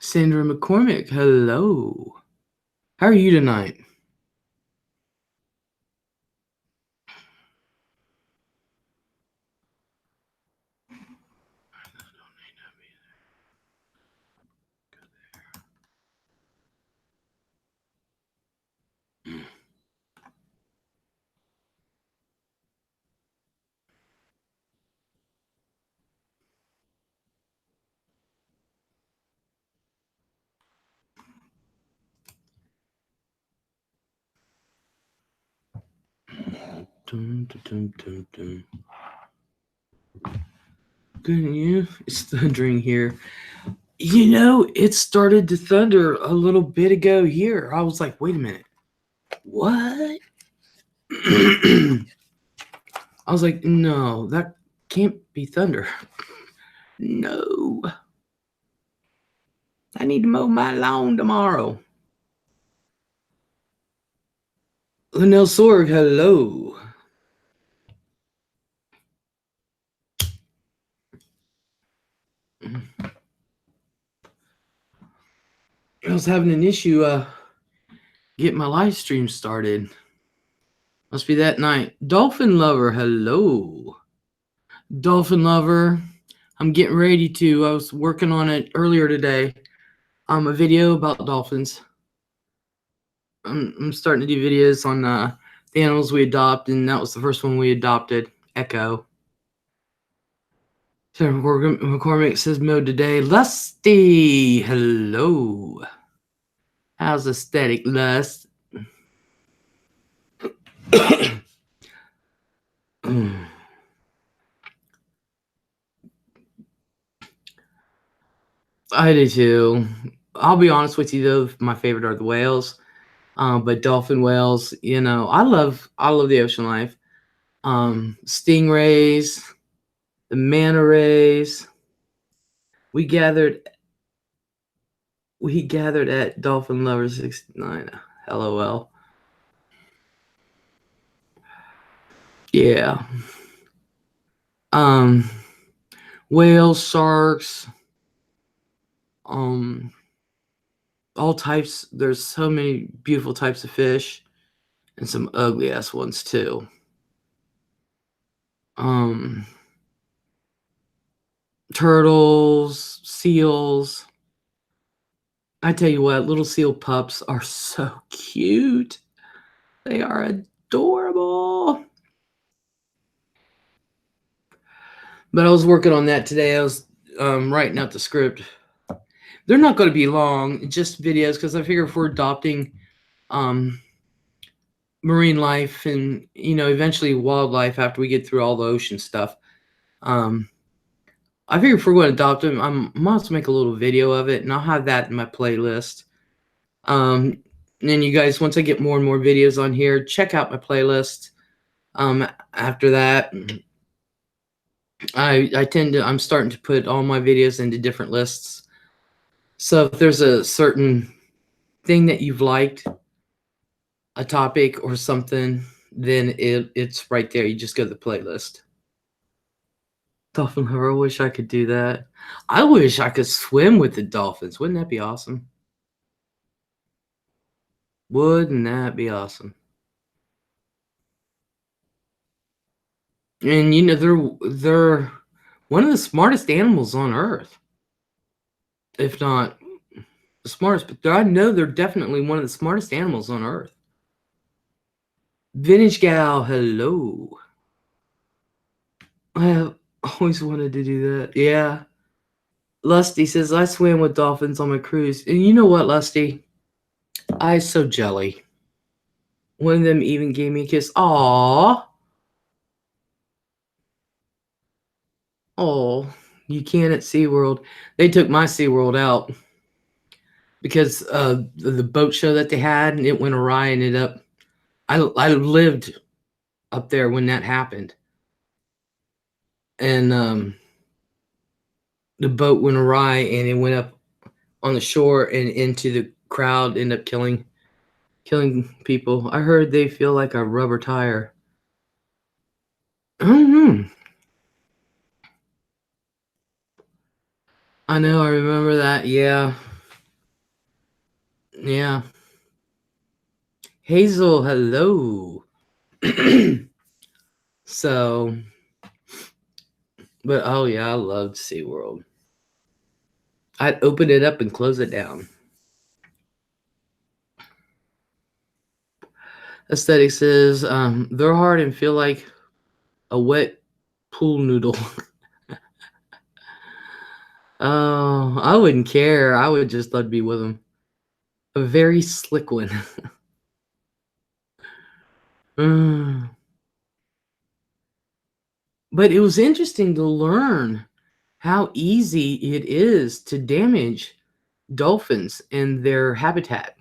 Sandra McCormick, hello. How are you tonight? Dun, dun, dun, dun. Good, yeah. It's thundering here. You know, it started to thunder a little bit ago here. I was like, wait a minute. What? I was like, no, that can't be thunder. No. I need to mow my lawn tomorrow. Linnell Sorg, hello. I was having an issue getting my live stream started. Must be that night. Dolphin Lover, hello. Dolphin Lover, I'm getting ready to. I was working on it earlier today. A video about dolphins. I'm starting to do videos on the animals we adopt, and that was the first one we adopted, Echo. So McCormick says mode today. Lusty, hello. How's aesthetic, Lust? I do too. I'll be honest with you though, my favorite are the whales. But dolphin whales, you know, I love the ocean life. Stingrays, the manta rays. We gathered at Dolphin Lover 69. LOL. Yeah. Whales, sharks, all types. There's so many beautiful types of fish and some ugly ass ones too. Turtles, seals. I tell you what, little seal pups are so cute. They are adorable. But I was working on that today. I was writing out the script. They're not going to be long, just videos, because I figure if we're adopting marine life and, you know, eventually wildlife after we get through all the ocean stuff, I figure if we're going to adopt them, I might as well make a little video of it, and I'll have that in my playlist. And then you guys, once I get more and more videos on here, check out my playlist. After that, I'm starting to put all my videos into different lists. So if there's a certain thing that you've liked, a topic or something, then it's right there. You just go to the playlist. Dolphin Lover, I wish I could do that. I wish I could swim with the dolphins. Wouldn't that be awesome? Wouldn't that be awesome? And you know, they're one of the smartest animals on Earth, if not the smartest. But I know they're definitely one of the smartest animals on Earth. Vintage Gal, hello. I have always wanted to do that. Yeah. Lusty says, I swam with dolphins on my cruise. And you know what, Lusty? I so jelly. One of them even gave me a kiss. Aww. Oh, you can at SeaWorld. They took my SeaWorld out because the boat show that they had, and it went awry and ended up. I lived up there when that happened. And the boat went awry and it went up on the shore and into the crowd, ended up killing people. I heard they feel like a rubber tire. I don't know. I know, I remember that, yeah. Yeah. Hazel, hello. So, but oh yeah, I loved SeaWorld. I'd open it up and close it down. Aesthetics is they're hard and feel like a wet pool noodle. Oh, I wouldn't care. I would just love to be with them. A very slick one. Mm. But it was interesting to learn how easy it is to damage dolphins and their habitat.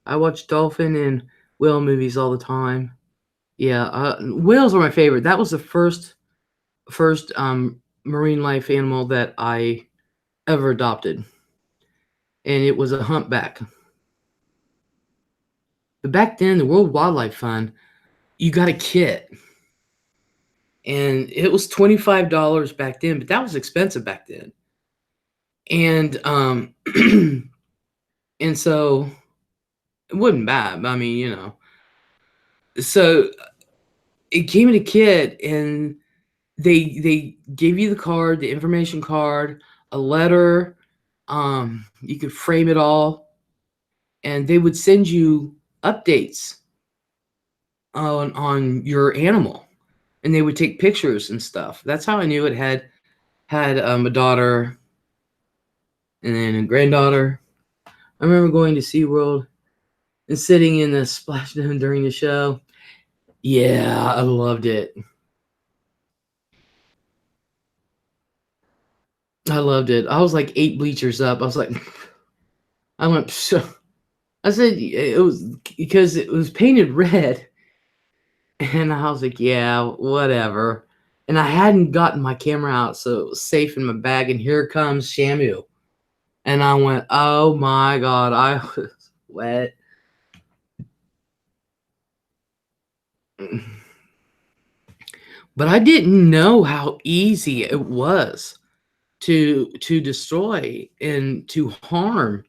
I watch dolphin and whale movies all the time. Yeah, whales are my favorite. That was the first marine life animal that I ever adopted, and it was a humpback. But back then, the World Wildlife Fund, you got a kit, and it was $25 back then, but that was expensive back then. And and so it wasn't bad. I mean, so it came in a kit, and they gave you the card, the information card, a letter. You could frame it all, and they would send you updates on your animal, and they would take pictures and stuff. That's how I knew it had a daughter and then a granddaughter. I remember going to SeaWorld and sitting in the splashdown during the show. Yeah, I loved it. I loved it. I was like 8 bleachers up. I was like, I went. Psh. I said it was because it was painted red, and I was like, yeah, whatever. And I hadn't gotten my camera out, so it was safe in my bag. And here comes Shamu, and I went, oh my god, I was wet. But I didn't know how easy it was to destroy and to harm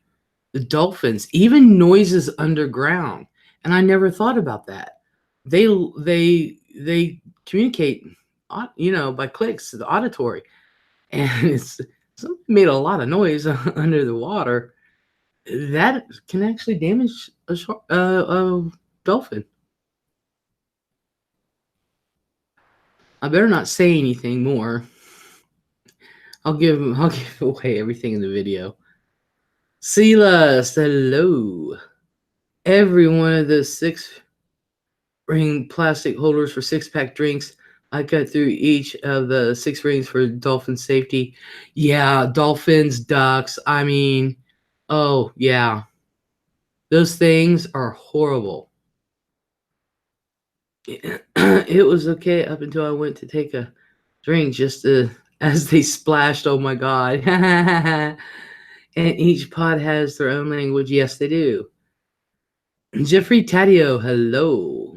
the dolphins, even noises underground. And I never thought about that. They communicate, by clicks, the auditory, and it's something made a lot of noise under the water that can actually damage a dolphin. I better not say anything more. I'll give away everything in the video. Silas, hello. Every one of the 6-ring plastic holders for 6-pack drinks. I cut through each of the 6 rings for dolphin safety. Yeah, dolphins, ducks. I mean, oh yeah, those things are horrible. It was okay up until I went to take a drink just as they splashed. Oh my god. And each pod has their own language. Yes, they do. Jeffrey Taddeo, hello.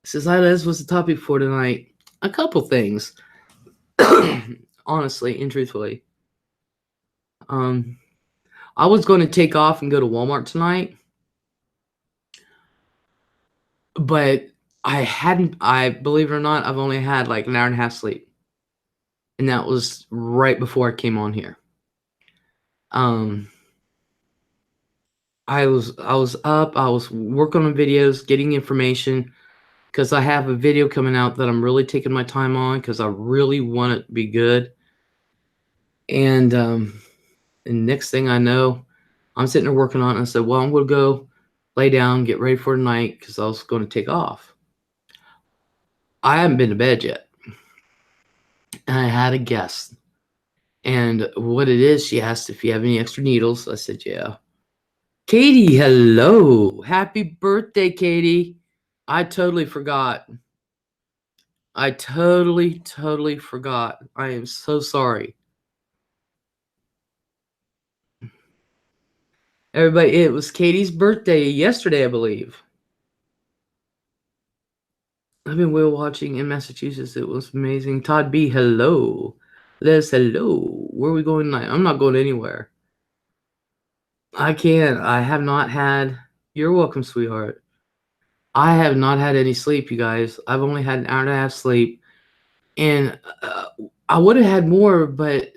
Says, hi, Les, what's the topic for tonight? A couple things. Honestly and truthfully. I was going to take off and go to Walmart tonight, but I believe it or not, I've only had like an hour and a half sleep. And that was right before I came on here. I was up, I was working on videos, getting information, because I have a video coming out that I'm really taking my time on because I really want it to be good. And next thing I know, I'm sitting there working on it. And I said, well, I'm going to go lay down, get ready for tonight because I was going to take off. I haven't been to bed yet. And I had a guest. And what it is, she asked if you have any extra needles. I said, yeah. Katie, hello. Happy birthday, Katie. I totally forgot. I totally forgot. I am so sorry. Everybody, it was Katie's birthday yesterday, I believe. I've been whale watching in Massachusetts. It was amazing. Todd B, hello. Les, hello. Where are we going tonight? I'm not going anywhere. I can't. I have not had. You're welcome, sweetheart. I have not had any sleep, you guys. I've only had an hour and a half sleep, and I would have had more, but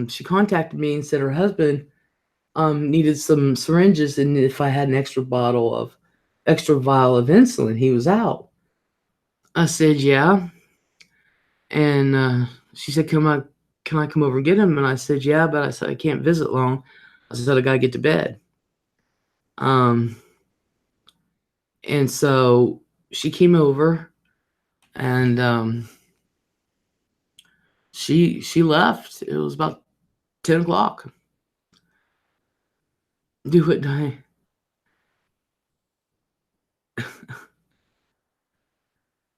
she contacted me and said her husband needed some syringes, and if I had an extra vial of insulin, he was out. I said, yeah, and she said, can I come over and get him? And I said, yeah, but I said I can't visit long. I said I gotta get to bed. Um, and so she came over, and she left. It was about 10 o'clock. Do it, die.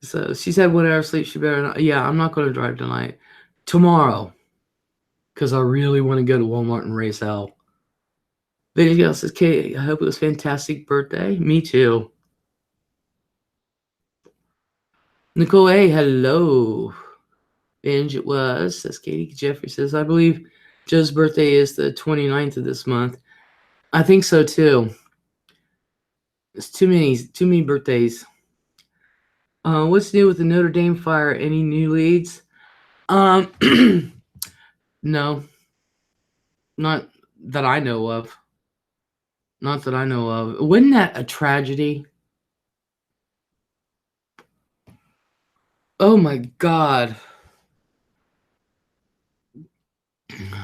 So she said, whatever, sleep. She better not. Yeah, I'm not going to drive tonight. Tomorrow, because I really want to go to Walmart and race out. Video girl says, Kate, I hope it was a fantastic birthday. Me too. Nicole A, hello. Binge it was, says Katie. Jeffrey says, I believe Joe's birthday is the 29th of this month. I think so too. It's too many birthdays. What's new with the Notre Dame fire? Any new leads? No, not that I know of. Not that I know of. Wasn't that a tragedy? Oh my God.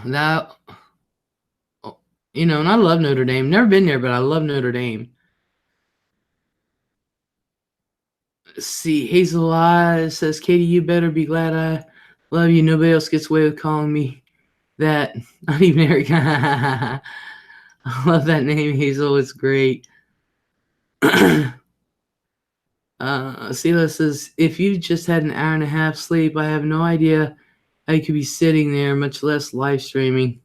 That, and I love Notre Dame. Never been there, but I love Notre Dame. See, Hazel Eyes says, Katie, you better be glad I love you. Nobody else gets away with calling me that. Not even Eric. I love that name, Hazel. It's great. Sela says, if you just had an hour and a half sleep, I have no idea how you could be sitting there, much less live streaming.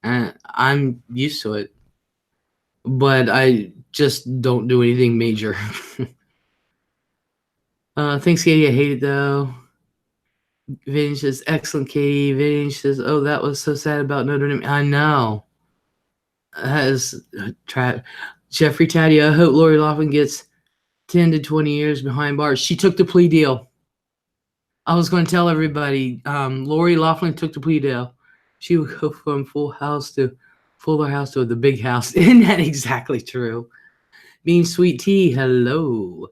I'm used to it, but I just don't do anything major. Thanks, Katie. I hate it though. Vinny says, excellent, Katie. Vinny says, oh, that was so sad about Notre Dame. I know. Jeffrey Taddy, I hope Lori Loughlin gets 10 to 20 years behind bars. She took the plea deal. I was going to tell everybody, Lori Loughlin took the plea deal. She would go from Fuller House to the big house. Isn't that exactly true? Bean Sweet Tea, hello.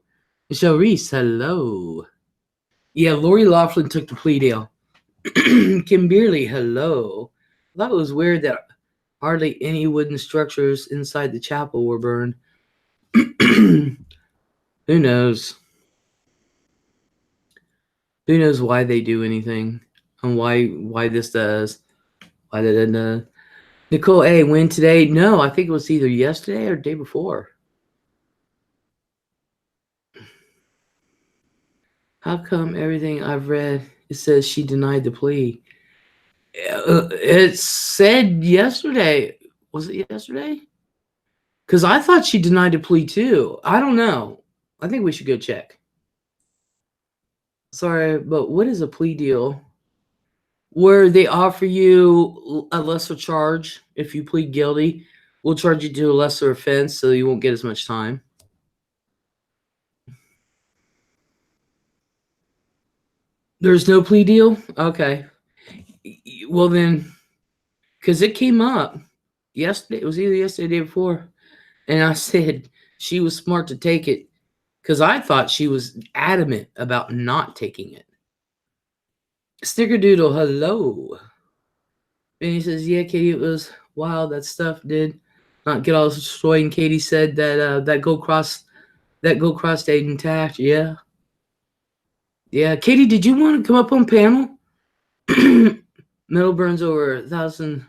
Michelle Reese, hello. Yeah, Lori Loughlin took the plea deal. Kim Beerley, hello. I thought it was weird that hardly any wooden structures inside the chapel were burned. Who knows? Who knows why they do anything and why this does? Why they didn't? Nicole A, when today? No, I think it was either yesterday or the day before. How come everything I've read, it says she denied the plea? It said yesterday. Was it yesterday? Because I thought she denied the plea too. I don't know. I think we should go check. Sorry, but what is a plea deal? Where they offer you a lesser charge if you plead guilty. We'll charge you to a lesser offense so you won't get as much time. There's no plea deal? Okay. Well then, because it came up yesterday. It was either yesterday or the day before. And I said she was smart to take it because I thought she was adamant about not taking it. Snickerdoodle, hello. And he says, yeah, Katie, it was wild. That stuff did not get all destroyed. And Katie said that that gold cross stayed intact. Yeah. Yeah. Katie, did you want to come up on panel? Metal burns over 1,000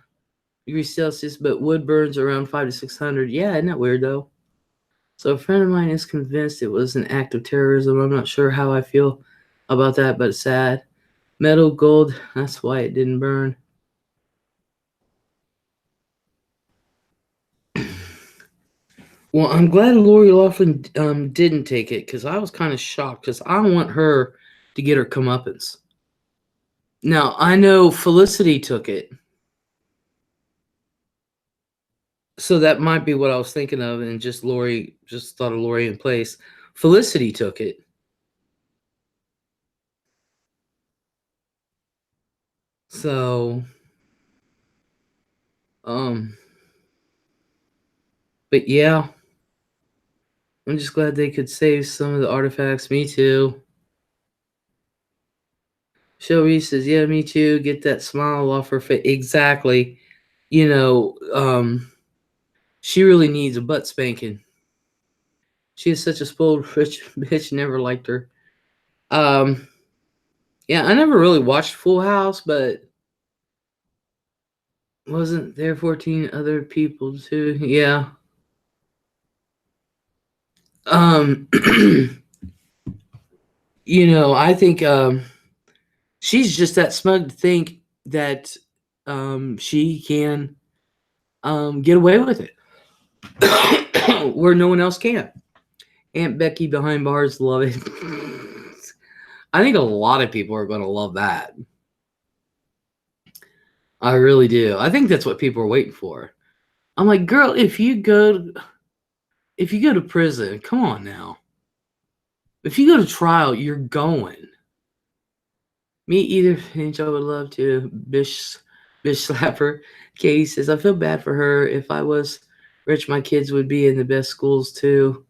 degrees Celsius, but wood burns around 500 to 600. Yeah, isn't that weird though? So a friend of mine is convinced it was an act of terrorism. I'm not sure how I feel about that, but it's sad. Metal, gold, that's why it didn't burn. Well, I'm glad Lori Loughlin didn't take it because I was kind of shocked because I want her to get her comeuppance. Now, I know Felicity took it. So that might be what I was thinking of, and just thought of Lori in place. Felicity took it. So, um, but yeah, I'm just glad they could save some of the artifacts. Me too. Shelby says, "Yeah, me too. Get that smile off her face." Exactly. You know, she really needs a butt spanking. She is such a spoiled rich bitch. Never liked her. Um, yeah, I never really watched Full House, but wasn't there 14 other people too? Yeah. Um, I think she's just that smug to think that she can get away with it where no one else can. Aunt Becky behind bars, love it. I think a lot of people are going to love that. I really do. I think that's what people are waiting for. I'm like, girl, if you go to prison, come on now. If you go to trial, you're going. Me either, Finch. I would love to. Bish slapper. Katie says, I feel bad for her. If I was rich, my kids would be in the best schools too.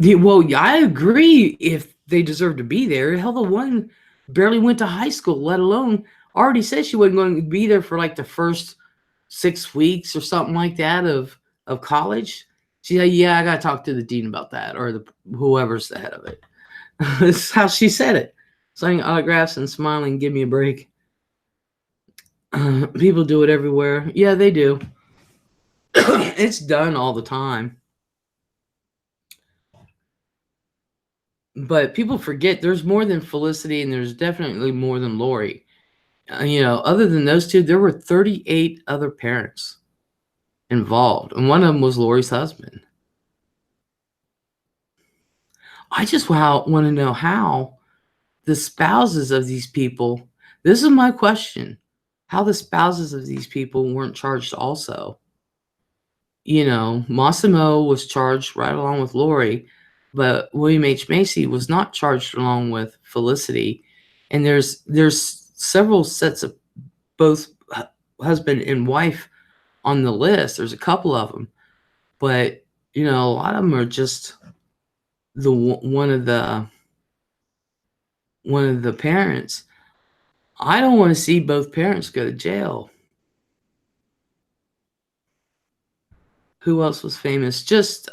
Yeah, well, I agree if they deserve to be there. Hell, the one barely went to high school, let alone already said she wasn't going to be there for like the first 6 weeks or something like that of college. She said, yeah, I got to talk to the dean about that, or whoever's the head of it. That's how she said it. Signing autographs and smiling, give me a break. People do it everywhere. Yeah, they do. It's done all the time. But people forget there's more than Felicity, and there's definitely more than Lori. Other than those two, there were 38 other parents involved, and one of them was Lori's husband. I just want to know how the spouses of these people, this is my question, how the spouses of these people weren't charged also. Massimo was charged right along with Lori, but William H. Macy was not charged along with Felicity. And there's several sets of both husband and wife on the list. There's a couple of them, but a lot of them are just the one of the parents. I don't want to see both parents go to jail. Who else was famous? Just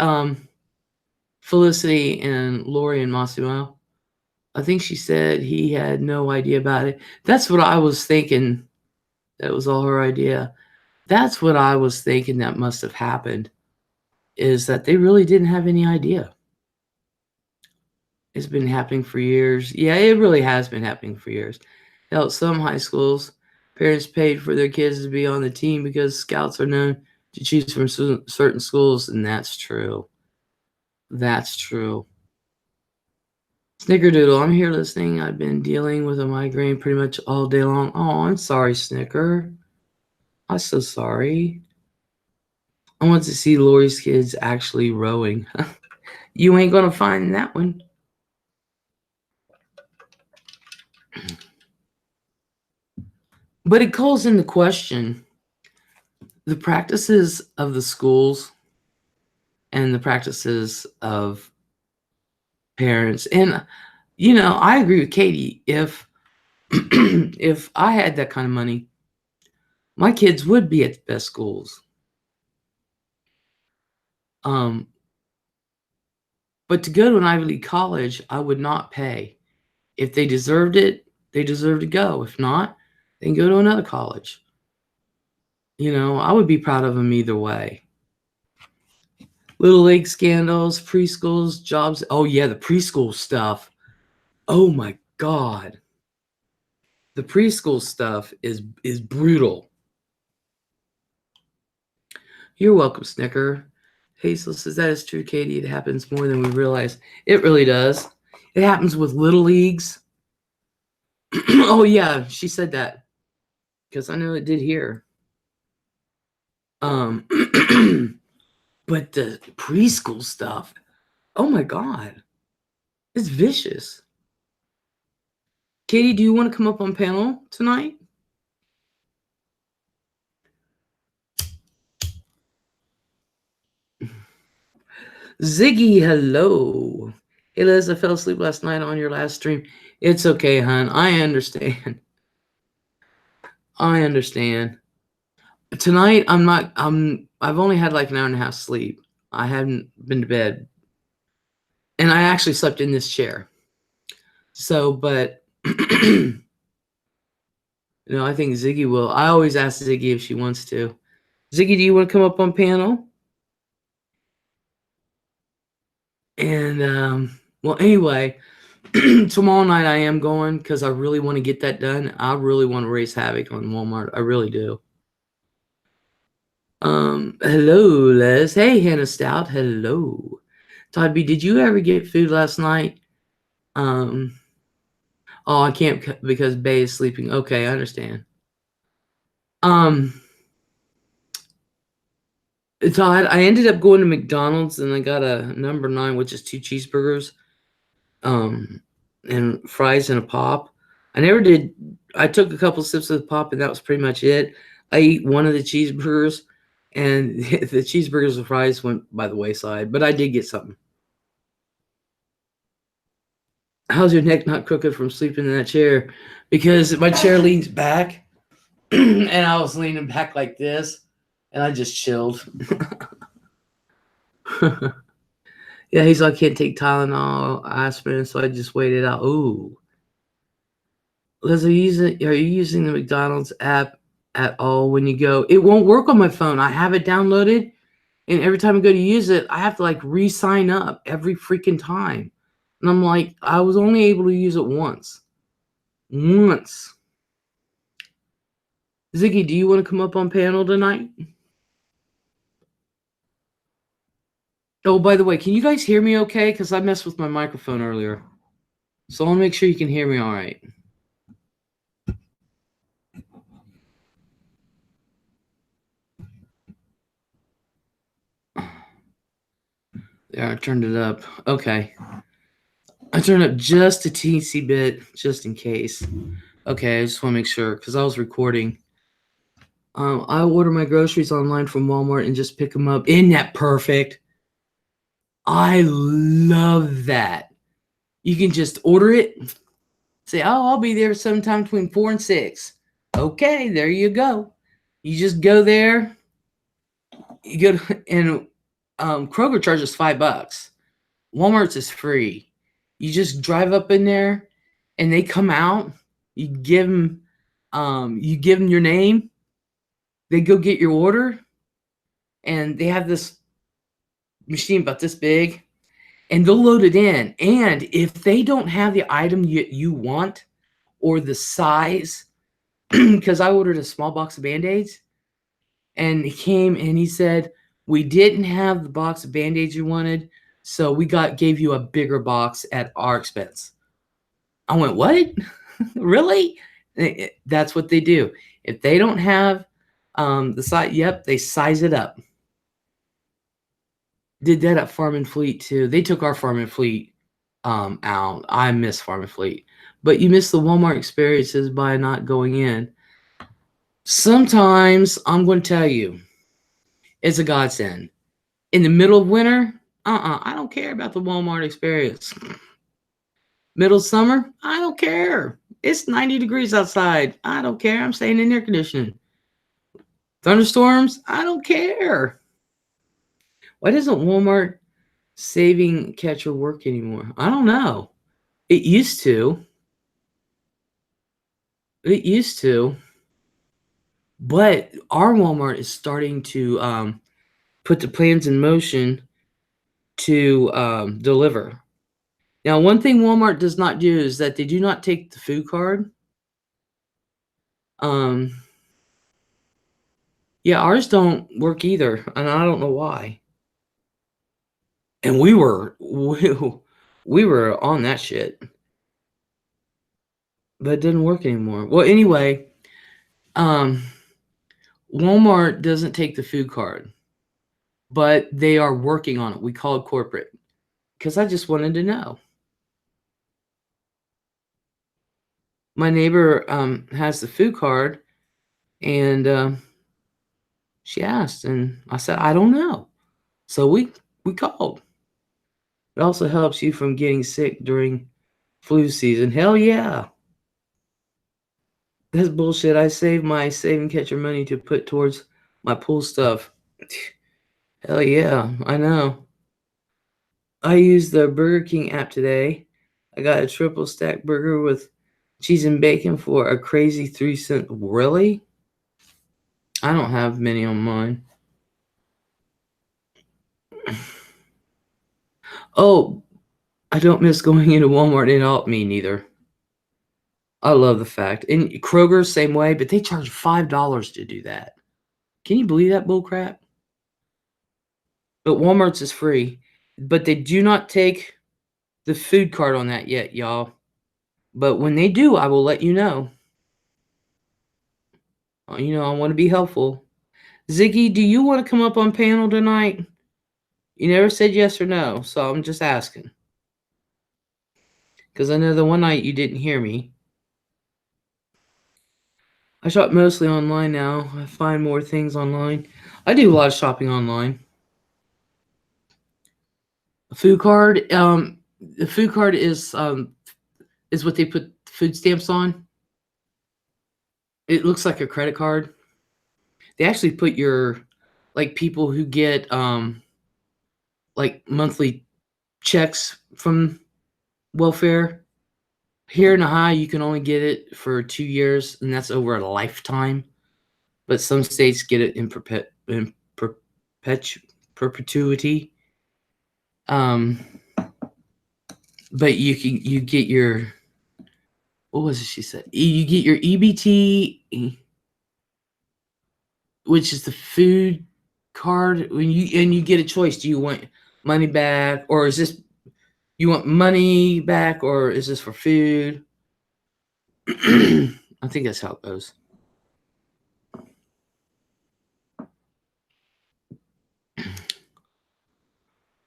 Felicity and Lori and Massimo. I think she said he had no idea about it. That's what I was thinking. That was all her idea. That's what I was thinking that must have happened, is that they really didn't have any idea. It's been happening for years. Yeah, it really has been happening for years. Hell, some high schools, parents paid for their kids to be on the team because scouts are known to choose from certain schools, and that's true. That's true. Snickerdoodle, I'm here listening. I've been dealing with a migraine pretty much all day long. Oh, I'm sorry, Snicker. I'm so sorry. I want to see Lori's kids actually rowing. You ain't gonna find that one. But it calls into question the practices of the schools and the practices of parents. And I agree with Katie. If if I had that kind of money, my kids would be at the best schools. But to go to an Ivy League college, I would not pay. If they deserved it, they deserve to go. If not, then go to another college. I would be proud of them either way. Little league scandals, preschools, jobs. Oh yeah, the preschool stuff. Oh my God. The preschool stuff is brutal. You're welcome, Snicker. Hazel says that is true, Katie. It happens more than we realize. It really does. It happens with little leagues. Oh yeah, she said that because I know it did here. Um, but the preschool stuff, oh my God, it's vicious. Katie, do you want to come up on panel tonight? Ziggy, hello. Hey, Liz, I fell asleep last night on your last stream. It's okay, hon. I understand. I understand. Tonight, I've only had like an hour and a half sleep. I haven't been to bed. And I actually slept in this chair. So, but, I think Ziggy will. I always ask Ziggy if she wants to. Ziggy, do you want to come up on panel? And, well, anyway, tomorrow night I am going because I really want to get that done. I really want to raise havoc on Walmart. I really do. Hello, Les. Hey, Hannah Stout. Hello. Todd B, did you ever get food last night? Oh, I can't because Bay is sleeping. Okay, I understand. Todd, I ended up going to McDonald's and I got a number 9, which is 2 cheeseburgers, and fries and a pop. I took a couple sips of the pop and that was pretty much it. I ate one of the cheeseburgers and the cheeseburgers and fries went by the wayside, but I did get something. How's your neck not crooked from sleeping in that chair? Because my chair leans back and I was leaning back like this and I just chilled. Yeah, he's like, I can't take Tylenol, aspirin, so I just waited out. Ooh. Liz, are you using the McDonald's app at all when you go? It won't work on my phone. I have it downloaded, and every time I go to use it, I have to like re-sign up every freaking time. And I'm like, I was only able to use it once. Once. Ziggy, do you want to come up on panel tonight? Oh, by the way, can you guys hear me okay? Because I messed with my microphone earlier. So I'll make sure you can hear me all right. Yeah, I turned it up. Okay. I turned up just a teensy bit, just in case. Okay, I just want to make sure, because I was recording. I order my groceries online from Walmart and just pick them up. Isn't that perfect? I love that. You can just order it, say, oh, I'll be there sometime between 4 and 6. Okay, there you go. You just go there. You go to, and Kroger charges $5. Walmart's is free. You just drive up in there, and they come out. You give them your name. They go get your order, and they have this machine about this big, and they'll load it in. And if they don't have the item you want or the size, because I ordered a small box of Band-Aids, and he came and he said, we didn't have the box of Band-Aids you wanted, so we gave you a bigger box at our expense. I went, what? Really? That's what they do. If they don't have the size, yep, they size it up. Did that at Farm and Fleet too. They took our Farm and Fleet out. I miss Farm and Fleet. But you miss the Walmart experiences by not going in. Sometimes, I'm going to tell you, it's a godsend. In the middle of winter, I don't care about the Walmart experience. Middle of summer, I don't care. It's 90 degrees outside. I don't care. I'm staying in air conditioning. Thunderstorms, I don't care. Why doesn't Walmart saving catcher work anymore? I don't know. It used to. But our Walmart is starting to put the plans in motion to deliver. Now, one thing Walmart does not do is that they do not take the food card. Yeah, ours don't work either, and I don't know why. And we were on that shit, but it didn't work anymore. Well, anyway, Walmart doesn't take the food card, but they are working on it. We call it corporate because I just wanted to know. My neighbor has the food card, and she asked, and I said, I don't know. So we called. It also helps you from getting sick during flu season. Hell yeah. That's bullshit. I saved my save and catcher money to put towards my pool stuff. Hell yeah, I know. I used the Burger King app today. I got a triple stack burger with cheese and bacon for a crazy 3 cent. Really? I don't have many on mine. Oh, I don't miss going into Walmart and all. Me neither. I love the fact. And Kroger, same way, but they charge $5 to do that. Can you believe that bullcrap? But Walmart's is free. But they do not take the food card on that yet, y'all. But when they do, I will let you know. I want to be helpful. Ziggy, do you want to come up on panel tonight? You never said yes or no, so I'm just asking. Because I know the one night you didn't hear me. I shop mostly online now. I find more things online. I do a lot of shopping online. A food card, the food card is what they put food stamps on. It looks like a credit card. They actually put your, like, people who get like monthly checks from welfare. Here in Ohio, you can only get it for 2 years, and that's over a lifetime. But some states get it in perpetuity. But you get your, what was it she said? You get your EBT, which is the food card, you get a choice. Do you want money back, or is this, you want money back, or is this for food? I think that's how it goes.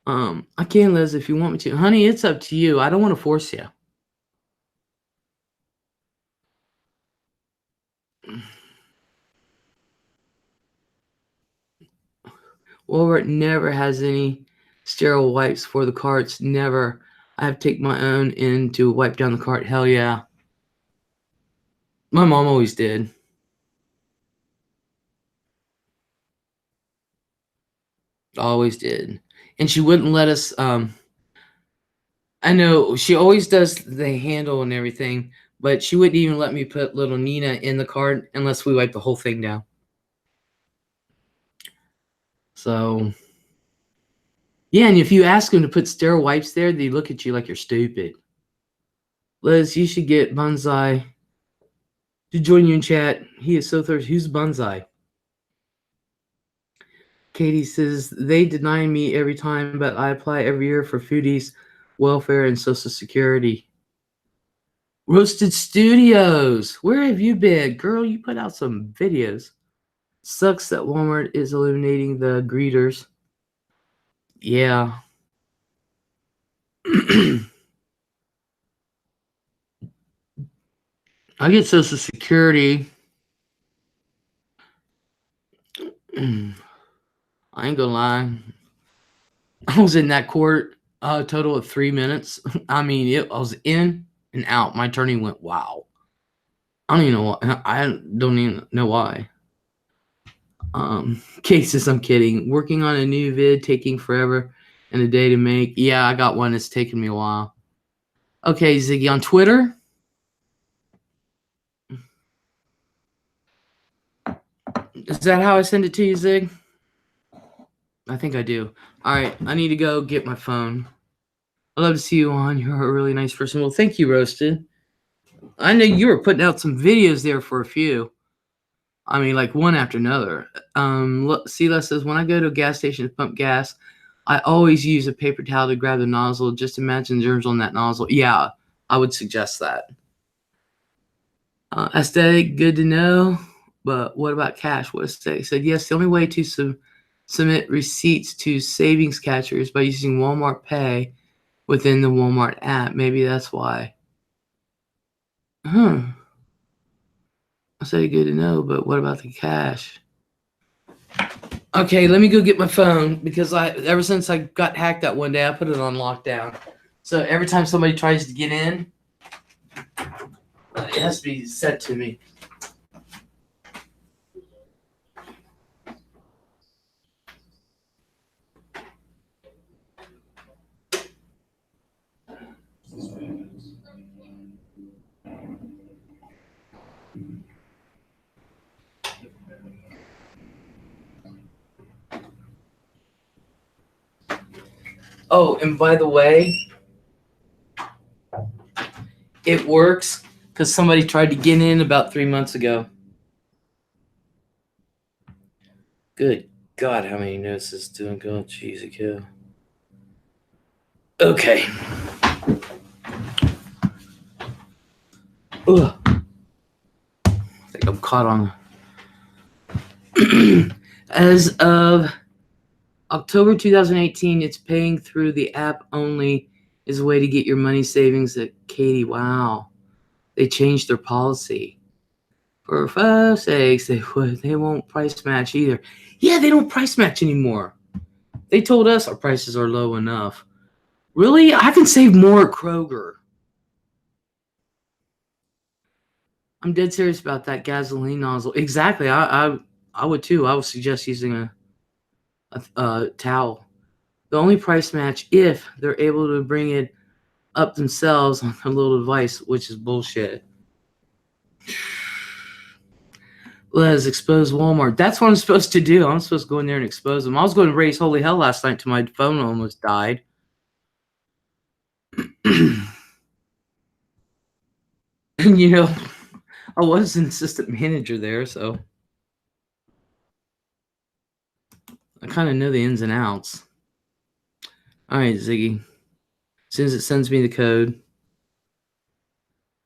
I can, Liz, if you want me to. Honey, it's up to you. I don't want to force you. Walmart never has any sterile wipes for the carts. Never. I have to take my own in to wipe down the cart. Hell yeah. My mom always did. Always did. And she wouldn't let us, I know she always does the handle and everything, but she wouldn't even let me put little Nina in the cart unless we wipe the whole thing down. So, yeah, and if you ask them to put sterile wipes there, they look at you like you're stupid. Liz, you should get Bonsai to join you in chat. He is so thirsty. Who's Bonsai? Katie says, they deny me every time, but I apply every year for foodies, welfare, and Social Security. Roasted Studios, where have you been? Girl, you put out some videos. Sucks that Walmart is eliminating the greeters. Yeah. I get Social Security. I ain't gonna lie. I was in that court a total of 3 minutes. I mean, I was in and out. My attorney went, wow. I don't even know why. I don't even know why. Cases, I'm kidding. Working on a new vid, taking forever and a day to make. Yeah, I got one. It's taken me a while. Okay, Ziggy, on Twitter. Is that how I send it to you, Zig? I think I do. All right, I need to go get my phone. I'd love to see you on. You're a really nice person. Well, thank you, Roasted. I know you were putting out some videos there for a few. I mean, like one after another. C-Les says, when I go to a gas station to pump gas, I always use a paper towel to grab the nozzle. Just imagine germs on that nozzle. Yeah, I would suggest that. Aesthetic, good to know. But what about cash? What does it say? It said, yes, the only way to submit receipts to savings catcher is by using Walmart Pay within the Walmart app. Maybe that's why. I say good to know, but what about the cash? Okay, let me go get my phone because ever since I got hacked that one day, I put it on lockdown. So every time somebody tries to get in, it has to be sent to me. Oh, and by the way, it works because somebody tried to get in about 3 months ago. Good God, how many notes is doing? Oh, jeez, okay. Okay. Ugh. I think I'm caught on. As of October 2018, it's paying through the app only is a way to get your money savings at Katie. Wow. They changed their policy. For fuck's sakes, they won't price match either. Yeah, they don't price match anymore. They told us our prices are low enough. Really? I can save more at Kroger. I'm dead serious about that gasoline nozzle. Exactly. I would too. I would suggest using a towel. The only price match if they're able to bring it up themselves on their little device, which is bullshit. Les, expose Walmart. That's what I'm supposed to do. I'm supposed to go in there and expose them. I was going to raise holy hell last night till my phone almost died. And you know, I was an assistant manager there, so I kind of know the ins and outs. All right, Ziggy. As soon as it sends me the code.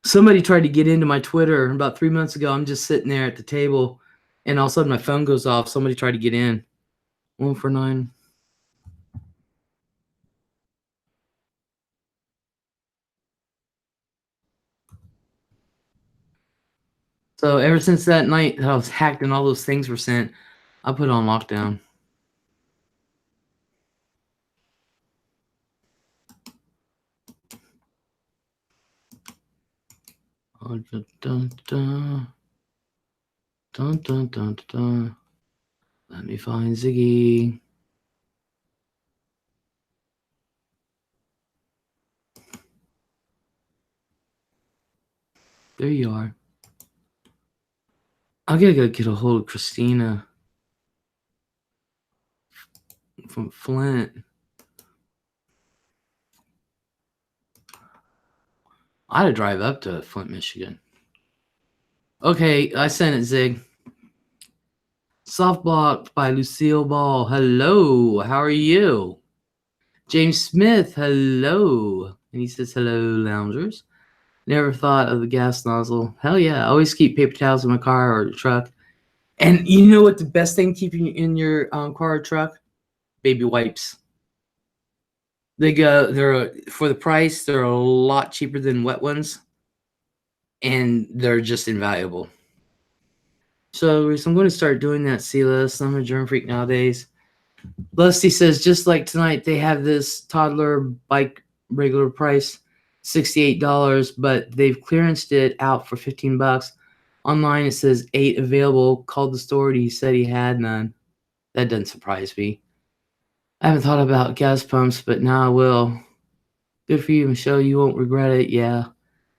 Somebody tried to get into my Twitter about 3 months ago. I'm just sitting there at the table, and all of a sudden my phone goes off. Somebody tried to get in. 149. So ever since that night that I was hacked and all those things were sent, I put on lockdown. Dun, dun, dun. Dun, dun, dun, dun. Let me find Ziggy. There you are. I gotta go get a hold of Christina from Flint. I had to drive up to Flint, Michigan. Okay, I sent it, Zig. Soft blocked by Lucille Ball. Hello, how are you? James Smith, hello. And he says, hello, loungers. Never thought of the gas nozzle. Hell yeah, I always keep paper towels in my car or truck. And you know what the best thing keeping in your car or truck? Baby wipes. They're for the price, they're a lot cheaper than wet ones. And they're just invaluable. So I'm going to start doing that, Silas. I'm a germ freak nowadays. Lusty says, just like tonight, they have this toddler bike regular price, $68, but they've clearanced it out for $15. Online, it says 8 available. Called the store, and he said he had none. That doesn't surprise me. I haven't thought about gas pumps, but now I will. Good for you, Michelle. You won't regret it. Yeah.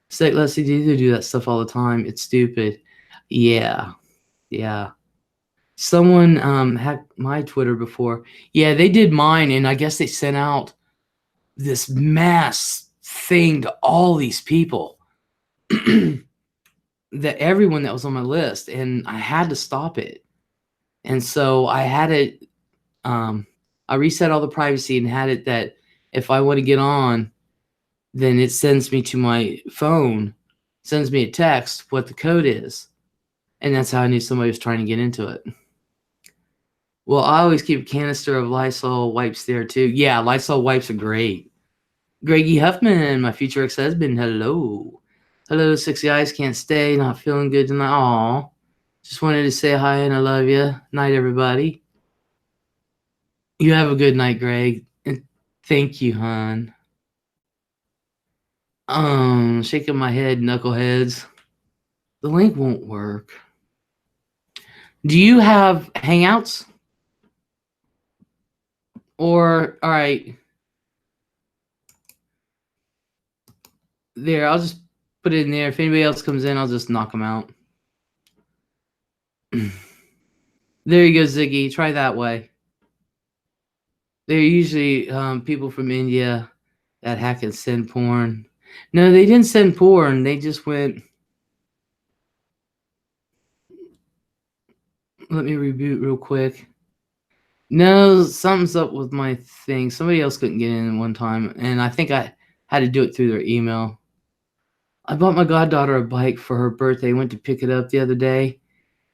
Sick, Lusty, they do that stuff all the time. It's stupid. Yeah. Yeah. Someone hacked my Twitter before. Yeah, they did mine, and I guess they sent out this mass thing to all these people. That everyone that was on my list, and I had to stop it. And so I had it, I reset all the privacy and had it that if I want to get on, then it sends me to my phone, sends me a text what the code is. And that's how I knew somebody was trying to get into it. Well, I always keep a canister of Lysol wipes there too. Yeah, Lysol wipes are great. Greggy Huffman, my future ex-husband, hello. Hello, Sexy Eyes Can't Stay, not feeling good tonight. Aw. Just wanted to say hi and I love you. Night, everybody. You have a good night, Greg. And thank you, hon. Shaking my head, knuckleheads. The link won't work. Do you have Hangouts? Or, all right. There, I'll just put it in there. If anybody else comes in, I'll just knock them out. There you go, Ziggy. Try that way. They're usually people from India that hack and send porn. No, they didn't send porn. They just went. Let me reboot real quick. No, something's up with my thing. Somebody else couldn't get in one time, and I think I had to do it through their email. I bought my goddaughter a bike for her birthday. Went to pick it up the other day.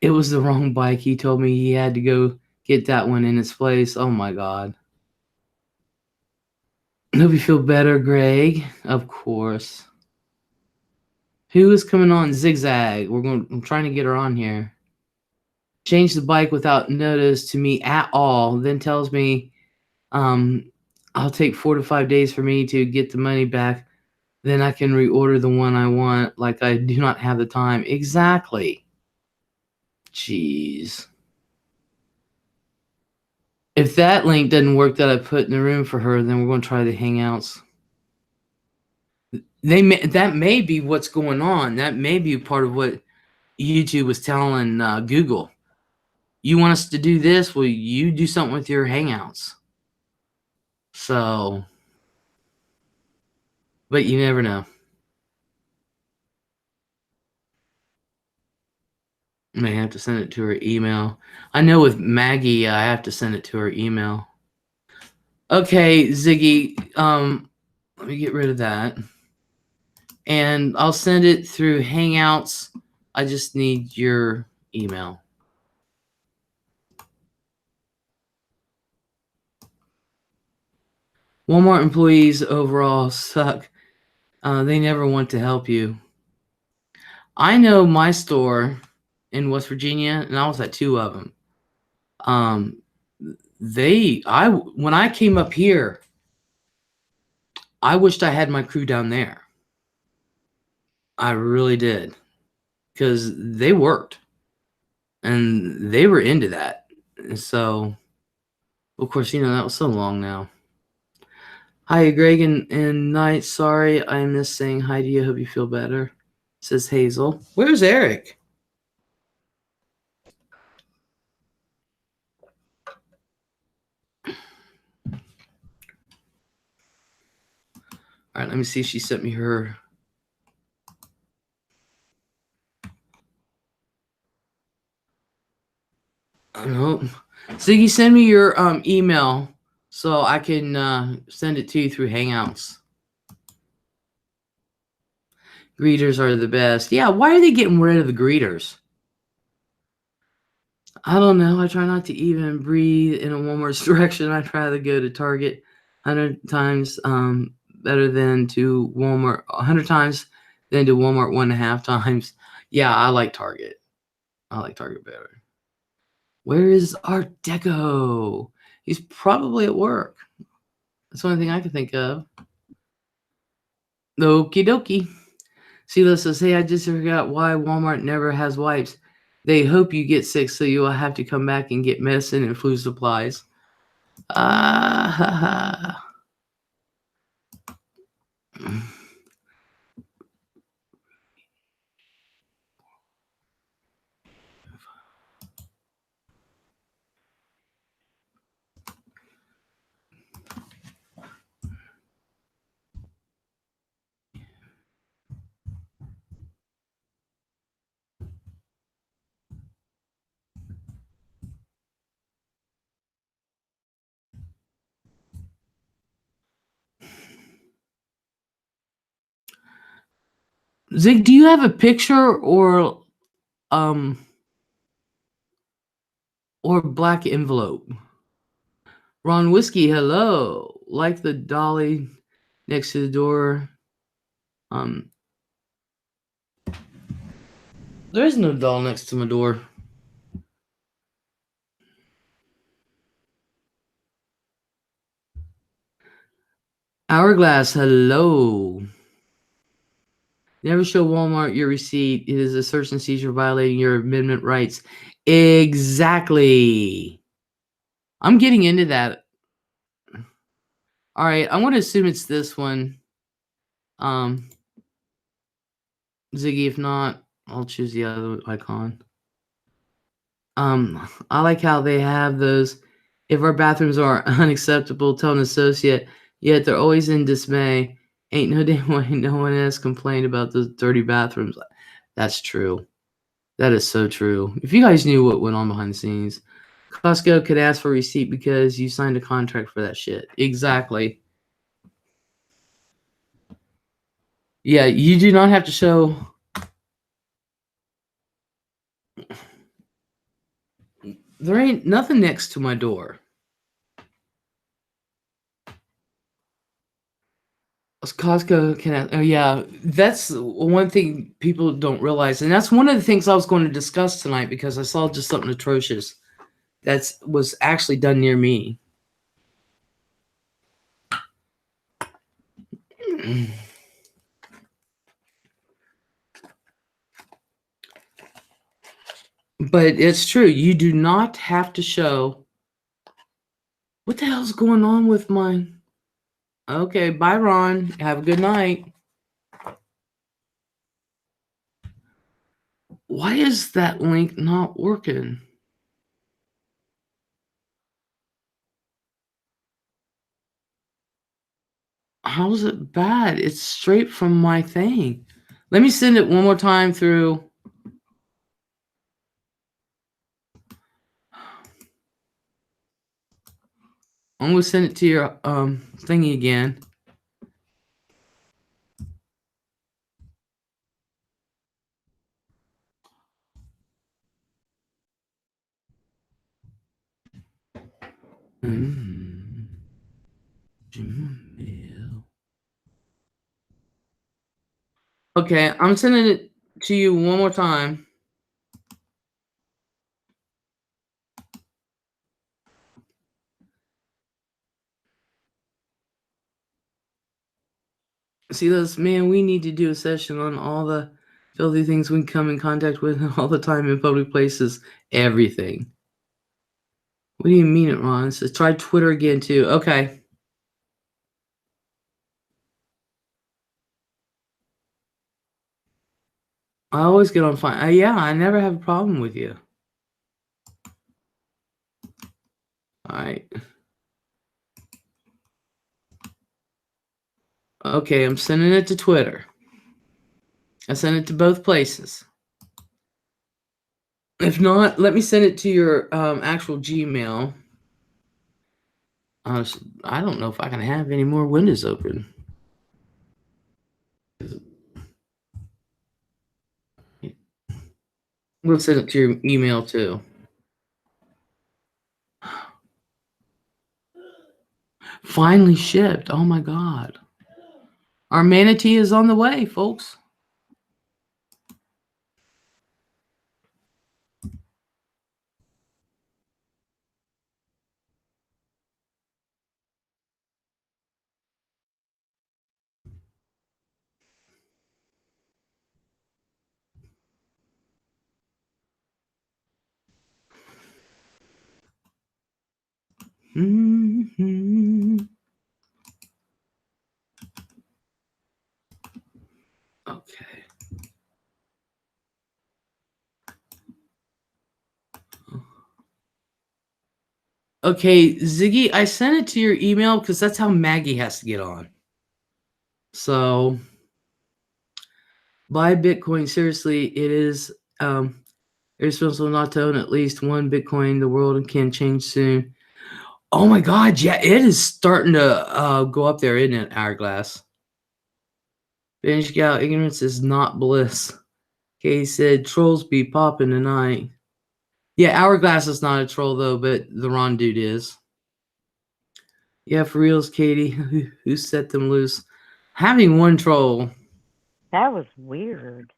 It was the wrong bike. He told me he had to go get that one in its place. Oh my God. Hope you feel better, Greg. Of course. Who is coming on? Zigzag. I'm trying to get her on here. Changed the bike without notice to me at all. Then tells me I'll take 4 to 5 days for me to get the money back. Then I can reorder the one I want. Like I do not have the time. Exactly. Jeez. If that link doesn't work that I put in the room for her, then we're going to try the Hangouts. That may be what's going on. That may be part of what YouTube was telling Google. You want us to do this? Well, you do something with your Hangouts. So, but you never know. I may have to send it to her email. I know with Maggie, I have to send it to her email. Okay, Ziggy, let me get rid of that. And I'll send it through Hangouts. I just need your email. Walmart employees overall suck. They never want to help you. I know my store in West Virginia, and I was at 2 of them. When I came up here, I wished I had my crew down there. I really did, because they worked and they were into that. And so, of course, that was so long now. Hi, Greg and Knight. Sorry, I missed saying hi to you. Hope you feel better. Says Hazel. Where's Eric? All right, let me see if she sent me her. No. Ziggy, send me your email so I can send it to you through Hangouts. Greeters are the best. Yeah, why are they getting rid of the greeters? I don't know. I try not to even breathe in a Walmart's direction. I'd rather go to Target 100 times better than to Walmart. 100 times than to Walmart 1.5 times. Yeah, I like Target. I like Target better. Where is Art Deco? He's probably at work. That's the only thing I can think of. Okie dokie. Sheila says, hey, I just forgot why Walmart never has wipes. They hope you get sick, so you will have to come back and get medicine and flu supplies. Ah, Zig, do you have a picture or or black envelope. Ron Whiskey, hello. Like the dolly next to the door. Um, there is no doll next to my door. Hourglass, hello. Never show Walmart your receipt. It is a search and seizure violating your amendment rights. Exactly. I'm getting into that. All right, I'm going to assume it's this one. Ziggy, if not, I'll choose the other icon. I like how they have those. If our bathrooms are unacceptable, tell an associate. Yet they're always in dismay. Ain't no damn way no one has complained about those dirty bathrooms. That's true. That is so true. If you guys knew what went on behind the scenes, Costco could ask for a receipt because you signed a contract for that shit. Exactly. Yeah, you do not have to show. There ain't nothing next to my door. Costco can. Oh yeah, that's one thing people don't realize, and that's one of the things I was going to discuss tonight because I saw just something atrocious that was actually done near me. But it's true. You do not have to show. What the hell's going on with mine? Okay, bye, Ron. Have a good night. Why is that link not working? How is it bad? It's straight from my thing. Let me send it one more time through. I'm gonna send it to your thingy again. Okay, I'm sending it to you one more time. See those, man, we need to do a session on all the filthy things we come in contact with all the time in public places. Everything. What do you mean it, Ron? It says try Twitter again too. Okay. I always get on fine. Yeah, I never have a problem with you. All right. Okay, I'm sending it to Twitter. I sent it to both places. If not, let me send it to your actual Gmail. I don't know if I can have any more windows open. We'll send it to your email too. Finally shipped. Oh my God. Our manatee is on the way, folks. Mm-hmm. Okay. Okay, Ziggy, I sent it to your email because that's how Maggie has to get on. So, buy Bitcoin. Seriously, it is irresponsible not to own at least one Bitcoin. The world can change soon. Oh my God, yeah, it is starting to go up there, isn't it, Hourglass? Finish out, ignorance is not bliss. Okay, he said, trolls be popping tonight. Yeah, Hourglass is not a troll though, but the Ron dude is. Yeah, for reals, Katie. Who set them loose? Having one troll. That was weird.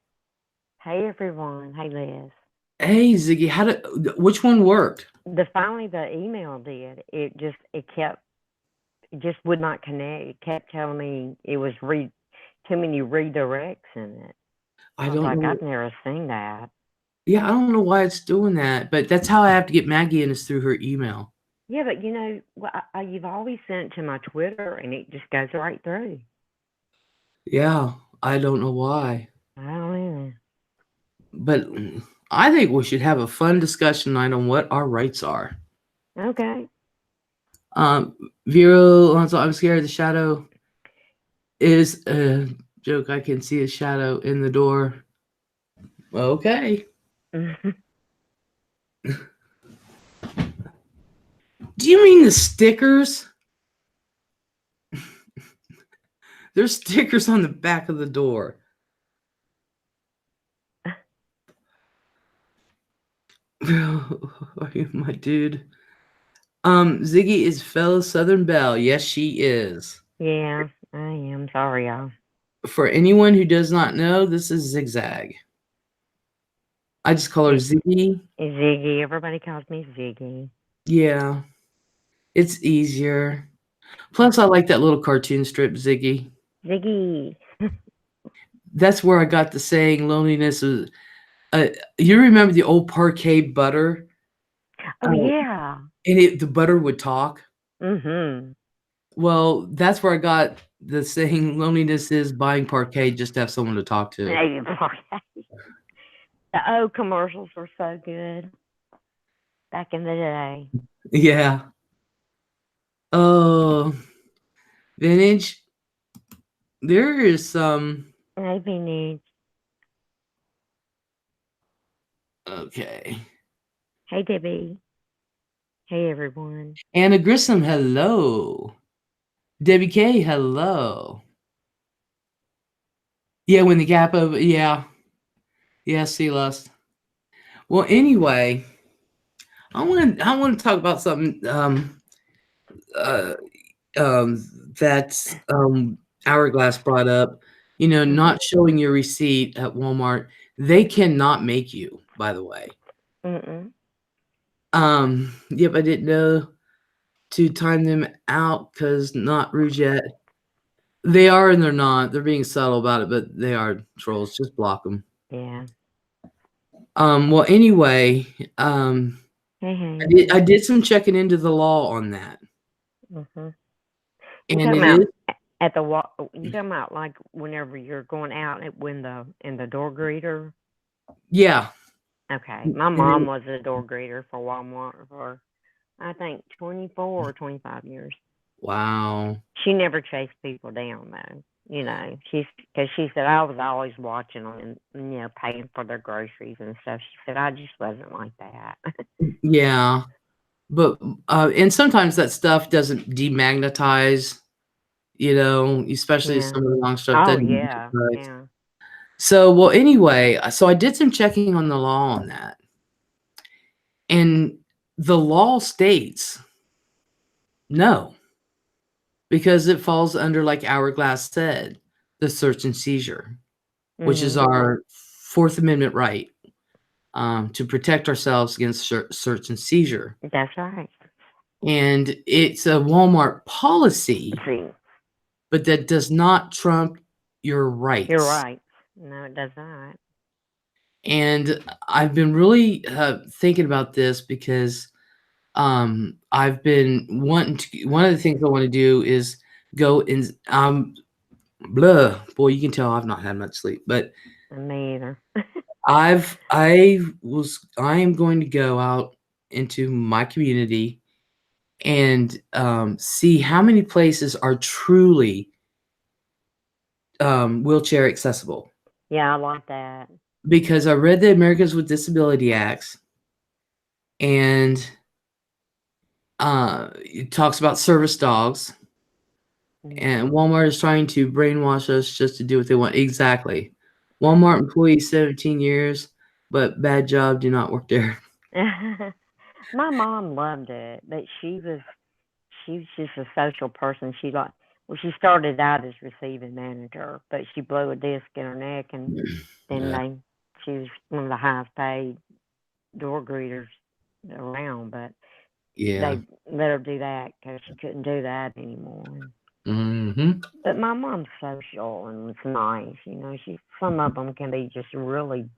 Hey everyone. Hey Liz. Hey Ziggy, which one worked? Finally the email did. It just would not connect. It kept telling me it was too many redirects in it. I I was don't like, know. I've never seen that. Yeah, I don't know why it's doing that, but that's how I have to get Maggie in is through her email. Yeah, but you've always sent it to my Twitter, and it just goes right through. Yeah, I don't know why. I don't know. But I think we should have a fun discussion night on what our rights are. Okay. Um, Vero, Alonso, I'm scared the shadow is a joke. I can see a shadow in the door. Okay. Do you mean the stickers? There's stickers on the back of the door. Are you my dude? Ziggy is fellow Southern Belle. Yes, she is. Yeah, I am. Sorry, y'all. For anyone who does not know, this is Zigzag. I just call her Ziggy. Ziggy. Everybody calls me Ziggy. Yeah, it's easier. Plus, I like that little cartoon strip, Ziggy. Ziggy. That's where I got the saying "loneliness is." You remember the old parquet butter? Oh yeah. And the butter would talk. Mhm. Well, that's where I got the saying "loneliness is buying parquet just to have someone to talk to." The old commercials were so good back in the day. Yeah. Oh, vintage. There is some. Maybe needs. Okay. Hey Debbie. Hey everyone. Anna Grissom, hello. Debbie K, hello. Yeah, when the gap over, yeah. Yeah, sea lust. Well, anyway, I want to talk about something uh that Hourglass brought up. You know, not showing your receipt at Walmart. They cannot make you, by the way. Yep, I didn't know to time them out because not rude yet. They are and they're not. They're being subtle about it, but they are trolls. Just block them. Yeah. Well, anyway, Hey. I did some checking into the law on that, Mhm. You and talking it about is at the wall? You talking about like whenever you're going out when the in the door greeter? yeah, Okay, my and mom was a door greeter for Walmart for I think 24 or 25 years. wow, She never chased people down though. Because she said I was always watching them and paying for their groceries and stuff. She said I just wasn't like that. yeah, but and sometimes that stuff doesn't demagnetize, you know, especially Yeah. some of the long stuff Oh doesn't yeah, demagnetize. yeah. So, well, anyway, so I did some checking on the law on that, and the law states no, because it falls under, like Hourglass said, the search and seizure, which is our Fourth Amendment right to protect ourselves against search and seizure. That's right. And it's a Walmart policy, See, but that does not trump your you're rights. right. No, it does not. And I've been really thinking about this because I've been wanting to. One of the things I want to do is go and blah. Boy, you can tell I've not had much sleep, but Me either. I am going to go out into my community and see how many places are truly wheelchair accessible. Yeah, I like that. Because I read the Americans with Disability Acts, and it talks about service dogs, and Walmart is trying to brainwash us just to do what they want. Exactly. Walmart employee 17 years, but bad job, do not work there. My mom loved it, but she was just a social person. She started out as receiving manager, but she blew a disc in her neck, and then Yeah. she was one of the highest paid door greeters around, but Yeah. they let her do that because she couldn't do that anymore. Hmm. But my mom's social and was nice. Some of them can be just really,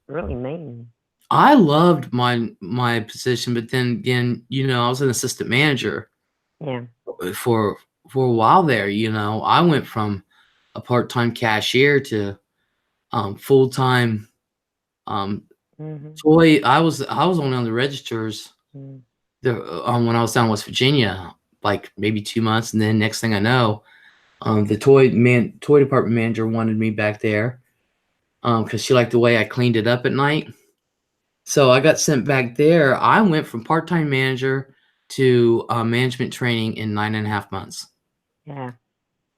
really mean. I loved my position, but then again, I was an assistant manager Yeah. for a while there. I went from a part-time cashier to full-time Mhm. toy. I was only on the registers Mhm. when I was down in West Virginia, like maybe 2 months, and then next thing I know, the toy department manager wanted me back there because she liked the way I cleaned it up at night. So I got sent back there. I went from part-time manager to management training in 9.5 months, Yeah.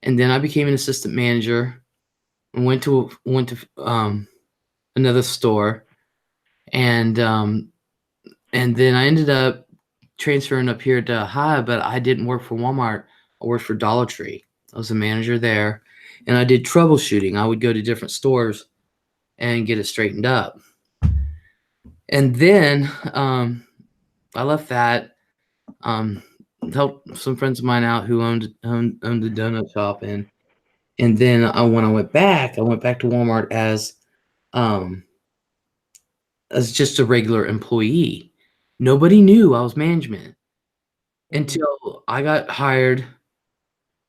and then I became an assistant manager and went to another store, and then I ended up transferring up here to Ohio. But I didn't work for Walmart. I worked for Dollar Tree. I was a manager there, and I did troubleshooting. I would go to different stores and get it straightened up. And then I left that. Um, Helped some friends of mine out who owned the donut shop, and then when I went back to Walmart um, as just a regular employee. Nobody knew I was management Mhm. until I got hired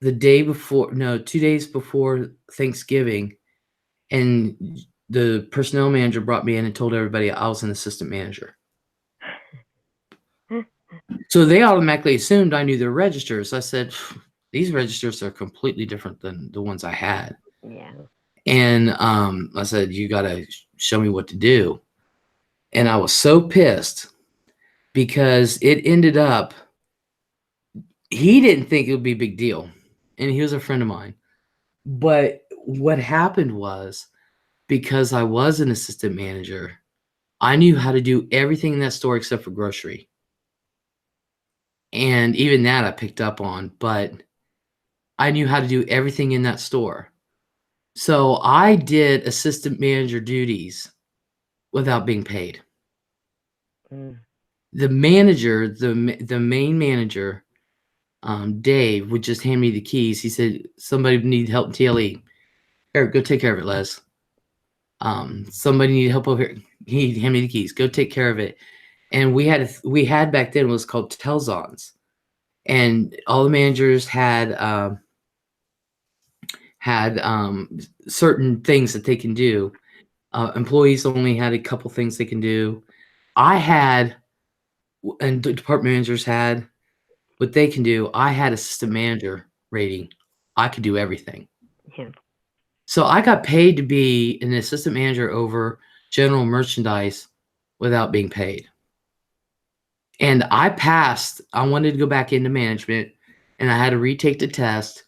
the day before, no, 2 days before Thanksgiving, and the personnel manager brought me in and told everybody I was an assistant manager. So they automatically assumed I knew their registers. I said, these registers are completely different than the ones I had. Yeah. And I said, you got to show me what to do. And I was so pissed because it ended up, he didn't think it would be a big deal. And he was a friend of mine. But what happened was, because I was an assistant manager, I knew how to do everything in that store except for grocery. And even that I picked up on, but I knew how to do everything in that store. So I did assistant manager duties without being paid. Mm. The manager, the main manager, Dave, would just hand me the keys. He said, "Somebody need help in TLE. Here, go take care of it, Les. Somebody need help over here." He'd hand me the keys. Go take care of it. And we had back then what was called Telzons, and all the managers had certain things that they can do. Employees only had a couple things they can do. I had, and the department managers had what they can do. I had assistant manager rating. I could do everything. Yeah. So I got paid to be an assistant manager over general merchandise without being paid. And I passed. I wanted to go back into management, and I had to retake the test.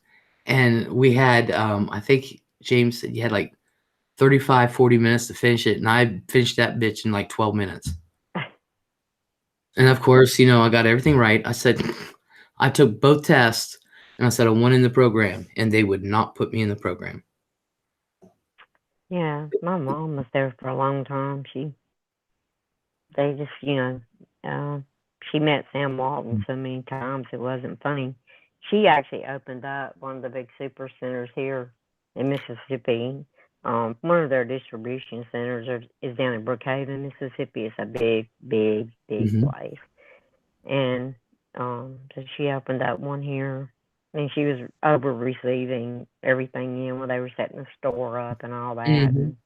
And we had, I think James said you had like 35, 40 minutes to finish it. And I finished that bitch in like 12 minutes. And of course, I got everything right. I said, I took both tests, and I said I won in the program, and they would not put me in the program. Yeah. My mom was there for a long time. They just, uh, she met Sam Walton so many times it wasn't funny. She actually opened up one of the big super centers here in Mississippi. One of their distribution centers is down in Brookhaven, Mississippi. It's a big, big, big Mhm. place. And so she opened up one here, and she was over receiving everything in when they were setting the store up and all that. Mhm.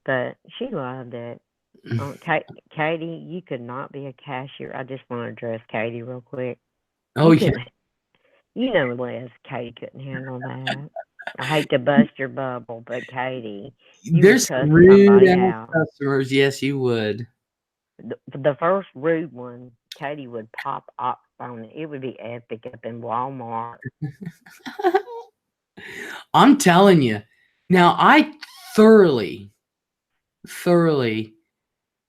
But she loved it. Katie, you could not be a cashier. I just want to address Katie real quick. Oh, You yeah. couldn't, Les, Katie couldn't handle that. I hate to bust your bubble, but Katie, you would There's cuss rude somebody ass out. customers. Yes, you would. The first rude one, Katie would pop up on it. It would be epic up in Walmart. I'm telling you. Now, I thoroughly, thoroughly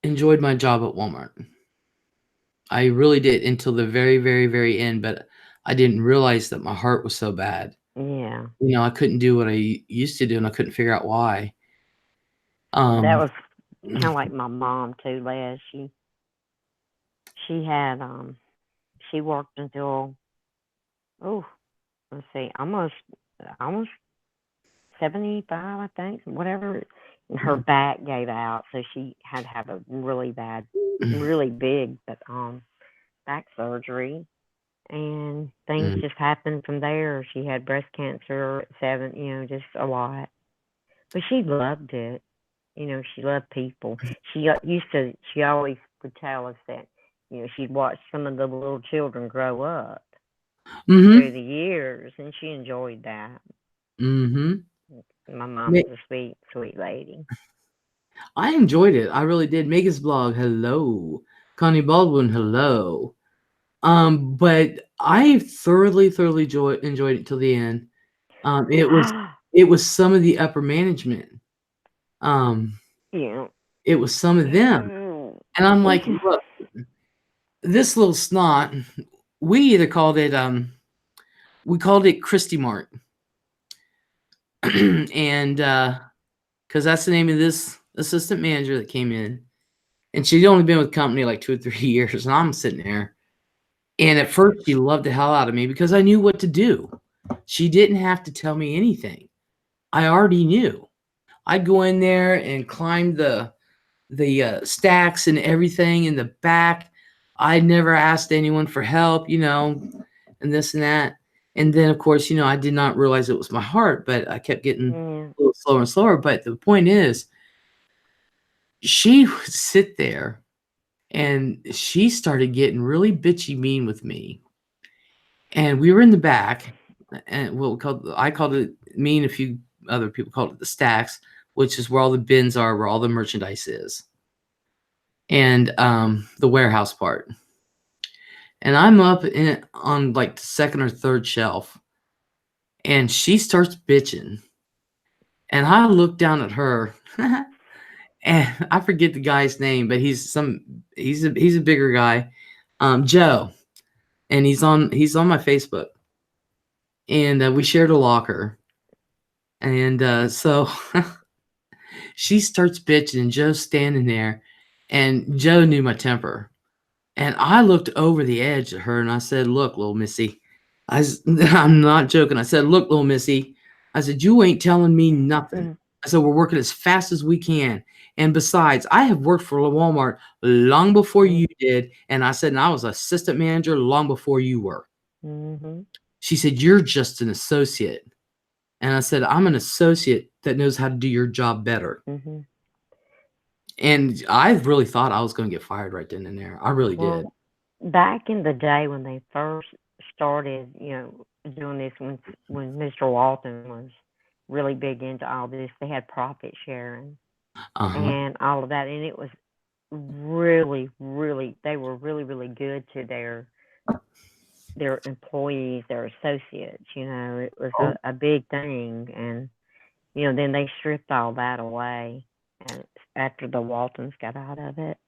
enjoyed my job at Walmart. I really did until the very, very, very end, but I didn't realize that my heart was so bad. Yeah. I couldn't do what I used to do, and I couldn't figure out why. That Um, was kind of like my mom too, Les. She had she worked until, oh, let's see, almost 75, I think, whatever. And her back gave out, so she had to have a really bad, really big, but back surgery, and things mm, just happened from there. She had breast cancer at 7, just a lot. But she loved it. She loved people. She always would tell us that, she'd watched some of the little children grow up through mhm, the years, and she enjoyed that. mhm. My mom Ma was a sweet, sweet lady. I enjoyed it. I really did. Megan's blog, hello. Connie Baldwin, hello. But I thoroughly, thoroughly enjoyed it till the end. It was it was some of the upper management. Um, Yeah. it was some of them, and I'm like, look, this little snot. We either called it we called it Christy Mart, and because that's the name of this assistant manager that came in, and she'd only been with the company like 2 or 3 years, and I'm sitting there. And at first, she loved the hell out of me because I knew what to do. She didn't have to tell me anything. I already knew. I'd go in there and climb the stacks and everything in the back. I never asked anyone for help, and this and that. And then, of course, I did not realize it was my heart, but I kept getting Yeah. a little slower and slower. But the point is, she would sit there and she started getting really bitchy mean with me. And we were in the back, and I called it, me and a few other people called it the stacks, which is where all the bins are, where all the merchandise is, and the warehouse part. And I'm up on like the second or third shelf, and she starts bitching, and I look down at her, and I forget the guy's name, but he's a bigger guy, Joe, and he's on my Facebook, and we shared a locker, and so she starts bitching, and Joe's standing there, and Joe knew my temper. And I looked over the edge at her and I said, "Look, little missy." I'm not joking. I said, "Look, little missy." I said, "You ain't telling me nothing." Mm. I said, "We're working as fast as we can. And besides, I have worked for Walmart long before Mm. you did." And I said, "And I was assistant manager long before you were." Mm-hmm. She said, "You're just an associate." And I said, "I'm an associate that knows how to do your job better." Mm-hmm. And I really thought I was going to get fired right then and there. I really did. Well, back in the day when they first started, doing this, when Mr. Walton was really big into all this, they had profit sharing Uh-huh. and all of that, and it was really, really, they were really, really good to their employees, their associates. It was a big thing, and then they stripped all that away, and after the Waltons got out of it.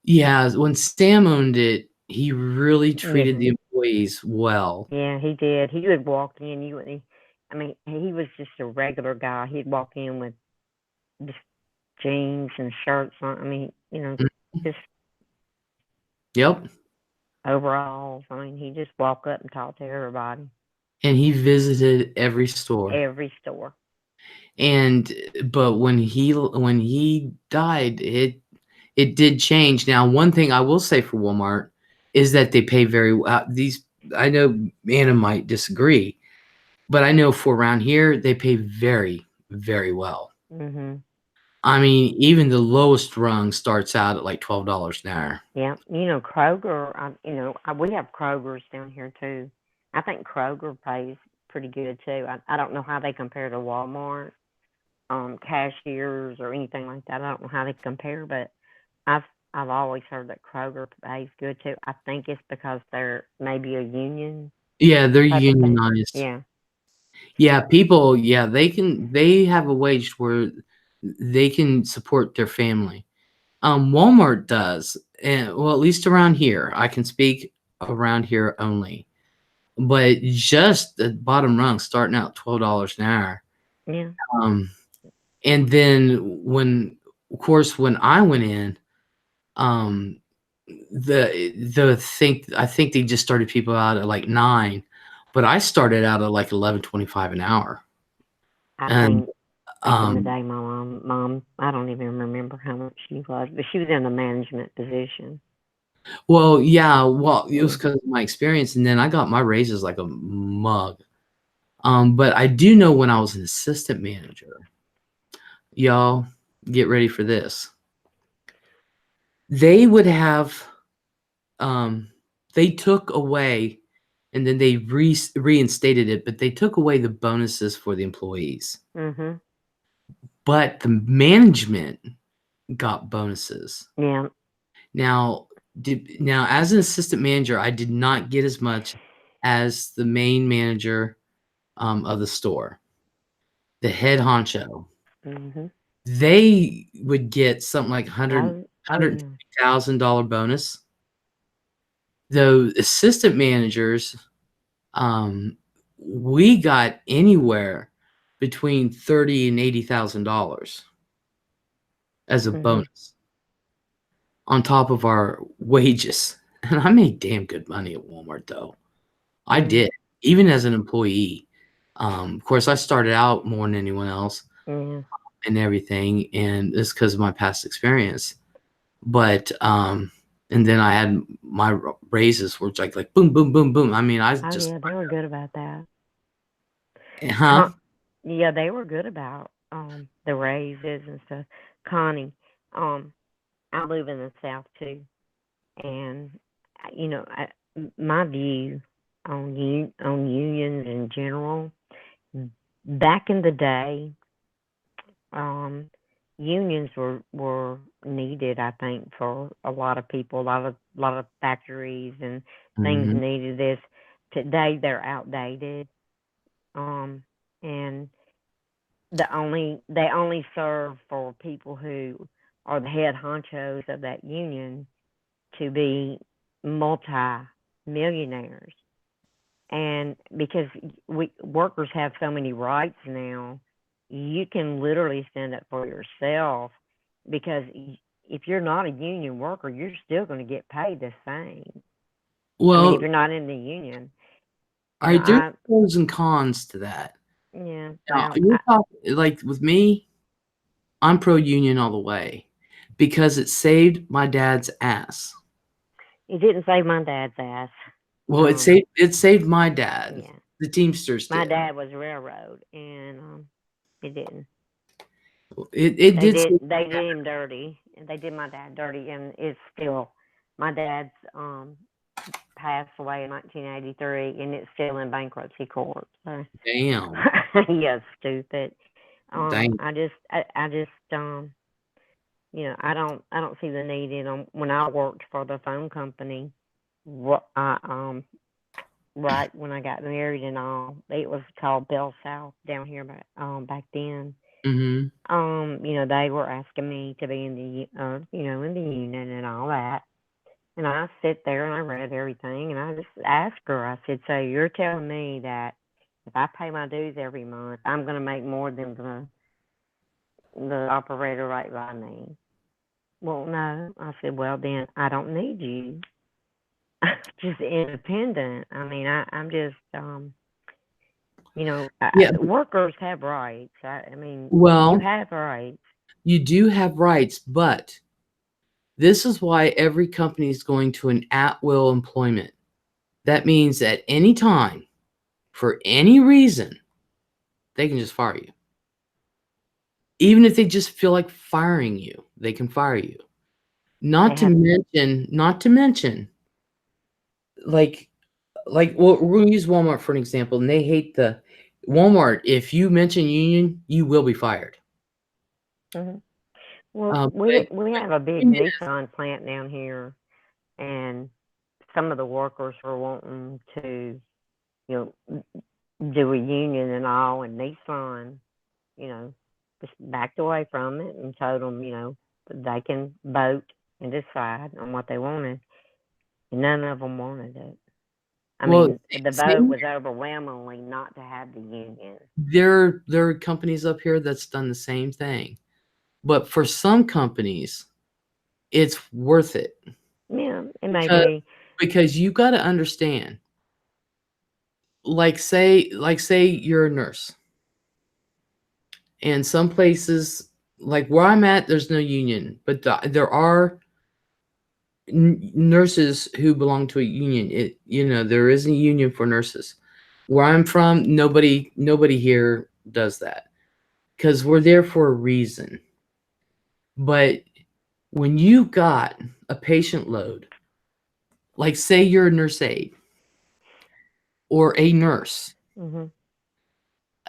Yeah, when Sam owned it, he really treated Yeah. the employees well. Yeah, he did. He would walk in. I mean, he was just a regular guy. He'd walk in with just jeans and shirts on. I mean, Mhm. just Yep, overalls. I mean, he just walk up and talk to everybody, and he visited every store. every store. And but when he died, it did change. Now, one thing I will say for Walmart is that they pay very well. These I know Anna might disagree, but I know for around here they pay very, very well. Mhm. I mean, even the lowest rung starts out at like $12 an hour. Yeah, Kroger. We have Krogers down here too. I think Kroger pays pretty good too. I don't know how they compare to Walmart, cashiers or anything like that. I don't know how they compare, but I've I've always heard that Kroger pays good too. I think it's because they're maybe a union Yeah, they're type of thing. unionized. Yeah. Yeah, people, they have a wage where they can support their family. Walmart does, and well, at least around here. I can speak around here only, but just the bottom rung, starting out $12 an hour. Yeah. Um, and then of course, when I went in, um, I think they just started people out at like 9, but I started out at like 11.25 an hour, I and think back in the um, day, my mom, I don't even remember how much she was, but she was in a management position. well, yeah, well, it was Mm. because of my experience, and then I got my raises like a mug. But I do know when I was an assistant manager, y'all get ready for this. They would have, um, they took away, and then they reinstated it, but they took away the bonuses for the employees. Mhm. But the management got bonuses. Yeah. Now, now as an assistant manager, I did not get as much as the main manager of the store, the head honcho. Mhm. They would get something like Oh. Oh yeah. $150,000 bonus. The assistant managers, um, we got anywhere between $30,000 and $80,000 as a Mhm. bonus on top of our wages. And I made damn good money at Walmart, though. I Mhm. did, even as an employee. Of course, I started out more than anyone else Yeah. and everything, and it's because of my past experience. But and then I had my raises were like boom, boom, boom, boom. I mean, I Oh just yeah, they were good about that. huh? Yeah, they were good about the raises and stuff. Connie, um, I live in the South too, and my view on unions in general, back in the day, um, unions were needed. I think for a lot of people, a lot of factories and things Mhm. needed this. Today they're outdated, and they only serve for people who are the head honchos of that union to be multi millionaires. And because we workers have so many rights now, you can literally stand up for yourself because if you're not a union worker, you're still going to get paid the same. I mean, if Well, you're not in the union, I there's pros and cons to that. yeah, Now, well, you're talking like with me, I'm pro union all the way because it saved my dad's ass. it didn't save my dad's ass. Well, Um, it saved my dad. yeah, The Teamsters my did. dad was railroad, and it didn't. It They did did save they did him dirty. They did my dad dirty, and it's still my dad's passed away in 1983, and it's still in bankruptcy court. So damn. yeah, stupid. Dang. I just I don't see the need in them. When I worked for the phone company, what I right when I got married and all, it was called Bell South down here back then. Mhm. They were asking me to be in in the union and all that. And I sit there and I read everything and I just asked her, I said, so you're telling me that if I pay my dues every month, I'm going to make more than the operator right by me? Well, no. I said, well, then I don't need you. I'm just independent. I mean, I'm just, Yeah. workers have rights. I mean, you Well, have rights. you do have rights, but this is why every company is going to an at-will employment. That means at any time, for any reason, they can just fire you. Even if they just feel like firing you, they can fire you. They have, Not to mention, like well, we're gonna use Walmart for an example, and they hate the Walmart. If you mention union, you will be fired. mhm. Well, But we have a big union Nissan plant down here, and some of the workers were wanting to, you do a union and all, and Nissan, just backed away from it and told them, they can vote and decide on what they wanted, and none of them wanted it. I Well, mean, the vote was overwhelmingly not to have the union. there are companies up here that's done the same thing, but for some companies, it's worth it. Yeah, it may because, be. because you got to understand. Like say you're a nurse, and some places like where I'm at, there's no union, but there are nurses who belong to a union. There is a union for nurses. Where I'm from, nobody here does that because we're there for a reason. But when you got a patient load, like say you're a nurse aide or a nurse, Mm-hmm.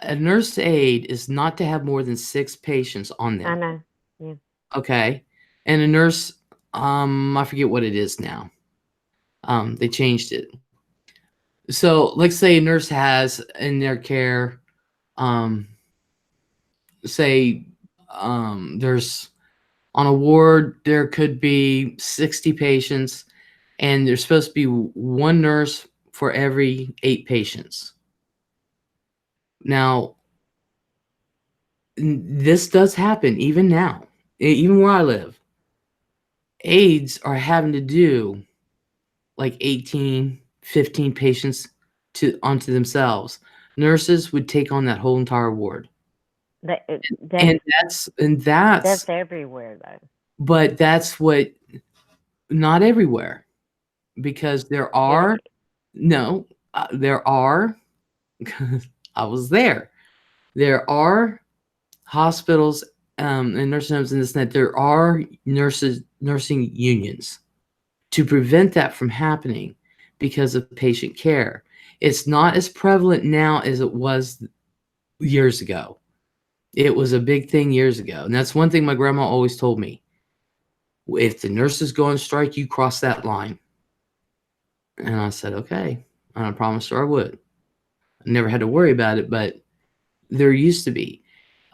a nurse aide is not to have more than 6 patients on I them. know. Yeah. Okay, and a nurse, I forget what it is now. They changed it. So let's say a nurse has in their care, um, say, there's on a ward there could be 60 patients, and there's supposed to be one nurse for every 8 patients. Now, this does happen even now, even where I live. Aides are having to do like 18, 15 patients onto themselves. Nurses would take on that whole entire ward. That's That's everywhere though. but that's what not everywhere, because there are no there are I was there. There are hospitals and nursing homes in this net. There are nursing unions to prevent that from happening because of patient care. It's not as prevalent now as it was years ago. It was a big thing years ago. And that's one thing my grandma always told me. If the nurses go on strike, you cross that line. And I said, okay. And I promised her I would. I never had to worry about it, but there used to be.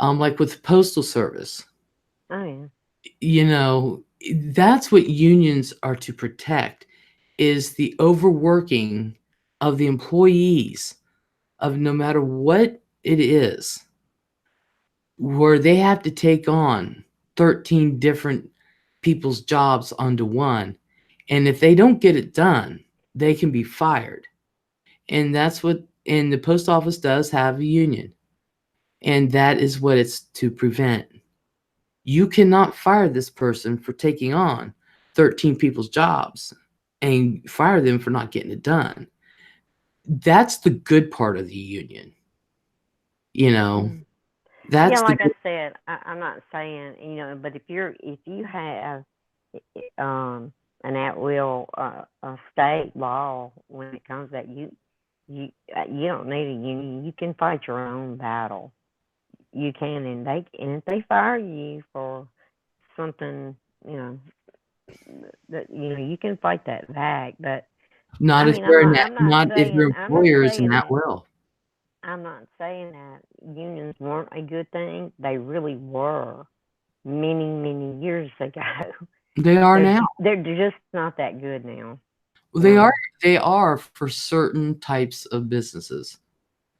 Like with the Postal Service, Oh yeah. That's what unions are to protect, is the overworking of the employees of no matter what it is, where they have to take on 13 different people's jobs onto one. And if they don't get it done, they can be fired. And the post office does have a union. And that is what it's to prevent. You cannot fire this person for taking on 13 people's jobs and fire them for not getting it done. That's the good part of the union. That's Yeah, the like I good. said, I'm not saying but if you have an at will a state law when it comes to that, you don't need a union. You can fight your own battle. You can, and if they fire you for something, that you can fight that back. But Not I if mean, your I'm not employer isn't saying at that. will. I'm not saying that unions weren't a good thing. They really were many, many years ago. They are now. They're just not that good now. They are. They are for certain types of businesses.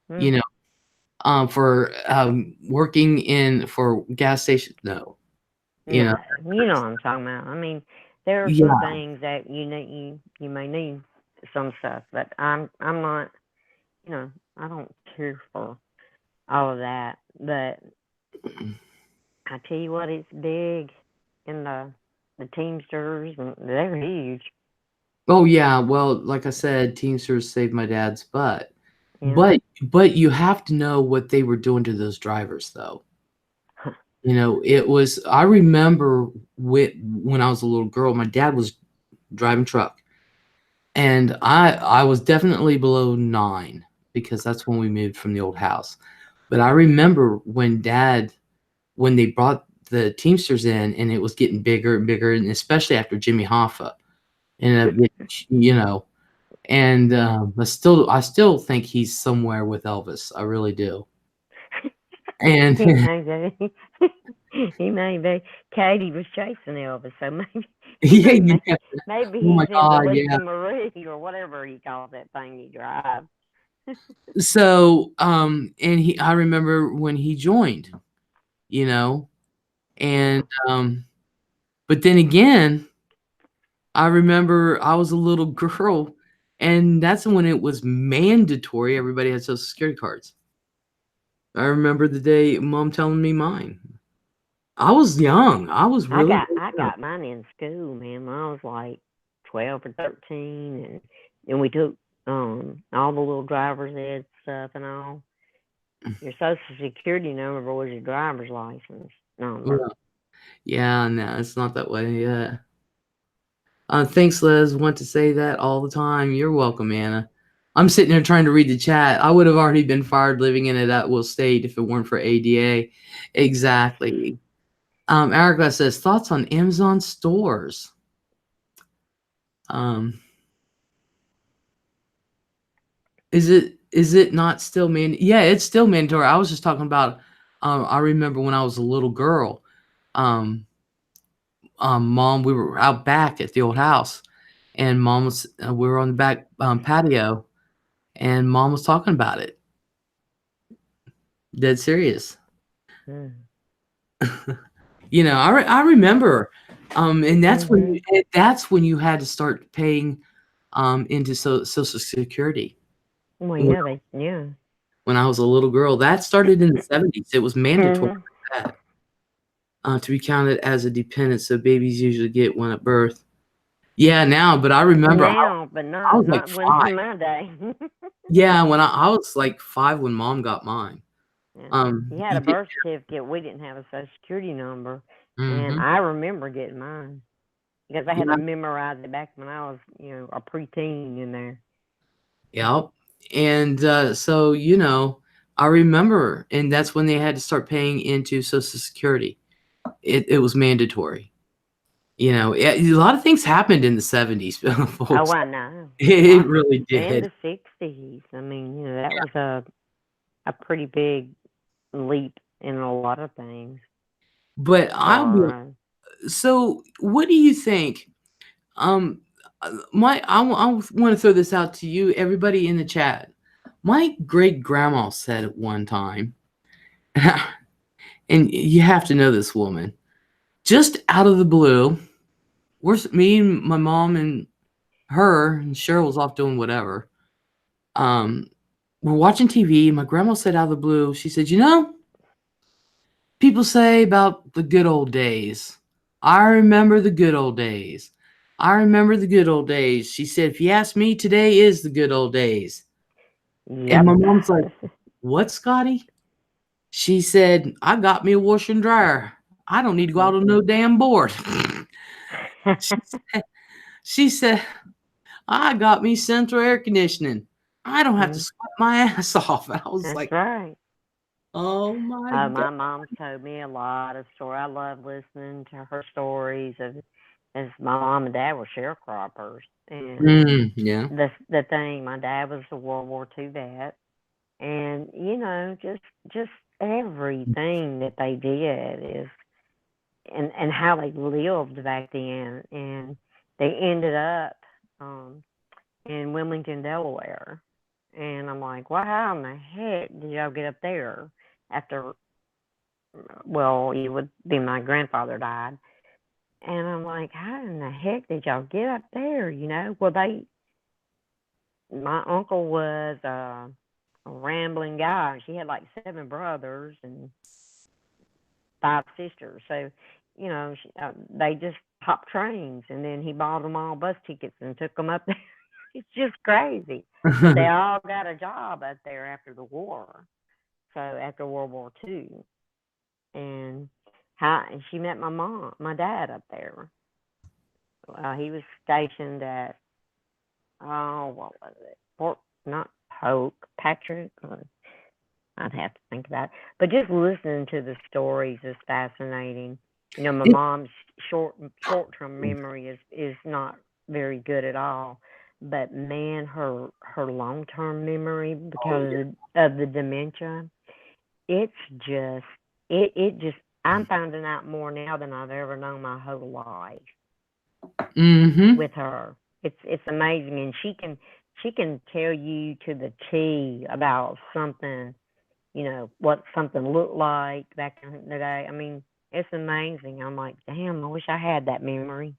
You know, for working for gas stations. No, you know. No, you know what I'm talking about. I mean, there are some Yeah. things that you may need some stuff, but I'm not. I don't care for all of that. But I tell you what, it's big in the Teamsters, and they're huge. Oh yeah. Well, like I said, Teamsters saved my dad's butt. Yeah. But you have to know what they were doing to those drivers, though. It was. I remember when I was a little girl, my dad was driving truck, and I was definitely below 9 because that's when we moved from the old house. But I remember when they brought the Teamsters in, and it was getting bigger and bigger, and especially after Jimmy Hoffa, and I still think he's somewhere with Elvis. I really do. And He may be. He may be. Katie was chasing Elvis, so maybe yeah, you have to, maybe oh my he's in the God, Lisa yeah. Marie or whatever he calls that thing he drives. So, and I remember when he joined, you know, and, but then again, I remember I was a little girl, and that's when it was mandatory. Everybody had Social Security cards. I remember the day mom telling me mine. I was young. I was really, really I young. got mine in school, man. When I was like 12 or 13, and then we took all the little driver's ed stuff and all. Your social security number was your driver's license number. Yeah, no, it's not that way. Yeah. Thanks, Liz. Want to say that all the time. You're welcome, Anna. I'm sitting here trying to read the chat. I would have already been fired living in it at Will State if it weren't for ADA. Exactly. Erica says thoughts on Amazon stores. Um, is it not still Yeah, it's still mandatory. I was just talking about. I remember when I was a little girl. Um, Mom, we were out back at the old house, and Mom was. We were on the back patio, and Mom was talking about it. Dead serious. Mm. I remember, and Mhm. that's when you had to start paying into Social Security. Well, When yeah, yeah. when I was a little girl, that started in the 70s. It was mandatory Mhm. for that, to be counted as a dependent. So babies usually get one at birth. Yeah, now, but I remember Now, but I not was like not when 5. in my day. Yeah, when I was like 5 when Mom got mine. Yeah. You had a You did. birth certificate. We didn't have a social security number, and Mhm. I remember getting mine because I had to Yeah. memorize it back when I was, a preteen in there. Yep. And so, I remember, and that's when they had to start paying into Social Security. It was mandatory. A lot of things happened in the 70s, Oh, folks. I know. It Lots of, really and did. the '60s. I mean, that was a pretty big leap in a lot of things. But For so what do you think? Um, I want to throw this out to you, everybody in the chat. My great grandma said at one time, and you have to know this woman, just out of the blue. Me and my mom and her and Cheryl was off doing whatever. Um, we're watching TV. My grandma said out of the blue, she said, people say about the good old days. I remember the good old days. I remember the good old days. She said, if you ask me, today is the good old days. And yep. my mom's like, what, Scotty? She said, I got me a washer and dryer. I don't need to go out on no damn board. she, said, she said, I got me central air conditioning. I don't have to sweat my ass off. And I was That's like, right. oh my God. My mom told me a lot of stories. I love listening to her stories of, as my mom and dad were sharecroppers, and Yeah. the thing. My dad was a World War II vet, and just everything that they did is, and how they lived back then, and they ended up um, in Wilmington, Delaware, and I'm like, well, how in the heck did y'all get up there after? Well, it would be my grandfather died. And I'm like, how in the heck did y'all get up there? Well, my uncle was a rambling guy. She had like 7 brothers and 5 sisters. So, they just hopped trains, and then he bought them all bus tickets and took them up there. It's just crazy. But they all got a job up there after the war. So after World War II, and she met my dad up there. He was stationed at, what was it? Fort, not Polk, Patrick. I'd have to think about it. But just listening to the stories is fascinating. My mom's short term memory is not very good at all. But man, her long term memory, Oh, because of the dementia, it's just it just I'm finding out more now than I've ever known my whole life Mm-hmm. with her. It's amazing, and she can tell you to the T about something, what something looked like back in the day. I mean, it's amazing. I'm like, damn, I wish I had that memory.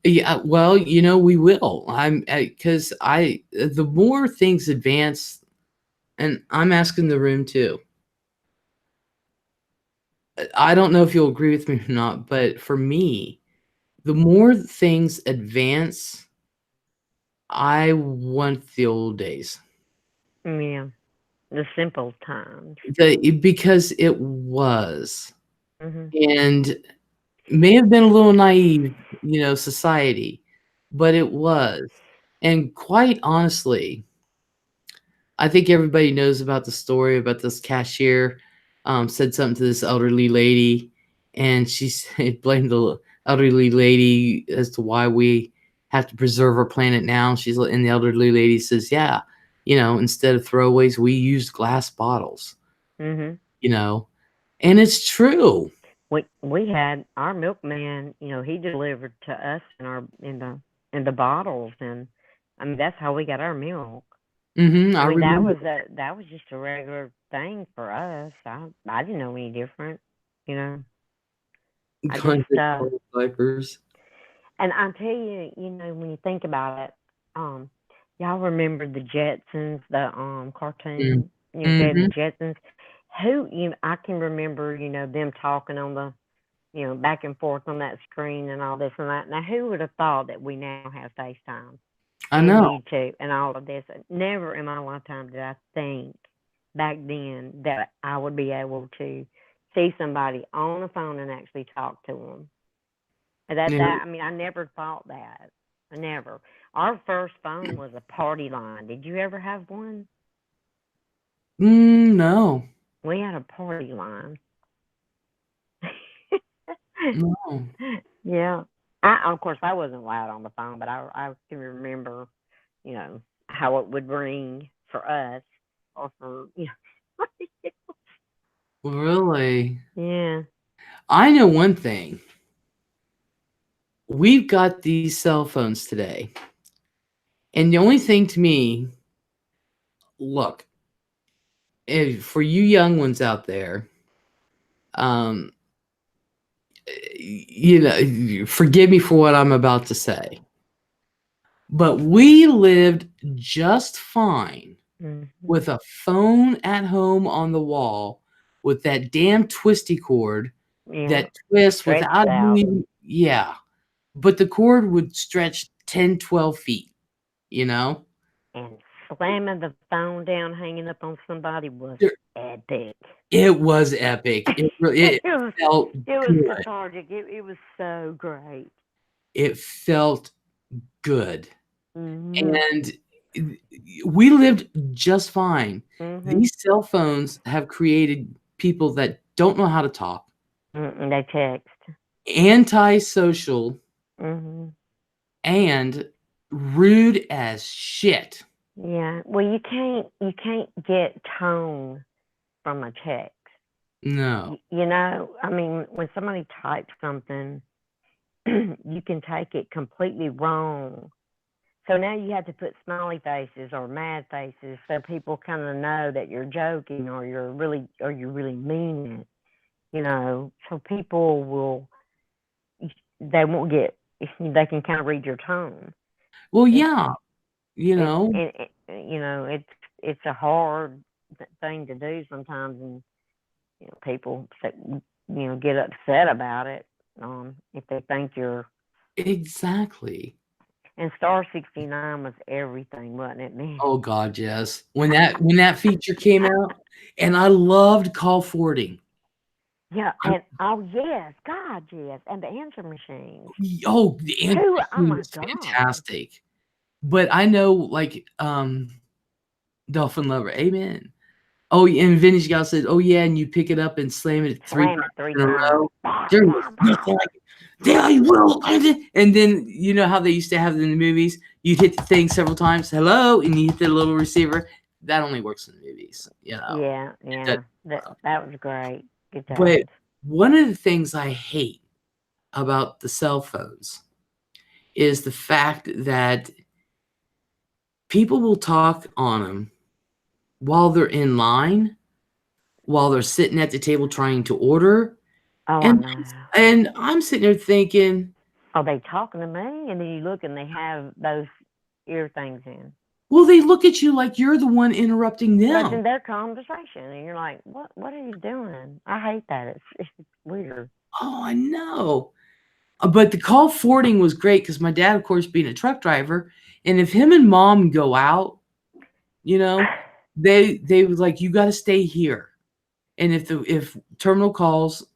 Yeah, well, we will. Because the more things advance, and I'm asking the room too. I don't know if you'll agree with me or not, but for me, the more things advance, I want the old days. Yeah, the simple times. Because it was, Mhm. and may have been a little naive, society, but it was. And quite honestly, I think everybody knows about the story about this cashier said something to this elderly lady, and she said, blamed the elderly lady as to why we have to preserve our planet now. And the elderly lady says, "Yeah, instead of throwaways, we used glass bottles." Mhm. And it's true. We had our milkman. He delivered to us in the bottles, and I mean that's how we got our milk. I I mean remember that was just a regular thing for us. I didn't know any different. You know, I just kinds of cold diapers. and I tell you, when you think about it, um, y'all remember the Jetsons, the cartoon, Jed Mm-hmm. and the Jetsons. Who I can remember, them talking on the, back and forth on that screen and all this and that. Now, who would have thought that we now have FaceTime I and know. YouTube and all of this? Never in my lifetime did I think back then that I would be able to see somebody on the phone and actually talk to them. Yeah. I mean, I never thought that. I never. Our first phone was a party line. Did you ever have one? No. We had a party line. No. Yeah. Of course I wasn't loud on the phone, but I can remember, how it would ring for us or for Really? Yeah. I know one thing. We've got these cell phones today. And the only thing to me, look, for you young ones out there, um, forgive me for what I'm about to say, but we lived just fine Mhm. with a phone at home on the wall with that damn twisty cord Yeah. that twists Stretched without out even, yeah, but the cord would stretch 10, 12 feet, you know? and slamming the phone down hanging up on somebody was There- epic. It was epic. It really, it it was felt it was good. cathartic. It was so great. It felt good. Mhm. And we lived just fine. Mhm. These cell phones have created people that don't know how to talk, They text. antisocial, Mhm. and rude as shit. Yeah. Well, you can't get tone from a text. No. I mean, when somebody types something, you can take it completely wrong. So now you have to put smiley faces or mad faces so people kind of know that you're joking or you really mean it. So people will they won't get they can kind of read your tone. Well, It's yeah, you it's know, it's a hard thing to do sometimes, and people get upset about it if they think you're. exactly. And Star 69 was everything, wasn't it, man? Oh God, yes. When that feature came out, and I loved call forwarding. Yeah, I, and oh yes, God yes, and the answer machines. the answer Who? Oh machine my was God. fantastic. But I know, like, Dolphin Lover, amen. Oh, and Vintage Gal said, "Oh yeah," and you pick it up and slam it three Slam it times three in a times. row. Bah, There was bah, bah. nothing like it. There I will. And then you know how they used to have it in the movies. You'd hit the thing several times, hello, and you hit the little receiver. that only works in the movies, you know. Yeah, yeah. That was great. Good But times. one of the things I hate about the cell phones is the fact that people will talk on them while they're in line, while they're sitting at the table trying to order, Oh, I and know. I'm sitting there thinking, Are they talking to me? And then you look and they have those ear things in. well, they look at you like you're the one interrupting But them. in their conversation, and you're like, what are you doing? I hate that. It's weird. Oh, I know. But the call forwarding was great because my dad, of course, being a truck driver, and if him and mom go out, you know, they was like, you got to stay here. And if terminal calls,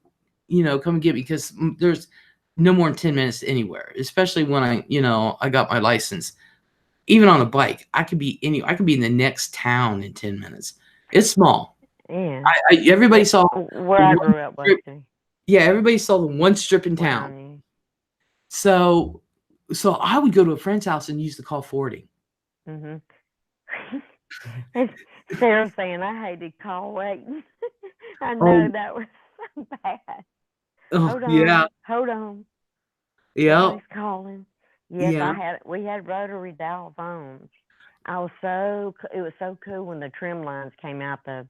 you know, come and get me because there's no more than 10 minutes anywhere, especially when I got my license. Even on a bike, I could be in the next town in 10 minutes. It's small. Yeah. Everybody saw Where the I one grew up was strip. too. Yeah, everybody saw the one strip in Where town. I knew. So I would go to a friend's house and use the call forwarding. Mhm. Sarah saying I hated call waiting. I know Oh, that was so bad. oh yeah, Hold on. yeah, Somebody's calling. Yes, yeah. we had rotary dial phones. It was so cool when the trim lines came out, the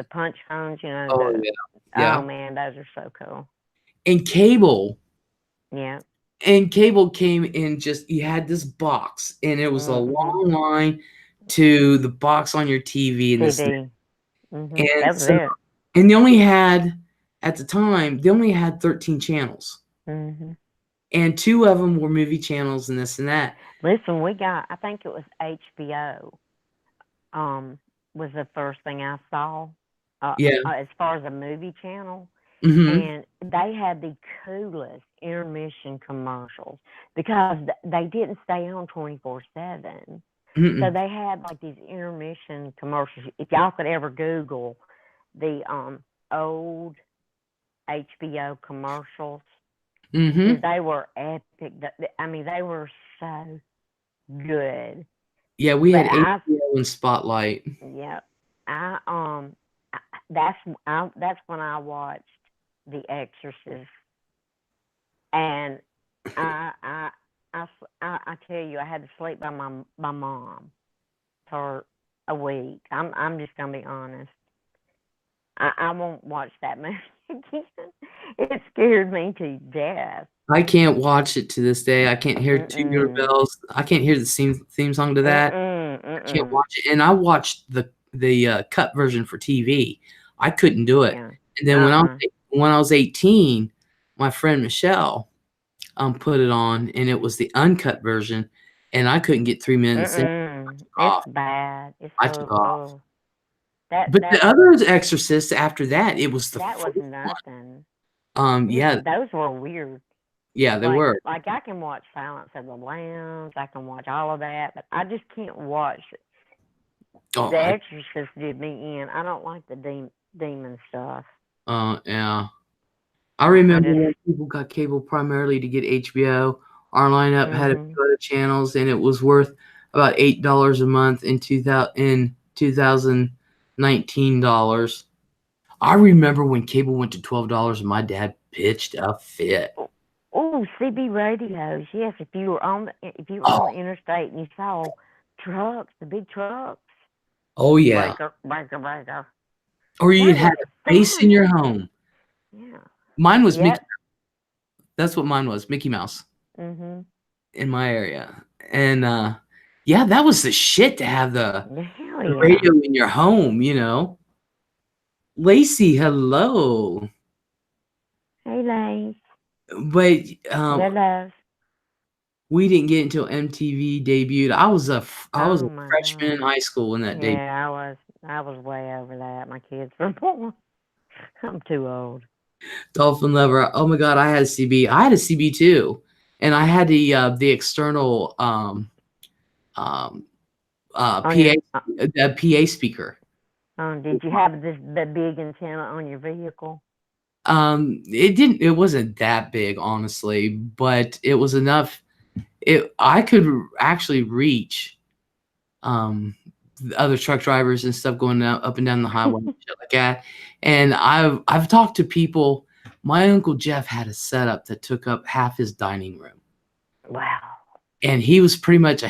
punch phones, Oh yeah, oh yeah. man, those are so cool. And cable. Yeah. And cable came in just you had this box, and it was a Mhm. long line to the box on your TV and this. TV. Mhm. And That was so it. and they only had at the time, they only had 13 channels. Mhm. And 2 of them were movie channels and this and that. Listen, I think it was HBO. Was the first thing I saw. Yeah. As far as a movie channel. Mhm. And they had the coolest intermission commercials because they didn't stay on 24/7. So Mm-mm. they had like these intermission commercials. If y'all could ever Google the old HBO commercials, Mhm. they were epic. I mean, they were so good. Yeah, we But had HBO and Spotlight. yeah, I that's when I watched The Exorcist, and I I I tell you, I had to sleep by my mom for a week. I'm just gonna be honest. I won't watch that movie again. It scared me to death. I can't watch it to this day. I can't hear Tubular Mm-mm. Bells. I can't hear the theme song to that. Mm-mm. I can't Mm-mm. watch it. And I watched the cut version for TV. I couldn't do it. Yeah. And then when I was 18, my friend Michelle put it on, and it was the uncut version, and I couldn't get 3 minutes in. Mm-mm. It's Off. bad. It's I took so off. oh that But the that other Exorcists after that, it was the that was first one. nothing. Yeah, Those were weird. yeah, they were. Like I can watch Silence of the Lambs, I can watch all of that, but I just can't watch Oh, The Exorcist. Did me in. I don't like the demon stuff. yeah. I I remember just when people got cable primarily to get HBO. Our lineup had a mhm few other channels, and it was worth about $8 a month in 2019 dollars. I remember when cable went to $12, and my dad pitched a fit. oh CB radios. Yes, if you were on Oh, the interstate and you saw trucks, the big trucks, oh yeah. breaker breaker breaker. Or you'd That have was a base in fun. your home. Yeah. Mine was Mickey. Yep. That's what mine was, Mickey Mouse Mhm. in my area. And yeah, that was the shit to have Hell the yeah. radio in your home, you know. Lacey, hello. Hey, Lace. But Love. we didn't get until MTV debuted. I was a Oh my freshman in God. high school when that debuted. Yeah, I was way over that. My kids were born. I'm too old. Dolphin Lover. Oh my God, I had a CB. I had a CB too, and I had the external um, On your PA speaker. did you have the big antenna on your vehicle? It wasn't that big, honestly, but it was enough. I could actually reach other truck drivers and stuff going up and down the highway and shit like that. And I've talked to people. My Uncle Jeff had a setup that took up half his dining room, Wow. and he was pretty much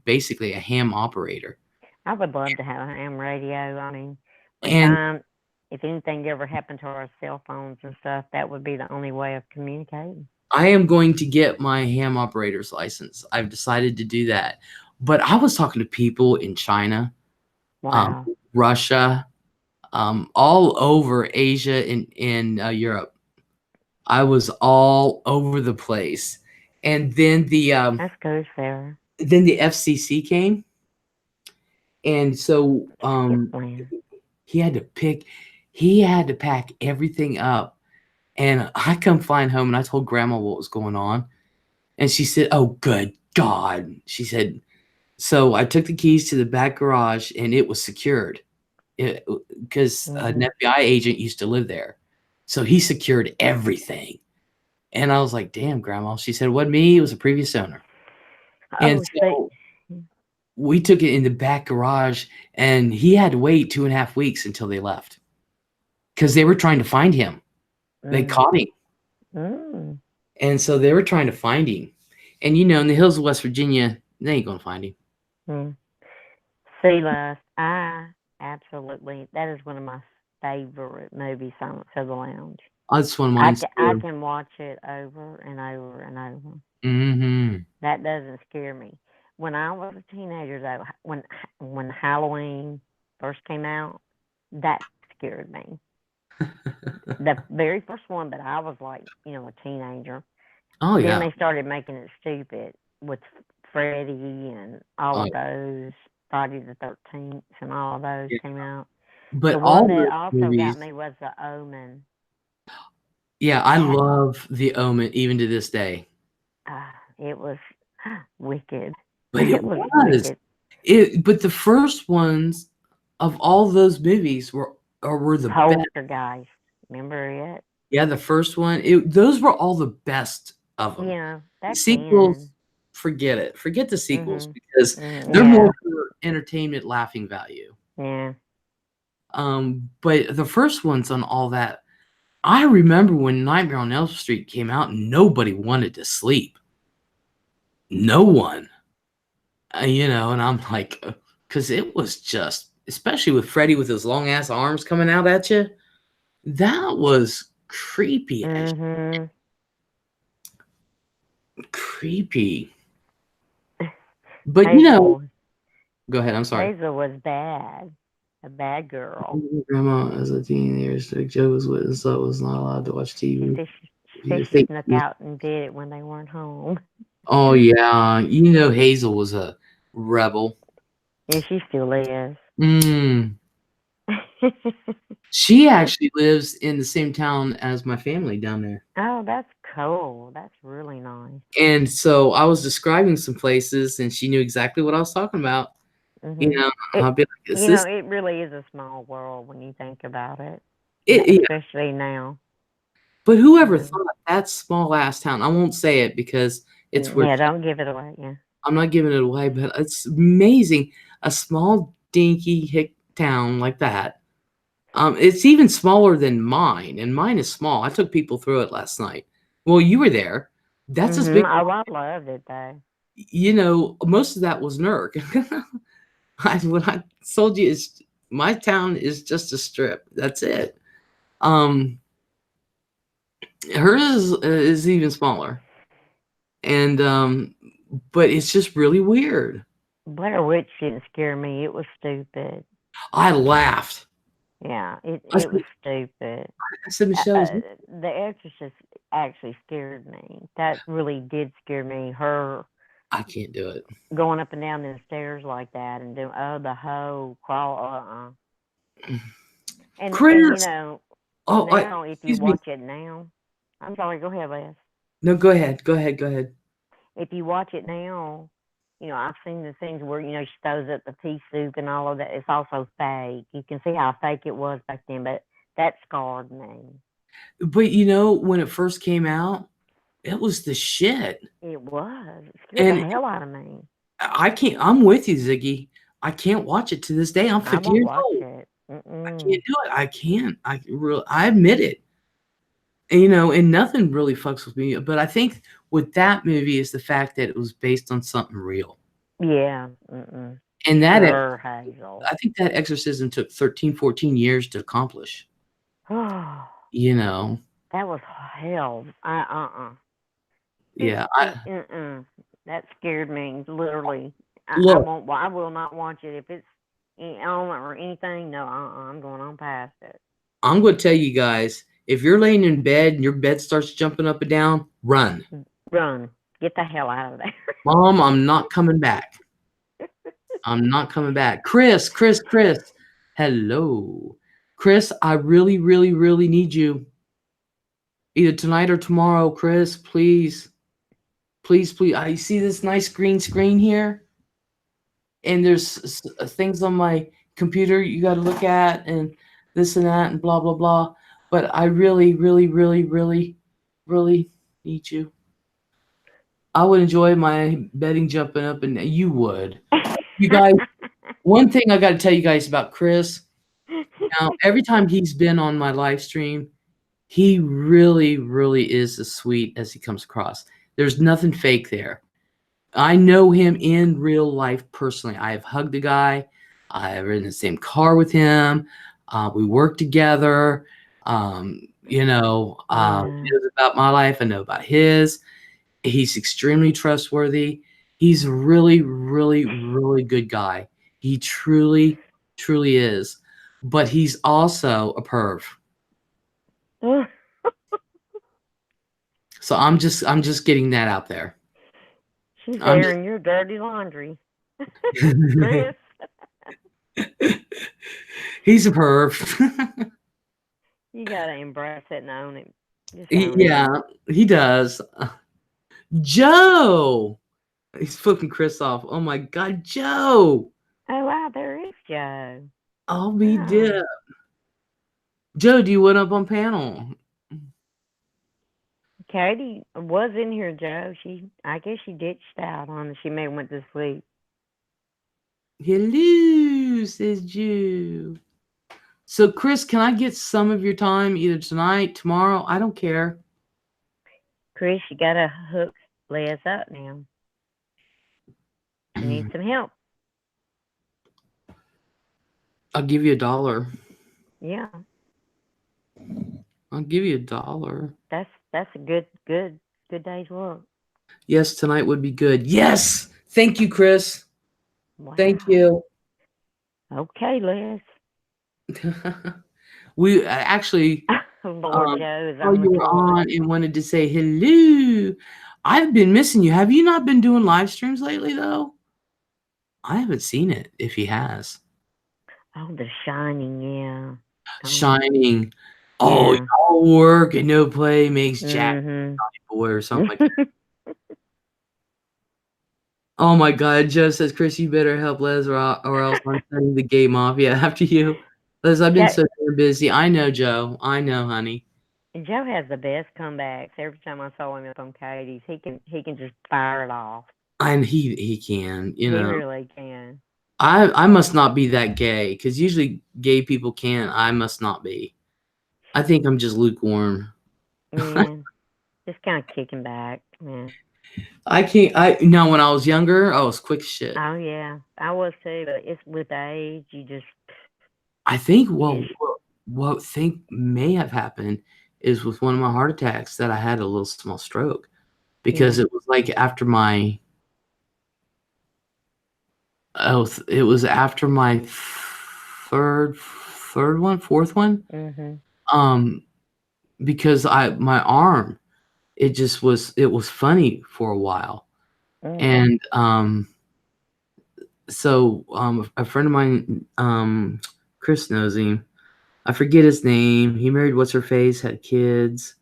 basically a ham operator. I would love to have a ham radio. I mean, one And time, if anything ever happened to our cell phones and stuff, that would be the only way of communicating. I am going to get my ham operator's license. I've decided to do that. But I was talking to people in China, Wow. Russia, all over Asia and Europe. I was all over the place. And then That's good, Sarah. then the FCC came, and so Man. he had to pack everything up. And I come flying home, and I told Grandma what was going on, and she said, "Oh, good God!" She said. So I took the keys to the back garage, and it was secured, because an FBI agent used to live there, so he secured everything. And I was like, "Damn, Grandma." She said, "It wasn't me; it was a previous owner." And so we took it in the back garage, and he had to wait 2.5 weeks until they left, because they were trying to find him. They caught him. And so they were trying to find him. And, in the hills of West Virginia, they ain't going to find him. See, Les, that is one of my favorite movies, Silence of the Lounge. That's one of mine. I can watch it over and over and over. Mm-hmm. That doesn't scare me. When I was a teenager, though, when Halloween first came out, that scared me. The very first one that I was like, a teenager. Oh, yeah. Then they started making it stupid with Freddy and all of those, Friday the 13th and all of those came out. But the one that also got me was The Omen. Yeah, I love The Omen even to this day. It was wicked. But it was wicked. But the first ones of all those movies were the best. Guys, remember it? Yeah, the first one. Those were all the best of them. Yeah, sequels. Forget it. Forget the sequels because they're more for entertainment, laughing value. Yeah. But the first ones on all that, I remember when Nightmare on Elm Street came out, nobody wanted to sleep. No one. And I'm like, because it was just, especially with Freddy with his long ass arms coming out at you, that was creepy. Creepy. But Hazel, go ahead. I'm sorry. Hazel was bad. A bad girl. Grandma, as a teenager, Joe was with us, so I was not allowed to watch TV. She snuck out and did it when they weren't home. Oh, yeah. Hazel was a rebel. Yeah, she still is. She actually lives in the same town as my family down there. Oh, that's cool. That's really nice. And so I was describing some places, and she knew exactly what I was talking about. I'll be like, it really is a small world when you think about it. Especially now. But whoever thought that small ass town, I won't say it because it's weird. Yeah, don't give it away. Yeah. I'm not giving it away, but it's amazing. A small dinky hick town like that. It's even smaller than mine, and mine is small. I took people through it last night. Well, you were there. That's as big. I loved it though. Most of that was NERC. What I told you is my town is just a strip. That's it. Hers is even smaller, and but it's just really weird. Blair Witch didn't scare me. It was stupid. I laughed. Yeah, it was stupid. I said, Michelle, The Exorcist actually scared me. That really did scare me. I can't do it. Going up and down the stairs like that and doing the whole crawl. And Chris! now if you watch it now, I'm sorry. Go ahead, Les. No, go ahead. If you watch it now, I've seen the things where she throws up the pea soup and all of that. It's also fake. You can see how fake it was back then, but that scarred me. But when it first came out, it was the shit. It was. It scared the hell out of me. I'm with you, Ziggy. I can't watch it to this day. I'm I 50 won't years watch old. it. I Mm-mm. can't do it. I can't. I admit it. And, and nothing really fucks with me. But I think with that movie is the fact that it was based on something real. Yeah. Mm-mm. And Sure, Hazel. I think that exorcism took 13, 14 years to accomplish. Oh, You know, that was hell. yeah. That scared me, literally. I Look, won't. I will not watch it if it's on or anything. No, I'm going on past it. I'm going to tell you guys, if you're laying in bed and your bed starts jumping up and down, run. Run, get the hell out of there. Mom, I'm not coming back. I'm not coming back. Chris. Hello. Chris, I really, really, really need you. Either tonight or tomorrow, Chris, please. Please, please. I see this nice green screen here, and there's things on my computer you got to look at, and this and that, and blah, blah, blah. But I really, really, really, really, really need you. I would enjoy my bedding jumping up, and you would. You guys, one thing I got to tell you guys about Chris. Now, every time he's been on my live stream, he really, really is as sweet as he comes across. There's nothing fake there. I know him in real life personally. I have hugged the guy. I've ridden in the same car with him. We work together. He knows about my life. I know about his. He's extremely trustworthy. He's a really, really, really good guy. He truly, truly is. But he's also a perv. So I'm just getting that out there. She's I'm airing your dirty laundry, Chris. He's a perv. You gotta embrace it and own it. Just own it. Yeah, he does. Joe! He's flipping Chris off. Oh my God, Joe! Oh wow, there is Joe. I'll be Oh. dip. Joe, do you want up on panel? Katie was in here, Joe. I guess she ditched out on us. She may have went to sleep. Hello, says Joe. So, Chris, can I get some of your time either tonight, tomorrow? I don't care. Chris, you gotta hook Les up now. She needs some help. I'll give you $1. Yeah. I'll give you $1. That's a good day's work. Yes, tonight would be good. Yes! Thank you, Chris. Wow. Thank you. Okay, Les. We actually, Lord Joe is while on the you were toilet. on and wanted to say hello, I've been missing you. Have you not been doing live streams lately, though? I haven't seen it, if he has. Oh, The Shining, yeah. Shining. Oh, yeah. all work and no play makes Jack Mm-hmm. boy or something like that. Oh my God, Joe says, Chris, you better help Les or else I'm sending the gay mafia after you. Les, I've been so damn busy. I know, Joe. I know, honey. Joe has the best comebacks. Every time I saw him up on Katie's, he can just fire it off. And he can, He really can. I must not be that gay because usually gay people can. I must not be. I think I'm just lukewarm. Yeah. Just kind of kicking back. Yeah. I can't. Now when I was younger, I was quick as shit. Oh yeah, I was too. But it's with age, you just. I think what think may have happened is with one of my heart attacks that I had a little small stroke because it was like after my. Oh, it was after my fourth one. Mm-hmm. Because my arm, it was funny for a while, and so a friend of mine, Chris knows him. I forget his name. He married what's her face, had kids.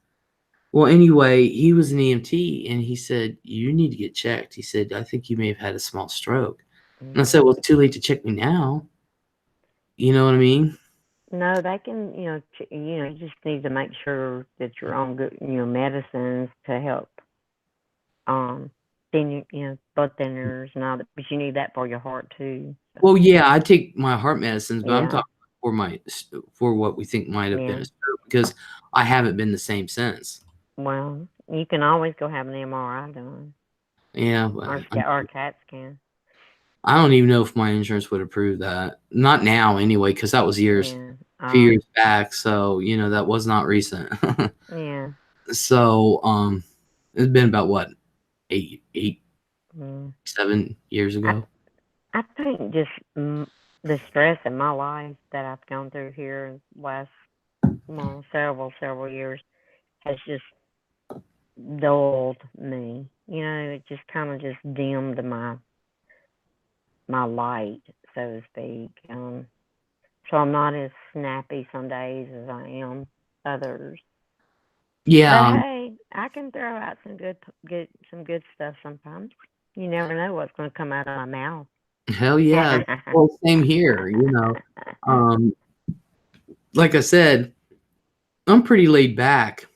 Well, anyway, he was an EMT, and he said you need to get checked. He said I think you may have had a small stroke, and I said, well, it's too late to check me now. You know what I mean? No, they can. You just need to make sure that you're on good, medicines to help blood thinners and all that, but you need that for your heart too. So. Well, yeah, I take my heart medicines, but I'm Yeah. talking for what we think might have been Yeah. a stroke, because I haven't been the same since. Well, you can always go have an MRI done Yeah, or a CAT scan. I don't even know if my insurance would approve that. Not now, anyway, because that was Yeah. a few years back. So that was not recent. Yeah. So it's been about what, 8, Mm. 7 years ago. I think just the stress in my life that I've gone through here in the last several years has just dulled me. It just kind of just dimmed my light, so to speak. So I'm not as snappy some days as I am others. Yeah. But hey, I can throw out some good stuff sometimes. You never know what's going to come out of my mouth. Hell yeah. Well, same here. Like I said, I'm pretty laid back,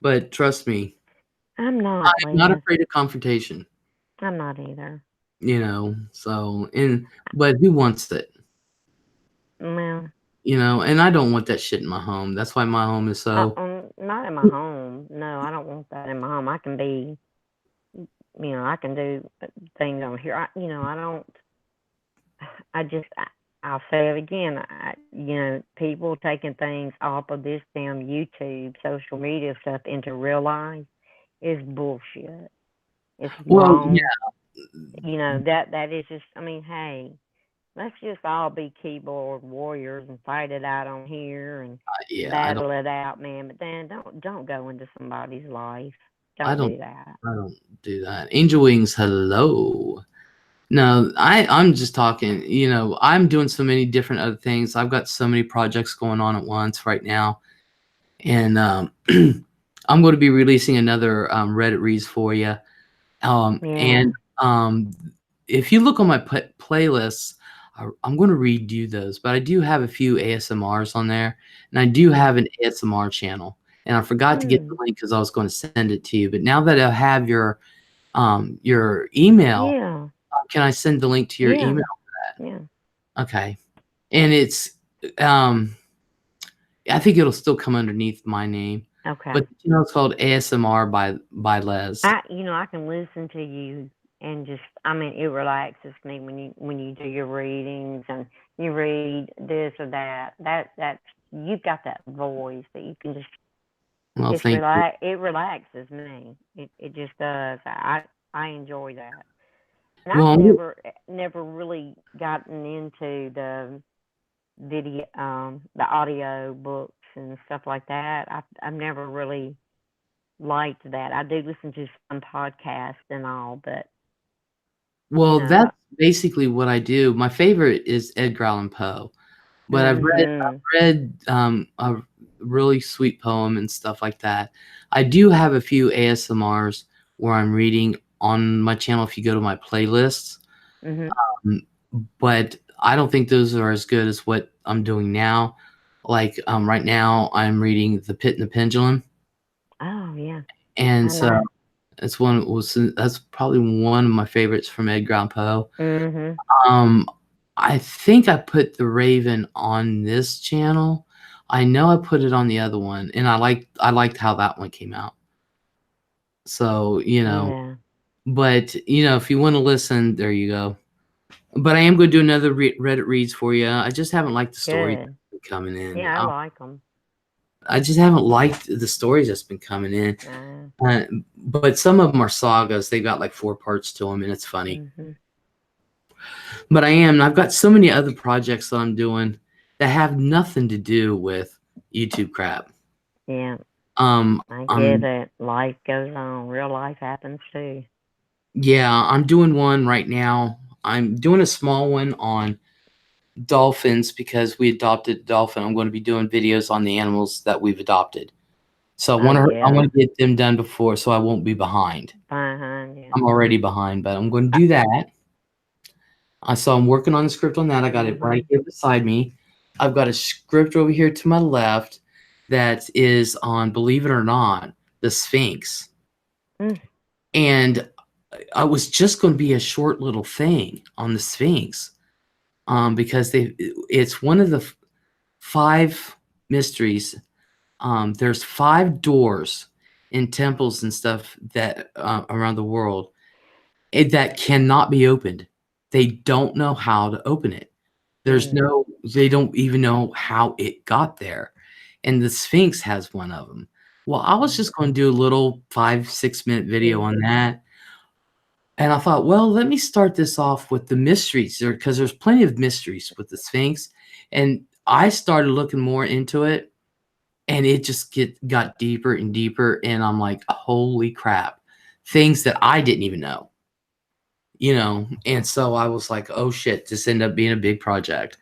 but trust me, I'm not. I'm not afraid of confrontation. I'm not either. But who wants it? Well, and I don't want that shit in my home. That's why my home is so. not in my home. No, I don't want that in my home. I can be, I can do things on here. I don't. I'll say it again. People taking things off of this damn YouTube, social media stuff into real life is bullshit. It's wrong. Yeah. That is just. I mean, hey, let's just all be keyboard warriors and fight it out on here and battle it out, man. But then don't go into somebody's life. Don't do that. I don't do that. Angel Wings, hello. No, I'm just talking. I'm doing so many different other things. I've got so many projects going on at once right now, and I'm going to be releasing another Reddit reads for you. And if you look on my playlists, I'm going to redo those, but I do have a few ASMRs on there, and I do have an ASMR channel. And I forgot to get the link because I was going to send it to you. But now that I have your email, can I send the link to your email for that? Yeah. Okay. And it's I think it'll still come underneath my name. Okay. But it's called ASMR by Les. I can listen to you and just, it relaxes me when you do your readings and you read this or that. That's you've got that voice that you can just. Well, thank you. It relaxes me. It just does. I enjoy that. And well, I've never really gotten into the video, the audio books and stuff like that. I've never really liked that. I do listen to some podcasts and all, but that's basically what I do. My favorite is Edgar Allan Poe, but I've read a really sweet poem and stuff like that. I do have a few ASMRs where I'm reading on my channel if you go to my playlists. But I don't think those are as good as what I'm doing now. Like right now I'm reading The Pit and the Pendulum. Oh yeah. And so that's probably one of my favorites from Edgar Allan Poe. I think I put The Raven on this channel. I know I put it on the other one, and I liked how that one came out. So, but if you want to listen, there you go. But I am going to do another Reddit reads for you. I just haven't liked the stories coming in. Yeah, I like them. I just haven't liked the stories that's been coming in. But some of them are sagas. They've got like 4 parts to them, and it's funny. But I've got so many other projects that I'm doing that have nothing to do with YouTube crap. Yeah. I get it. Life goes on. Real life happens too. Yeah, I'm doing one right now. I'm doing a small one on dolphins because we adopted a dolphin. I'm going to be doing videos on the animals that we've adopted. So I want to get them done before, so I won't be behind. Yeah. I'm already behind, but I'm going to do that. So I'm working on the script on that. I got it right here beside me. I've got a script over here to my left that is on, believe it or not, the Sphinx. And I was just going to be a short little thing on the Sphinx, because it's one of the 5 mysteries. There's 5 doors in temples and stuff that around the world that cannot be opened. They don't know how to open it. They don't even know how it got there. And the Sphinx has one of them. Well, I was just going to do a little 5-6 minute video on that. And I thought, well, let me start this off with the mysteries there, because there's plenty of mysteries with the Sphinx. And I started looking more into it, and it just got deeper and deeper. And I'm like, holy crap, things that I didn't even know, And so I was like, oh shit, this ended up being a big project.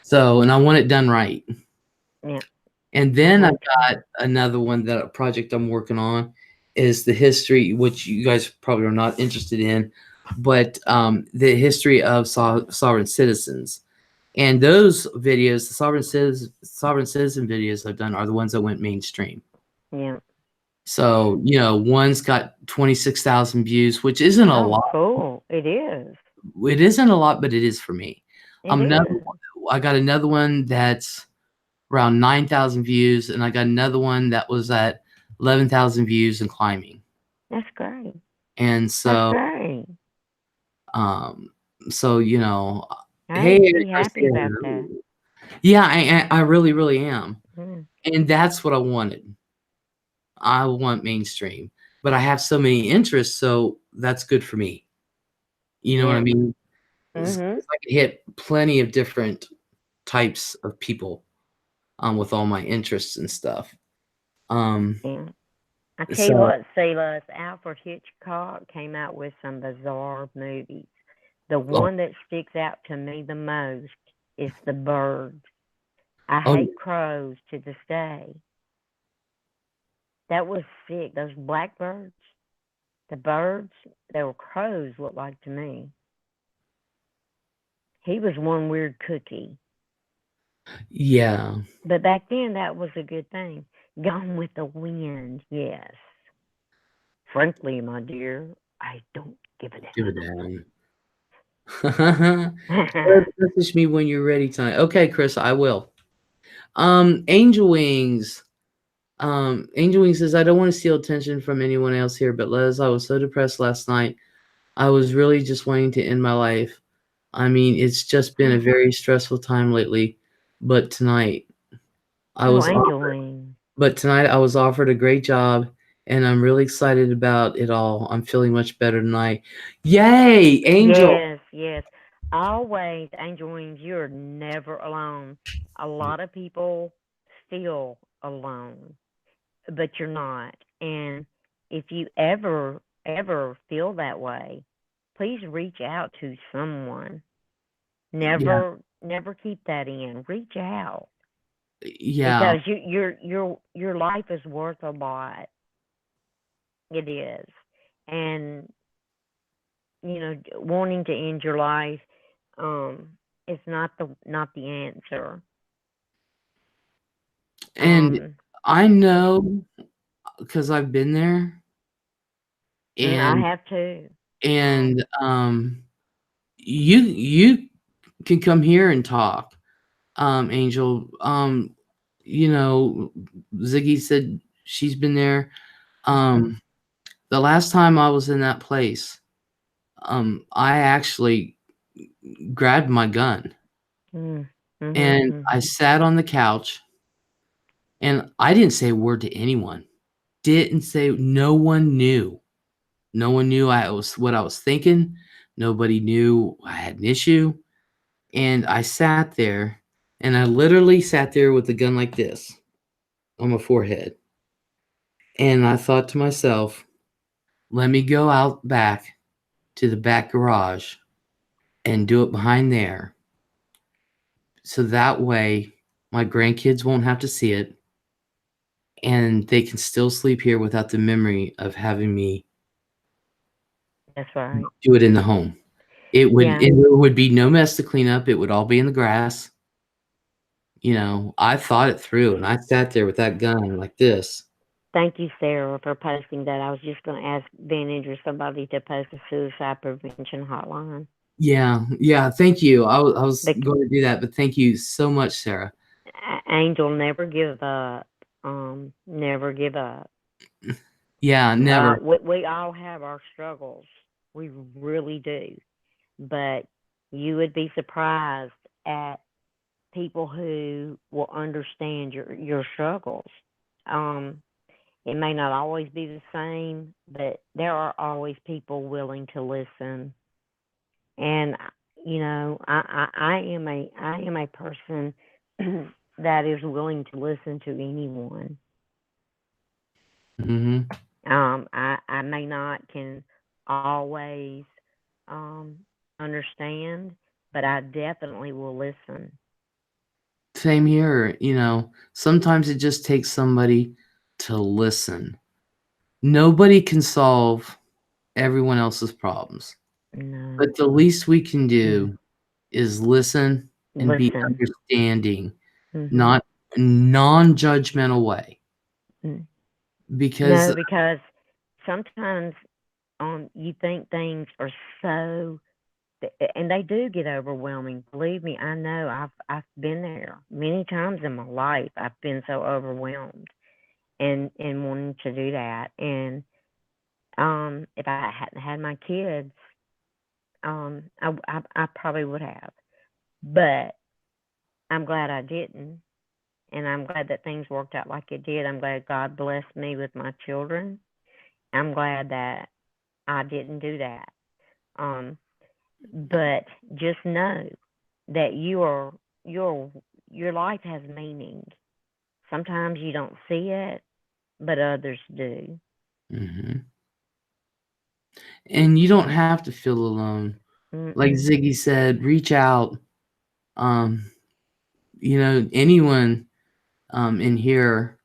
So, and I want it done right. Yeah. And then I've got another one, that a project I'm working on is the history, which you guys probably are not interested in, but the history of sovereign citizens. And those videos, the sovereign citizen videos I've done, are the ones that went mainstream. Yeah. So, one's got 26,000 views, which isn't a lot. Cool. It is. It isn't a lot, but it is for me. It is. I got another one that's around 9,000 views, and I got another one that was at 11,000 views and climbing. That's great. And so, That's great. hey, be happy about that. Yeah, I really, really am. Mm. And that's what I wanted. I want mainstream, but I have so many interests, so that's good for me. You know what I mean? Mm-hmm. I can hit plenty of different types of people with all my interests and stuff. Yeah. I tell you what, Silas, Alfred Hitchcock came out with some bizarre movies. The one that sticks out to me the most is The Birds. I hate crows to this day. That was sick. Those blackbirds, the birds, they were crows, looked like to me. He was one weird cookie. Yeah. But back then, that was a good thing. Gone with the Wind, yes. Frankly, my dear, I don't give a damn. Message me when you're ready tonight. Okay, Chris, I will. Angel Wings. Angel Wings says, I don't want to steal attention from anyone else here, but Les, I was so depressed last night. I was really just wanting to end my life. I mean, it's just been a very stressful time lately, but tonight I was offered a great job, and I'm really excited about it all. I'm feeling much better tonight. Yay, Angel. Yes. Always, Angel Wings, you're never alone. A lot of people feel alone, but you're not. And if you ever feel that way, please reach out to someone. Never keep that in. Reach out. Yeah. Because your life is worth a lot. It is. And wanting to end your life is not the answer. And I know, because I've been there. And I have too. And you can come here and talk, Angel. Ziggy said she's been there. The last time I was in that place, I actually grabbed my gun and I sat on the couch, and I didn't say a word to anyone. No one knew. No one knew what I was thinking. Nobody knew I had an issue. And I sat there, and I literally sat there with a gun like this on my forehead. And I thought to myself, let me go out back to the back garage and do it behind there. So that way my grandkids won't have to see it, and they can still sleep here without the memory of having me do it in the home. There would be no mess to clean up. It would all be in the grass. I thought it through, and I sat there with that gun like this, Thank you, Sarah, for posting that. I was just going to ask Vantage or somebody to post a suicide prevention hotline. Yeah, thank you. I was The going to do that, but thank you so much, Sarah. Angel, never give up. Never give up. Yeah, never. We all have our struggles. We really do. But you would be surprised at people who will understand your struggles. It may not always be the same, but there are always people willing to listen. And I am a person that is willing to listen to anyone. Mhm. I may not can always understand, but I definitely will listen. Same here, sometimes it just takes somebody to listen. Nobody can solve everyone else's problems, No, but the least we can do is listen and be listen. understanding, Mhm. not non-judgmental way, because No, because sometimes you think things are so, and they do get overwhelming. Believe me, I know. I've been there many times in my life. I've been so overwhelmed and wanting to do that. And if I hadn't had my kids, I probably would have. But I'm glad I didn't, and I'm glad that things worked out like it did. I'm glad God blessed me with my children. I'm glad that I didn't do that. Um, but just know that your life has meaning. Sometimes you don't see it, but others do. Mhm. And you don't have to feel alone. Like Mm-mm. Ziggy said, reach out. Um, anyone, in here,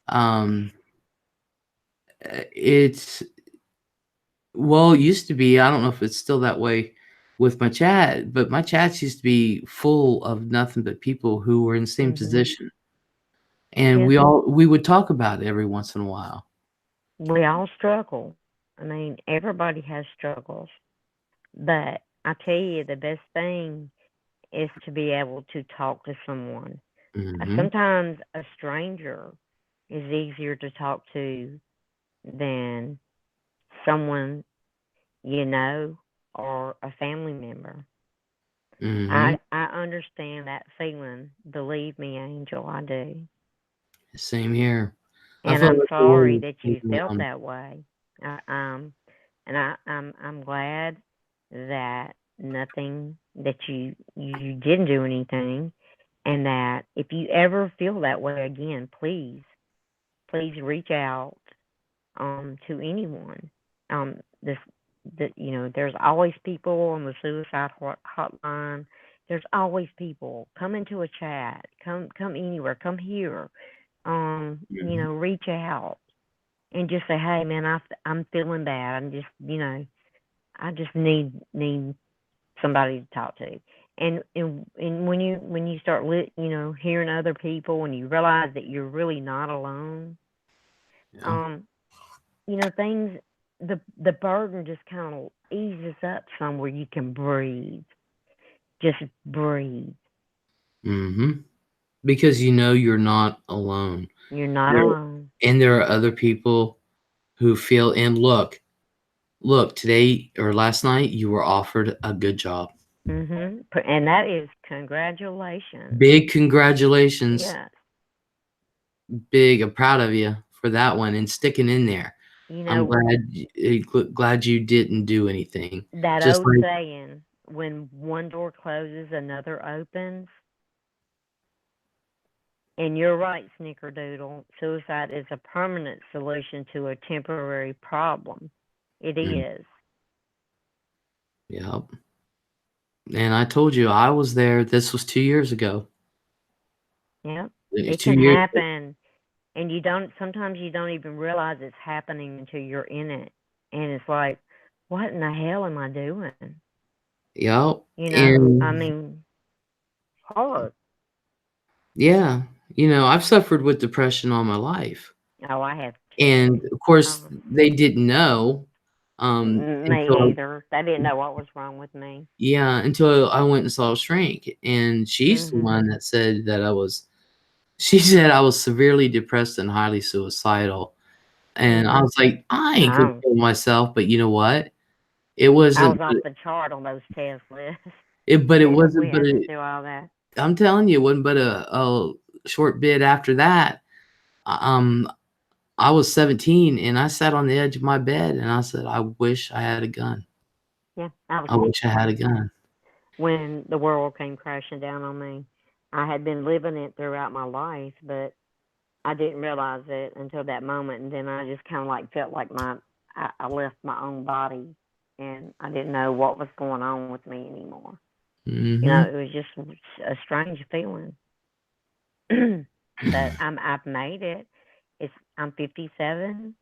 um, it's well, it used to be, I don't know if it's still that way with my chat, but my chats used to be full of nothing but people who were in the same Mhm. position, and Yes, we would talk about it every once in a while. we all struggle. I mean, everybody has struggles, but I tell you, the best thing is to be able to talk to someone. Mhm, Sometimes a stranger is easier to talk to than someone you know or a family member. mhm. I understand that feeling. Believe me, Angel, I do. Same here. I And felt I'm like the world sorry was that you caving felt in. that way. I, and I'm glad that nothing that you didn't do anything, and that if you ever feel that way again, please reach out to anyone. This there's always people on the suicide hotline. There's always people. Come into a chat. Come anywhere. Come here. Mhm, Reach out and just say, hey man, I'm feeling bad. I just need somebody to talk to. And when you start hearing other people and you realize that you're really not alone, yeah. um, things, the burden just kind of eases up somewhere you can breathe. Just breathe. Mhm. Because you're not alone. You're not There alone. and there are other people who feel and look, today or last night, you were offered a good job. And that is congratulations. Big congratulations. Yes. Big. I'm proud of you for that one and sticking in there. You I'm know glad you didn't do anything. that Just old like saying, when one door closes, another opens. And you're right, Snickerdoodle. Suicide is a permanent solution to a temporary problem. It mm, is. yep. And I told you I was there. This was 2 years ago. Yep. It 2 can years happen, and you don't. Sometimes you don't even realize it's happening until you're in it, and it's like, what in the hell am I doing? Yep. I And mean, hard. yeah, I've suffered with depression all my life. Oh, I have And, too. of course, Oh, they didn't know, me until either. They didn't know what was wrong with me. yeah, until I went and saw a shrink, and she's the Mhm. one that said that she said I was severely depressed and highly suicidal, and I Mhm. was like, "I ain't gonna Oh, kill myself," but you know what? It I was wasn't off the chart on those test lists. it We wasn't but had been a through all that. I'm telling you, it wasn't but a short bit after that, um, I was 17, and I sat on the edge of my bed, and I said, "I wish I had a gun. Yeah, I was I wish I had a 16 gun." when the world came crashing down on me. I had been living it throughout my life, but I didn't realize it until that moment, and then I just kind of like felt like I left my own body, and I didn't know what was going on with me anymore. Mhm. It was just a strange feeling. But I've made it. I'm 57,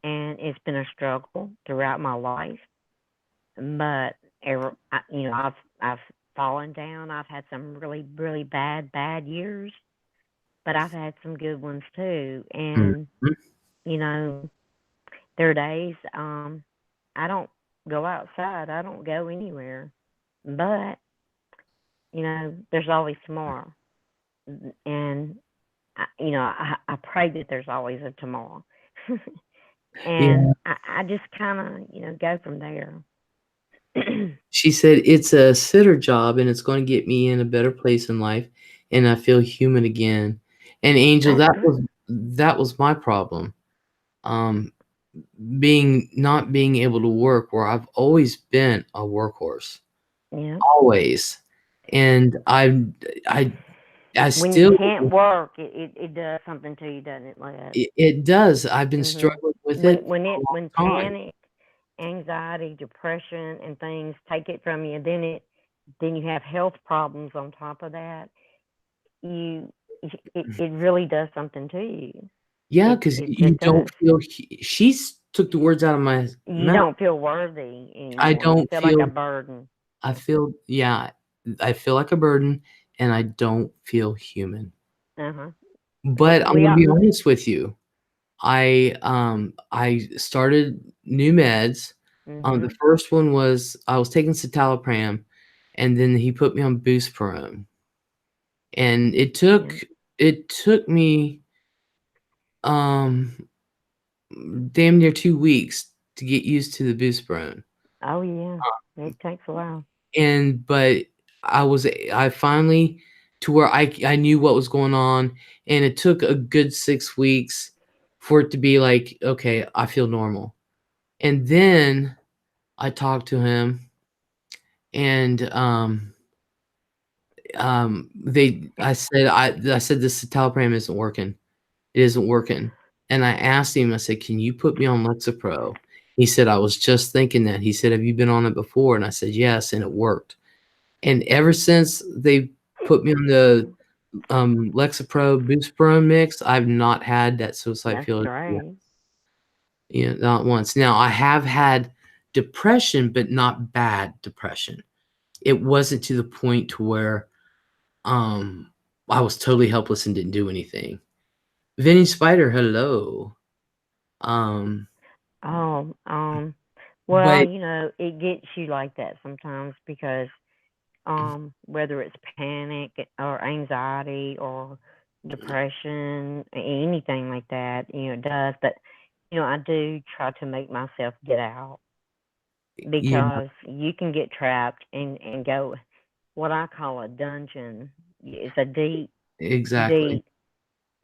and it's been a struggle throughout my life. But I've fallen down. I've had some really bad years, but I've had some good ones too. Mhm. And you know, there are days I don't go outside. I don't go anywhere. But there's always tomorrow, and I pray that there's always a tomorrow. And Yeah. I just kind of go from there. She said, "It's a sitter job, and it's gonna get me in a better place in life, and I feel human again." And Angel, That's good. that was my problem, um, not being able to work where I've always been a workhorse, Yeah. always, and I I When you still can't work, it does something to you, doesn't it, Led? it does. I've been Mhm. struggling with When it when for it a when long time. panic, anxiety, depression, and things take it from you, then you have health problems on top of that. You it really does something to you. Yeah, It 'cause it you just don't does. feel she's took the words out of my You mouth. don't feel worthy I anymore. You don't feel like a feel burden. I feel yeah, I feel like a burden, and I don't feel human. Uh huh. But I'm We gonna are. be honest with you. I started new meds. The Mhm. first one was I was taking citalopram, and then he put me on buspirone, and Yeah. it took me, um, damn near 2 weeks to get used to the buspirone. Oh yeah. It takes a while. But I finally to where I knew what was going on, and it took a good 6 weeks for it to be like, "Okay, I feel normal." And then I talked to him, and, I said, "This citalopram isn't working. It isn't working." And I asked him, I said, "Can you put me on Lexapro?" He said, "I was just thinking that." He said, "Have you been on it before?" And I said, "Yes," and it worked. And ever since they put me on the, Lexapro Buspirone mix, I've not had that suicide That's feeling once. great. Not once. Now, I have had depression, but not bad depression. It wasn't to the point to where, um, I was totally helpless and didn't do anything. Vinny Spider, hello. Um, Oh, well, but it gets you like that sometimes because whether it's panic or anxiety or depression, anything like that, it does. But I do try to make myself get out yeah, because you can get trapped and go what I call a dungeon. It's a exactly. deep,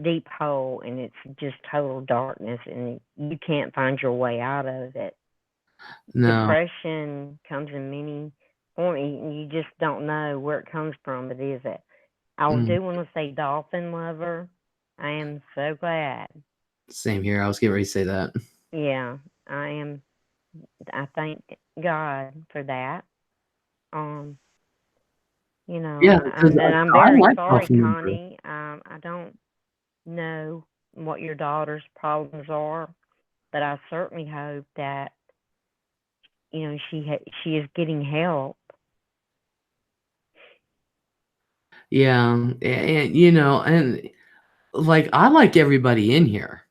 deep hole, and it's just total darkness, and you can't find your way out of it. No. Depression comes in many forms, and you just don't know where it comes from. But is it? I Mm, do want to say dolphin lover. I am so glad. same here. I was getting ready to say that. Yeah, I am. I thank God for that. Um, Yeah, because and I'm I very like sorry, coffee member. Connie. I don't know what your daughter's problems are, but I certainly hope that she is getting help. Yeah, and, like, I like everybody in here.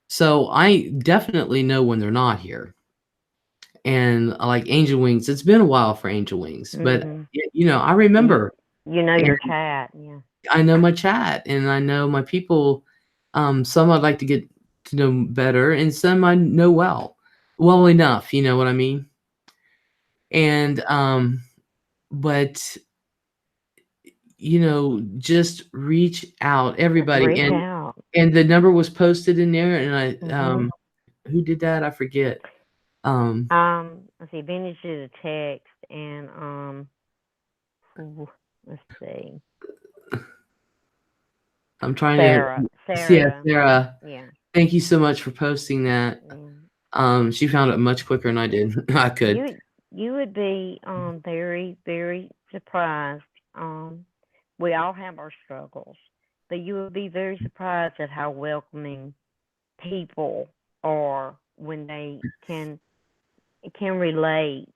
So I definitely know when they're not here. And like angel wings, it's been a while for angel wings, but I remember, You know and your chat, yeah. I know my chat, and I know my people. Some I'd like to get to know better, and some I know well enough. You know what I mean? And but just reach out, everybody, Reach out. and the number was posted in there, and I Mhm. who did that? I forget. Let's see. Vintage did a text, and let's see. I'm trying Sarah. to. Yeah, Sarah. Sarah. Yeah. Thank you so much for posting that. She found it much quicker than I did. I could. You would be very, very surprised. We all have our struggles, but you would be very surprised at how welcoming people are when they can relate,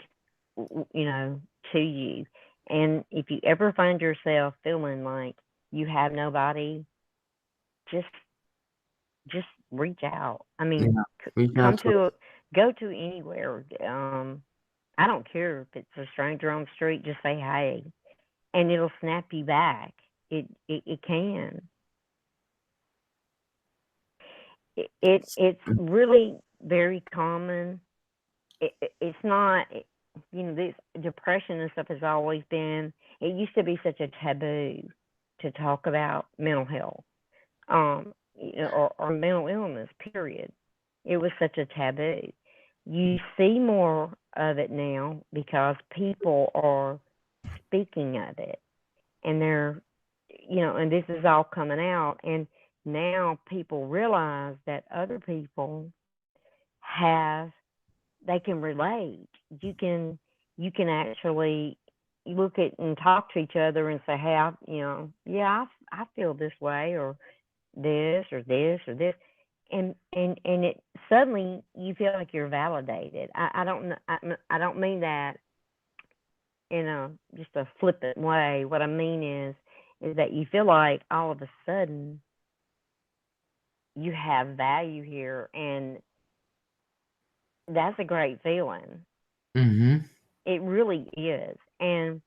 you know, to you. And if you ever find yourself feeling like you have nobody, just just reach out. I mean, Yeah, reach out come to us. to go to anywhere. I don't care if it's a stranger on the street. Just say hey, and it'll snap you back. It can. It's really very common. It's not. This depression and stuff has always been. It used to be such a taboo to talk about mental health, or mental illness. Period. It was such a taboo. You see more of it now because people are speaking of it, and they're, and this is all coming out, and now people realize that other people have they can relate. You can actually look at and talk to each other and say, "Hey, yeah, I feel this way, or this, or this, or this," and it suddenly you feel like you're validated. I don't mean that in a just a flippant way. What I mean is that you feel like all of a sudden you have value here, and that's a great feeling. Mm-hmm. It really is. And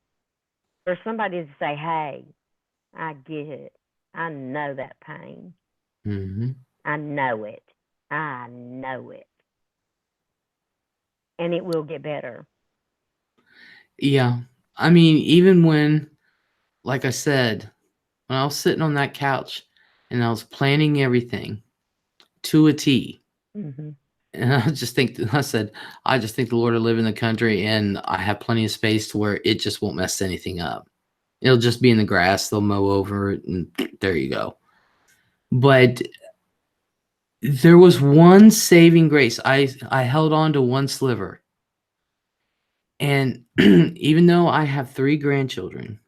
for somebody to say, "Hey, I get it. I know that pain. Mm-hmm. I know it. I know it. And it will get better." Yeah. I mean, even when, like I said, when I was sitting on that couch and I was planning everything to a T, Mhm. and I said, I just think the Lord will live in the country, and I have plenty of space to where it just won't mess anything up. It'll just be in the grass. They'll mow over it, and there you go. But there was one saving grace. I held on to one sliver. And even though I have 3 grandchildren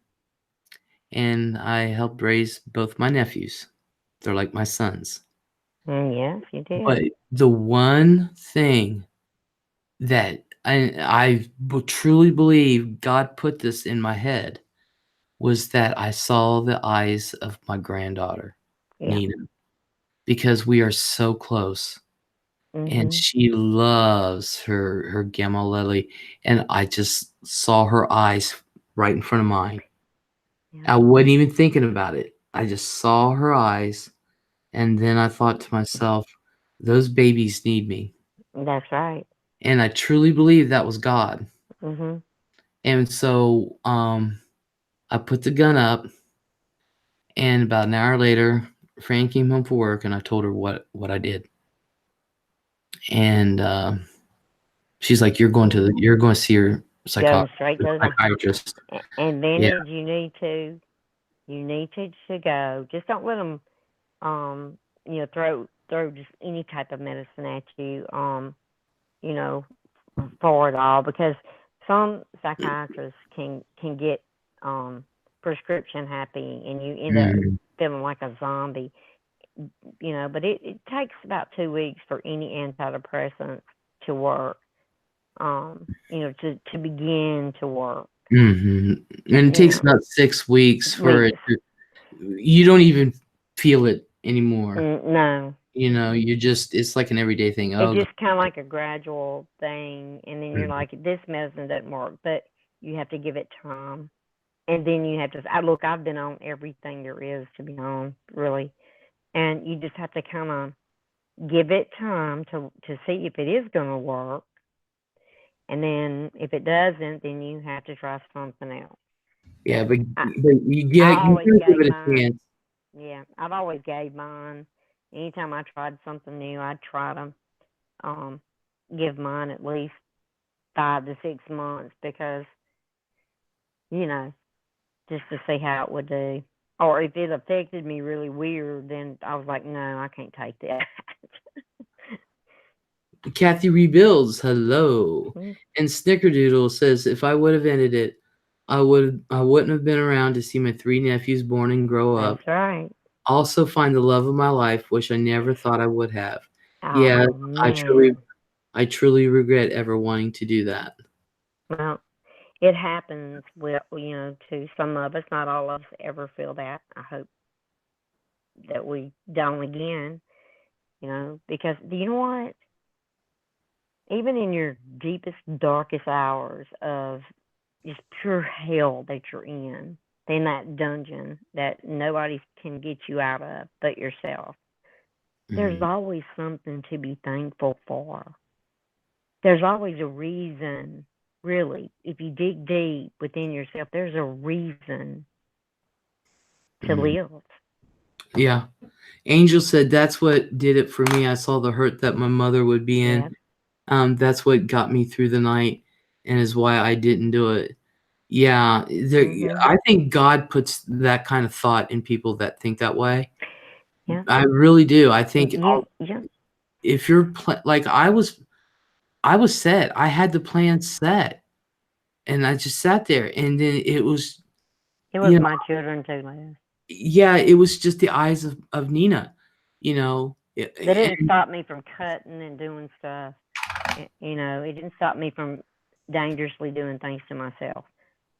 and I helped raise both my nephews, they're like my sons. Yes, you But did. the one thing that I truly believe God put this in my head was that I saw the eyes of my granddaughter, Yeah. Nina, because we are so close. And Mhm. she loves her Gamma Lily, and I just saw her eyes right in front of mine. Yeah. I wasn't even thinking about it. I just saw her eyes, and then I thought to myself, "Those babies need me." That's right. And I truly believe that was God. Mhm. And so, I put the gun up, and about an hour later, Fran came home from work, and I told her what I did. And, she's like, you're going to see your Go straight to the psychiatrist." and Yeah. vintage. You need to go. Just don't let them throw just any type of medicine at you. You know, for it all, because some psychiatrists can get prescription happy, and you end up Mhm. feeling like a zombie. But it takes about 2 weeks for any antidepressant to work. To begin to work. Mhm. And it You takes know, about 6 weeks for it weeks. to you don't even feel it anymore. No. You know, you just it's like an everyday thing. It's Oh, just kind of like a gradual thing, and then you're mhm. like, this medicine doesn't work, but you have to give it time, and then you have to. Look, I've been on everything there is to be on, really, and you just have to kind of give it time to see if it is going to work, and then if it doesn't, then you have to try something else. Yeah, But but I you I always gotta give gave it a mine. chance. Yeah, I've always gave mine. Anytime I tried something new, I'd try to um give mine at least 5 to 6 months, because you know, just to see how it would do. Or if it affected me really weird, then I was like, no, I can't take that. Kathy Rebuilds, hello. And Snickerdoodle says, if I would have ended it, I wouldn't have been around to see my 3 nephews born and grow up. That's right. Also find the love of my life, which I never thought I would have. Yeah, Oh I truly man. I truly regret ever wanting to do that. Well, it happens with, to some of us. Not all of us ever feel that. I hope that we don't again. Because you know what? Even in your deepest, darkest hours of just pure hell that you're in that dungeon that nobody can get you out of but yourself, there's Mhm. always something to be thankful for. There's always a reason, really. If you dig deep within yourself, there's a reason to Mhm. live. Yeah. Angel said that's what did it for me. I saw the hurt that my mother would be Yeah. in. That's what got me through the night and is why I didn't do it. Yeah, Mhm. I think God puts that kind of thought in people that think that way. Yeah. I really do. I think Yeah. if you're like I was set. I had the plan set, and I just sat there, and then it was, It was you know, my children too, Liz. yeah, it was just the eyes of Nina, They didn't and stop me from cutting and doing stuff. It didn't stop me from dangerously doing things to myself.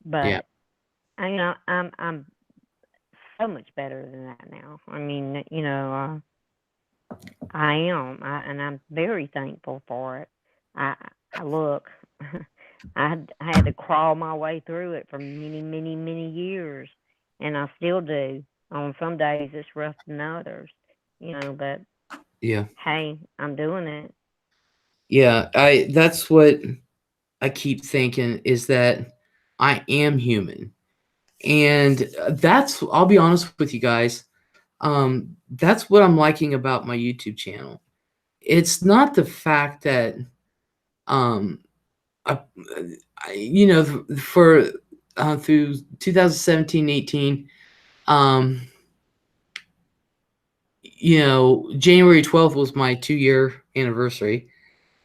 yeah, But I'm so much better than that now. I mean, I am, and I'm very thankful for it. I, I look, I had to crawl my way through it for many, many, many years, and I still do. On some days, it's rough than others, But yeah, hey, I'm doing it. yeah. That's what I keep thinking is that I am human, and that's I'll be honest with you guys. That's what I'm liking about my YouTube channel. It's not the fact that um, I, for through 2017, 18, um, January 12th was my 2-year anniversary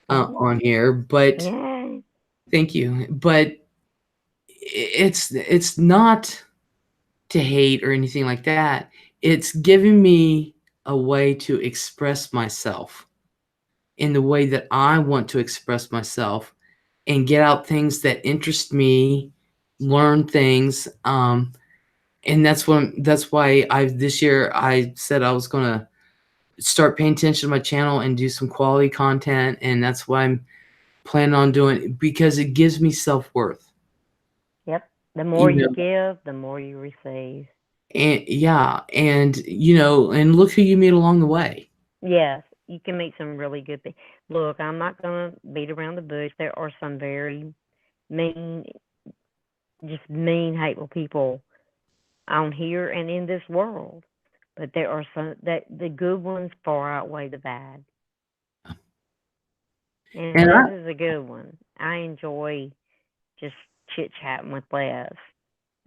Mhm. on here. But Yay. thank you. But it's not to hate or anything like that. It's giving me a way to express myself in the way that I want to express myself and get out things that interest me, learn things. And that's why this year I said I was gonna start paying attention to my channel and do some quality content, and that's why I'm planning on doing, because it gives me self-worth. Yep. The more You you know, give, the more you receive. and yeah, and look who you meet along the way. Yes, you can meet some really good people. Look, I'm not going to beat around the bush. There are some very mean, just mean, hateful people on here and in this world. But there are some that the good ones far outweigh the bad. And And Les is a good one. I enjoy just chit chatting with Les.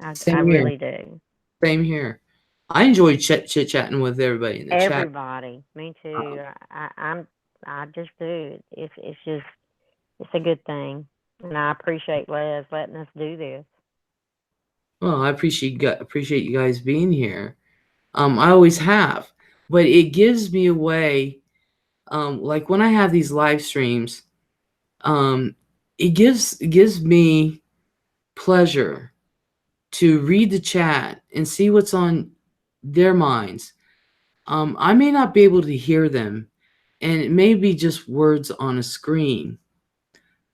I same here, really do. same here. I enjoy chit-chatting with everybody in the chat. Everybody, me too. Um, I just do. It's a good thing, and I appreciate Les letting us do this. well, I appreciate you guys being here. I always have, but it gives me a way. Like when I have these live streams, um, it gives me pleasure to read the chat and see what's on their minds. I may not be able to hear them, and it may be just words on a screen,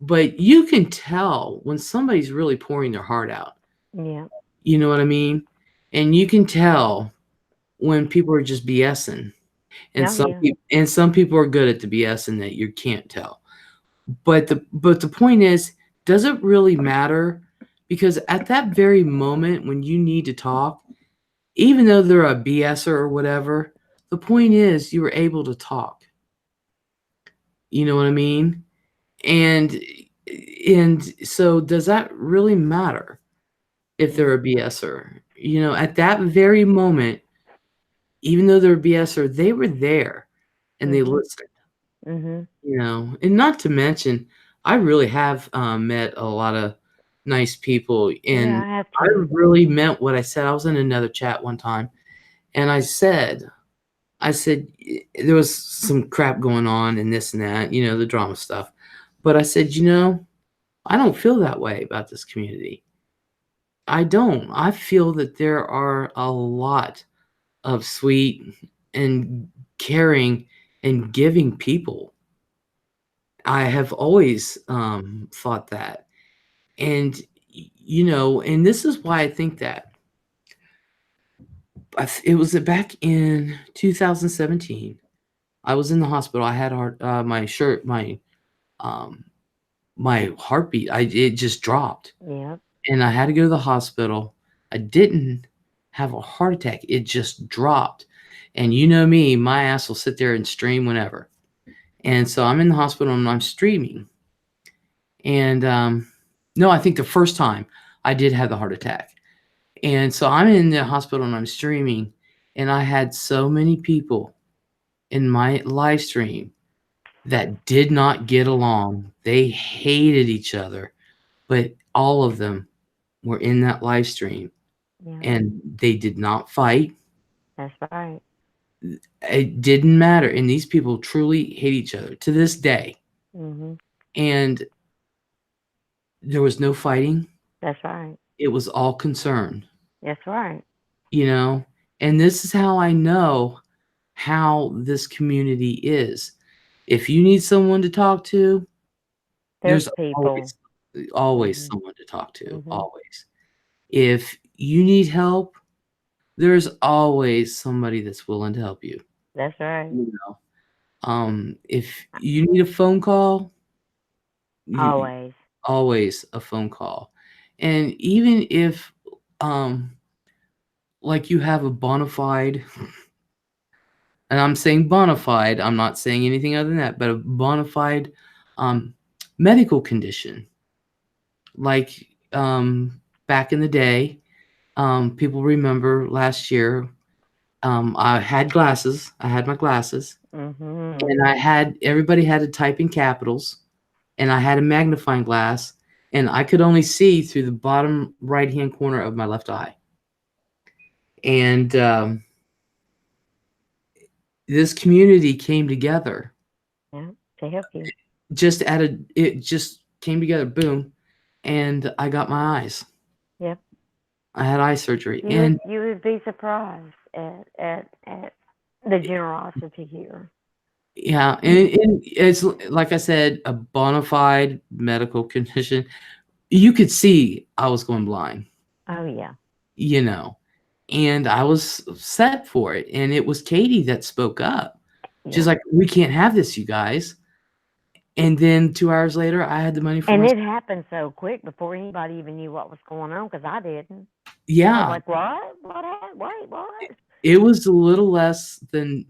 but you can tell when somebody's really pouring their heart out. Yeah. You know what I mean? And you can tell when people are just BSing, and Oh yeah. some people are good at the BSing that you can't tell. But the point is, does it really matter? Because at that very moment when you need to talk, even though they're a BSer or whatever, the point is you were able to talk. You know what I mean? And and so does that really matter if they're a BSer? You know, at that very moment, even though they're a BSer, they were there and they Mhm. listened. Mhm. You know, and not to mention, I really have met a lot of nice people, Yeah, and I have I too. really meant what I said. I was in another chat one time, and I said there was some crap going on and this and that, you know, the drama stuff. But I said, you know, I don't feel that way about this community. I don't. I feel that there are a lot of sweet and caring and giving people. I have always thought that. And, you know, and this is why I think that. It was back in 2017. I was in the hospital. I had um, my heartbeat. It just dropped, Yep. and I had to go to the hospital. I didn't have a heart attack. It just dropped, and you know me, my ass will sit there and stream whenever. And so I'm in the hospital and I'm streaming, and no, I think the first time I did have the heart attack. And so I'm in the hospital and I'm streaming, and I had so many people in my live stream that did not get along. They hated each other, but all of them were in that live stream Yeah. and they did not fight. That's right. It didn't matter. And these people truly hate each other to this day. Mhm. And there was no fighting. That's right. It was all concern, That's right. you know? And this is how I know how this community is. If you need someone to talk to, There's there's people. always Mhm. someone to talk to, Mhm. always. If you need help, there's always somebody that's willing to help you, That's right. you know? If you need a phone call, you Always. always a phone call. And even if, um, like, you have a bona fide, and I'm saying bona fide, I'm not saying anything other than that, but a bona fide, um, medical condition, like, back in the day, people remember last year, I had glasses. I had my glasses, Mhm. and everybody had to type in capitals, and I had a magnifying glass, and I could only see through the bottom right-hand corner of my left eye. And this community came together Yeah. To help you. it just came together, boom, and I got my eyes. Yep. I had eye surgery, You would and you would be surprised at the generosity here. yeah, and it's like I said, a bona fide medical condition. You could see I was going blind, Oh yeah. you know, and I was set for it, and it was Katie that spoke up. She's Yeah. like, "We can't have this, you guys." And then 2 hours later, I had the money for And my it happened so quick before anybody even knew what was going on because I didn't. I was yeah, like, "What? What happened? Wait, what?" it was a little less than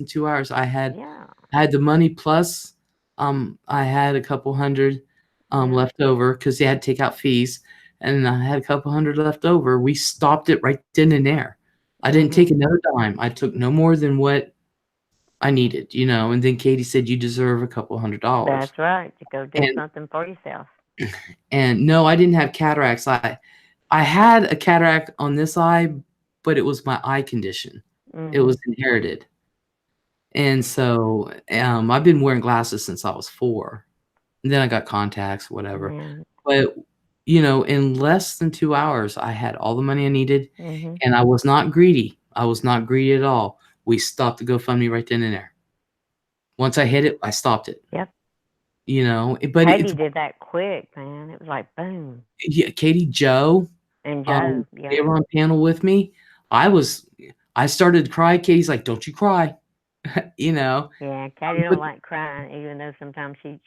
2 hours. Yeah. I had the money plus, I had a couple hundred, Yeah. left over because they had to take out fees, and I had a couple hundred left over. We stopped it right then and there. I didn't take Mhm. another dime. I took no more than what I needed, you know, and then Katie said, "You deserve a couple $100." That's right. To go do And something for yourself. no, I didn't have cataracts. I had a cataract on this eye, but it was my eye condition. It was Mhm. inherited. And so, I've been wearing glasses since I was 4, and then I got contacts, whatever. Yeah. But, you know, in less than 2 hours, I had all the money I needed, Mhm. and I was not greedy. I was not greedy at all. we stopped the GoFundMe right then and there. Once I hit it, I stopped it. Yep. You know, but Katie did that quick, man. It was like boom. yeah, Katie, Joe, And Joe, they yeah. were on panel with me. I started to cry. Katie's like, "Don't you cry," you know. Yeah, Katie don't like crying, even though sometimes she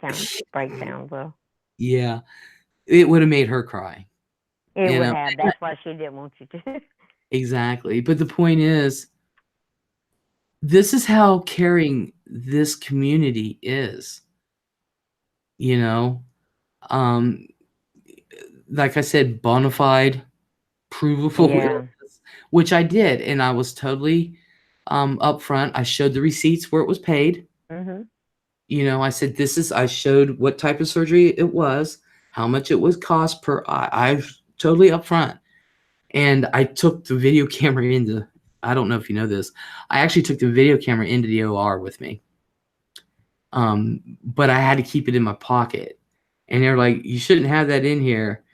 kind of breaks down. Well, Yeah, it would have made her cry. it You would know, have. That's why she didn't want you to. exactly. But the point is, this is how caring this community is. You know, um, like I said, bona fide, provable, Yeah. which I did, and I was totally upfront. I showed the receipts where it was paid. Mhm. You know, I said, I showed what type of surgery it was, how much it was cost per eye. I was totally upfront. And I took the video camera into, I don't know if you know this, I actually took the video camera into the OR with me. But I had to keep it in my pocket. And they're like, you shouldn't have that in here.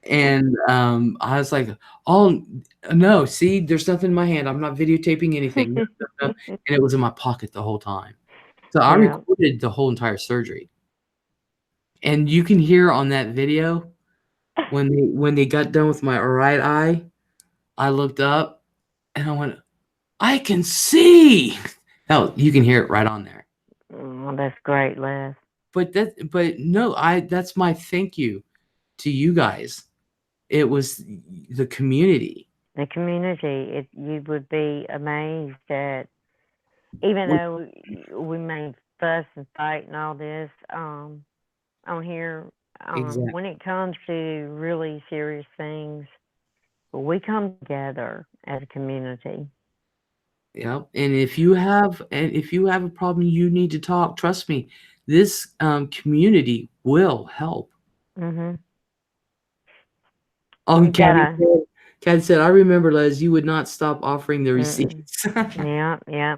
And I was like, oh, no, see, there's nothing in my hand. I'm not videotaping anything. No, no, no. And it was in my pocket the whole time. So I Yeah. recorded the whole entire surgery. And you can hear on that video when they got done with my right eye, I looked up and I went, I can see. Oh, you can hear it right on there. Oh, that's great, Les. But no, that's my thank you to you guys. It was the community. The community, you would be amazed at, even though we may fuss and fight and all this on here, Exactly. when it comes to really serious things, we come together as a community. Yeah. And if you have a problem, you need to talk. Trust me, this community will help. Mhm. Oh, You gotta. Kathy said, I remember, Les, you would not stop offering the Mm-mm. receipts. Yeah, yeah.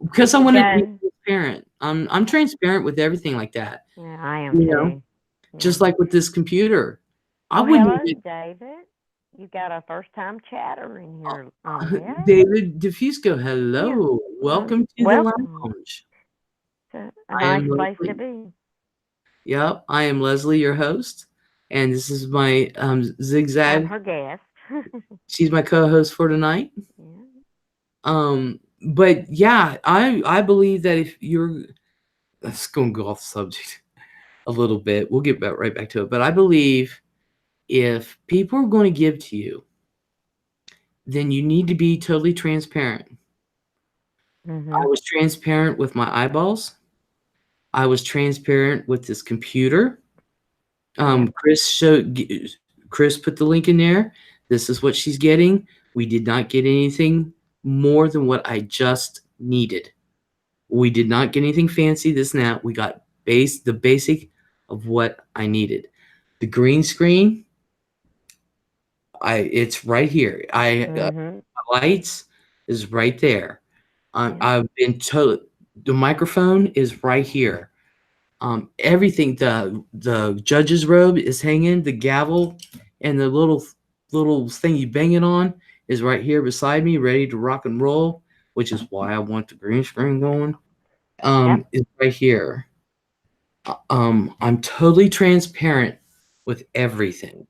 Because I You wanted to be gotta. transparent. I'm transparent with everything like that. Yeah, I am You know, too. just Yeah. like with this computer. I Oh, wouldn't hello, even David. You got a first-time chatter in here, Les. David Diffusco, Yeah. hello. Welcome to the Welcome. lounge. It's a I nice am place to Leslie. be. Yep, I am Leslie, your host, and this is my I'm zigzag. her guest. She's my co-host for tonight. Yeah. But yeah, I believe that if you're, let's go off the subject a little bit. We'll get right back to it. But I believe if people are going to give to you, then you need to be totally transparent. I Mhm. was transparent with my eyeballs. I was transparent with this computer. Yeah. Chris put the link in there. This is what she's getting. We did not get anything more than what I just needed. We did not get anything fancy, this and that. We got the basic of what I needed. The green screen, it's right here. Mhm. Lights is right there. Yeah. I've been told the microphone is right here. Everything, the judge's robe is hanging, the gavel and the little thing you bang it on is right here beside me, ready to rock and roll, which is why I want the green screen going. Yep. Is right here. I'm totally transparent with everything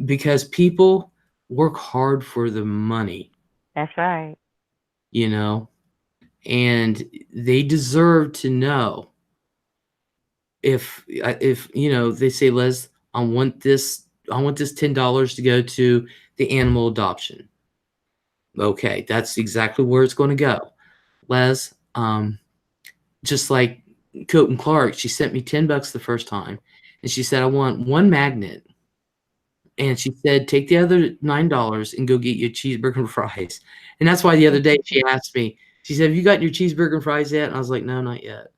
because people work hard for the money, That's right. you know, and they deserve to know if they say, Les, I want this $10 to go to the animal adoption. Okay, that's exactly where it's going to go. Les, just like Coat and Clark, she sent me $10 the first time, and she said, I want one magnet. And she said, take the other $9 and go get you a cheeseburger and fries. And that's why the other day she asked me, she said, have you gotten your cheeseburger and fries yet? And I was like, no, not yet.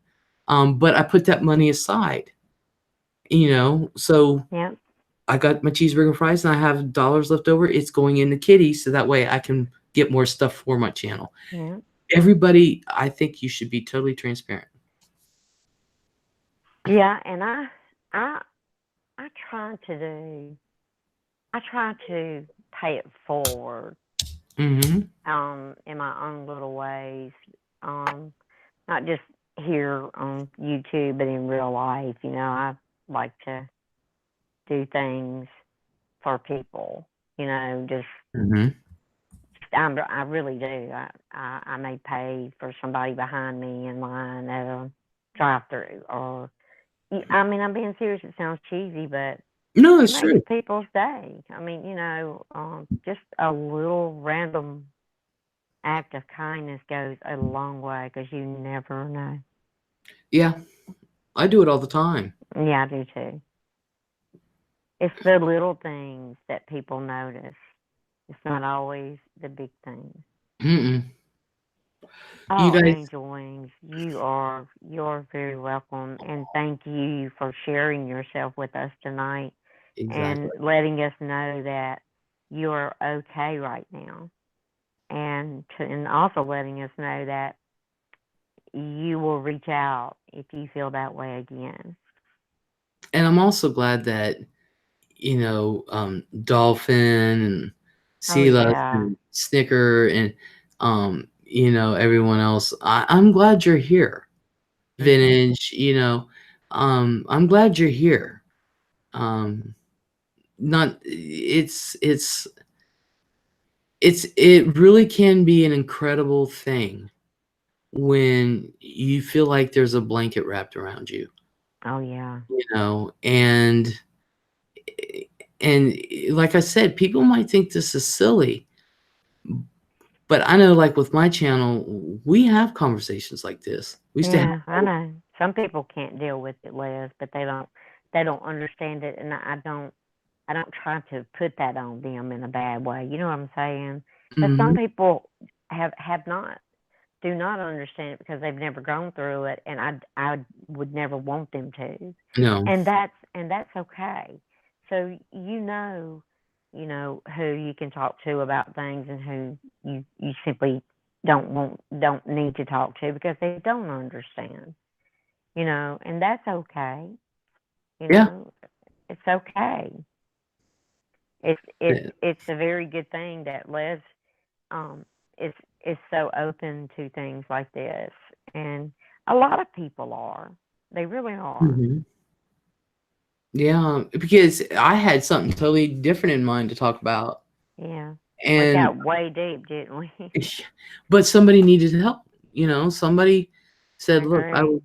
But I put that money aside, so Yep. I got my cheeseburger and fries and I have dollars left over. It's going into Kitty so that way I can get more stuff for my channel. Yeah. Everybody, I think you should be totally transparent. Yeah, and I I try to do I try to pay it forward. Mm-hmm. in my own little ways. Um, Not just here on YouTube, but in real life. I like to do things for people. Just Mm-hmm. I really do. I may pay for somebody behind me in line at a drive-through, or I mean, I'm being serious. It sounds cheesy, but No, it it's makes true. people's day. I mean, just a little random act of kindness goes a long way because you never know. Yeah, I do it all the time. Yeah, I do too. It's the little things that people notice. It's not always the big things. Mm-mm. You Oh, guys, Angel Wings, you're very welcome, and thank you for sharing yourself with us tonight and exactly. letting us know that you're okay right now, and also letting us know that you will reach out if you feel that way again. And I'm also glad that, Dolphin and Oh Sela yeah. and Snicker and, everyone else. I'm glad you're here. Mhm. Vintage, I'm glad you're here. Not it really can be an incredible thing when you feel like there's a blanket wrapped around you, Oh yeah. and like I said, people might think this is silly, but I know, like with my channel, we have conversations like this. We used to have. Yeah, I know. Some people can't deal with it, Les, but they don't understand it, and I don't try to put that on them in a bad way. You know what I'm saying? But some Mhm. people have not do not understand it because they've never gone through it, and I would never want them to, No, and that's okay. So who you can talk to about things, and who you simply don't need to talk to because they don't understand. And that's okay. You yeah, know, it's okay. It's a very good thing that Les um is is so open to things like this, and a lot of people are. They really are. mhm. Yeah, because I had something totally different in mind to talk about, Yeah, we and got way deep, didn't we? but somebody needed help, somebody I said, "Look, I agree. would,"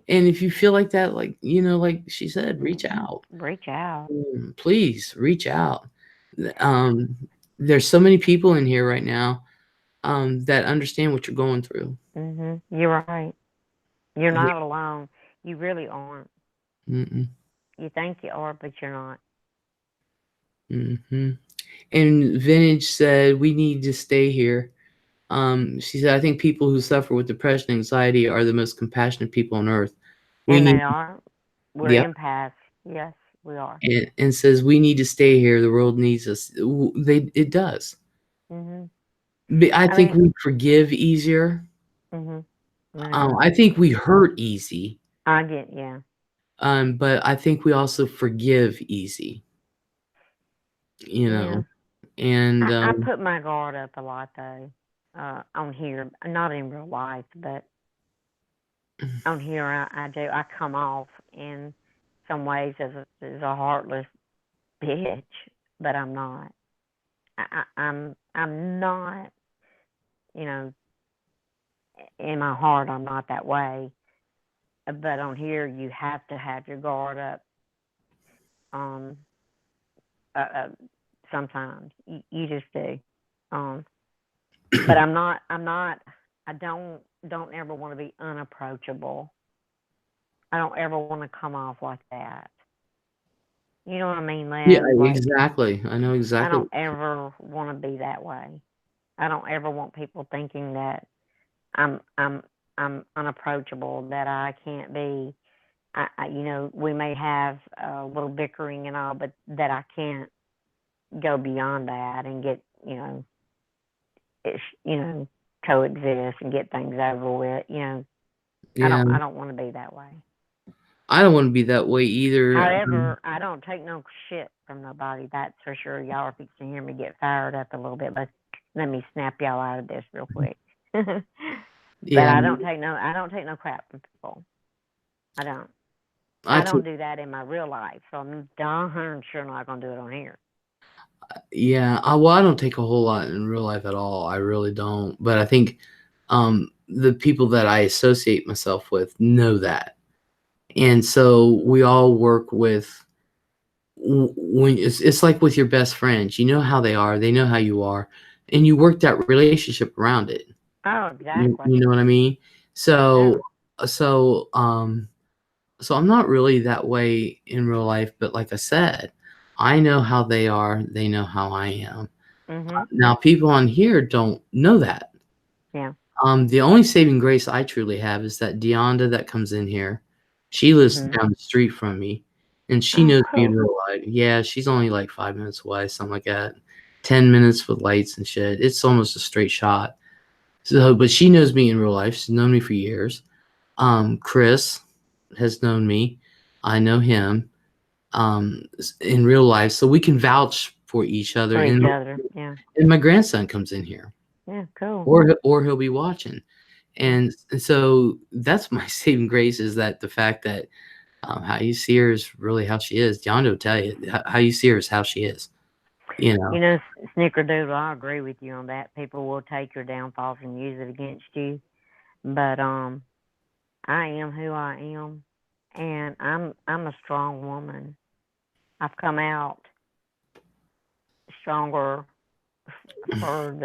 and if you feel like that, like, like she said, reach out. Reach out. Please reach out. Um, there's so many people in here right now, that understand what you're going through. You're right. You're Yeah. not alone. You really aren't. Mm-mm. You think you are, but you're not. Mhm. And Vintage said, "We need to stay here." She said, "I think people who suffer with depression and anxiety are the most compassionate people on earth. We And need." they are. We're Yep. empaths. Yes, we are. And says, "We need to stay here. The world needs us." It does. Mhm. I I think mean, we forgive easier. mhm. I know. I think we hurt easy. I get, yeah. But I think we also forgive easy, you know. Yeah. And I put my guard up a lot though. On here, not in real life, but on here I do. I come off in some ways as a heartless bitch, but I'm not. I'm not. You know, in my heart, I'm not that way. But on here, you have to have your guard up. Um, uh, uh, Sometimes you just do. Um, but I'm not. I'm not. I don't ever want to be unapproachable. I don't ever want to come off like that. You know what I mean, yeah, Les? Like, exactly. I know I exactly. don't ever want to be that way. I don't ever want people thinking that I'm I'm I'm unapproachable, that I can't be. We may have a little bickering and all, but that I can't go beyond that and get, it's, coexist and get things over with. I Yeah, don't want to be that way. I don't want to be that way either. However, I don't take no shit from nobody. That's for sure. Y'all are fixing to hear me get fired up a little bit, but let me snap y'all out of this real quick. But Yeah, I don't take no crap from people. I don't. I I took, don't do that in my real life, so I'm darn sure not gonna do it on here. yeah, well, I don't take a whole lot in real life at all. I really don't. But I think the people that I associate myself with know that. And so we all work with when it's like with your best friends, you know how they are, they know how you are, and you work that relationship around it. Oh, You, exactly. you know what I mean? Yeah. So, so, um, so I'm not really that way in real life, but like I said, I know how they are, they know how I am. Mhm. Now, people on here don't know that. Yeah. The only saving grace I truly have is that Deonda that comes in here. She lives Mhm. down the street from me, and she Oh, knows me in cool. real life. Yeah, she's only like 5 minutes away, something like that. 10 minutes with lights and shit. It's almost a straight shot. So, but she knows me in real life. She's known me for years. Chris has known me. I know him in real life, so we can vouch for each other. For each And other. Yeah. my grandson comes in here, Yeah. Cool. or he'll be watching. And so that's my saving grace is that the fact that how you see her is really how she is. John will tell you how you see her is how she is. You know. You know, Snickerdoodle, I agree with you on that. People will take your downfalls and use it against you. But I am who I am, and I'm a strong woman. I've come out stronger for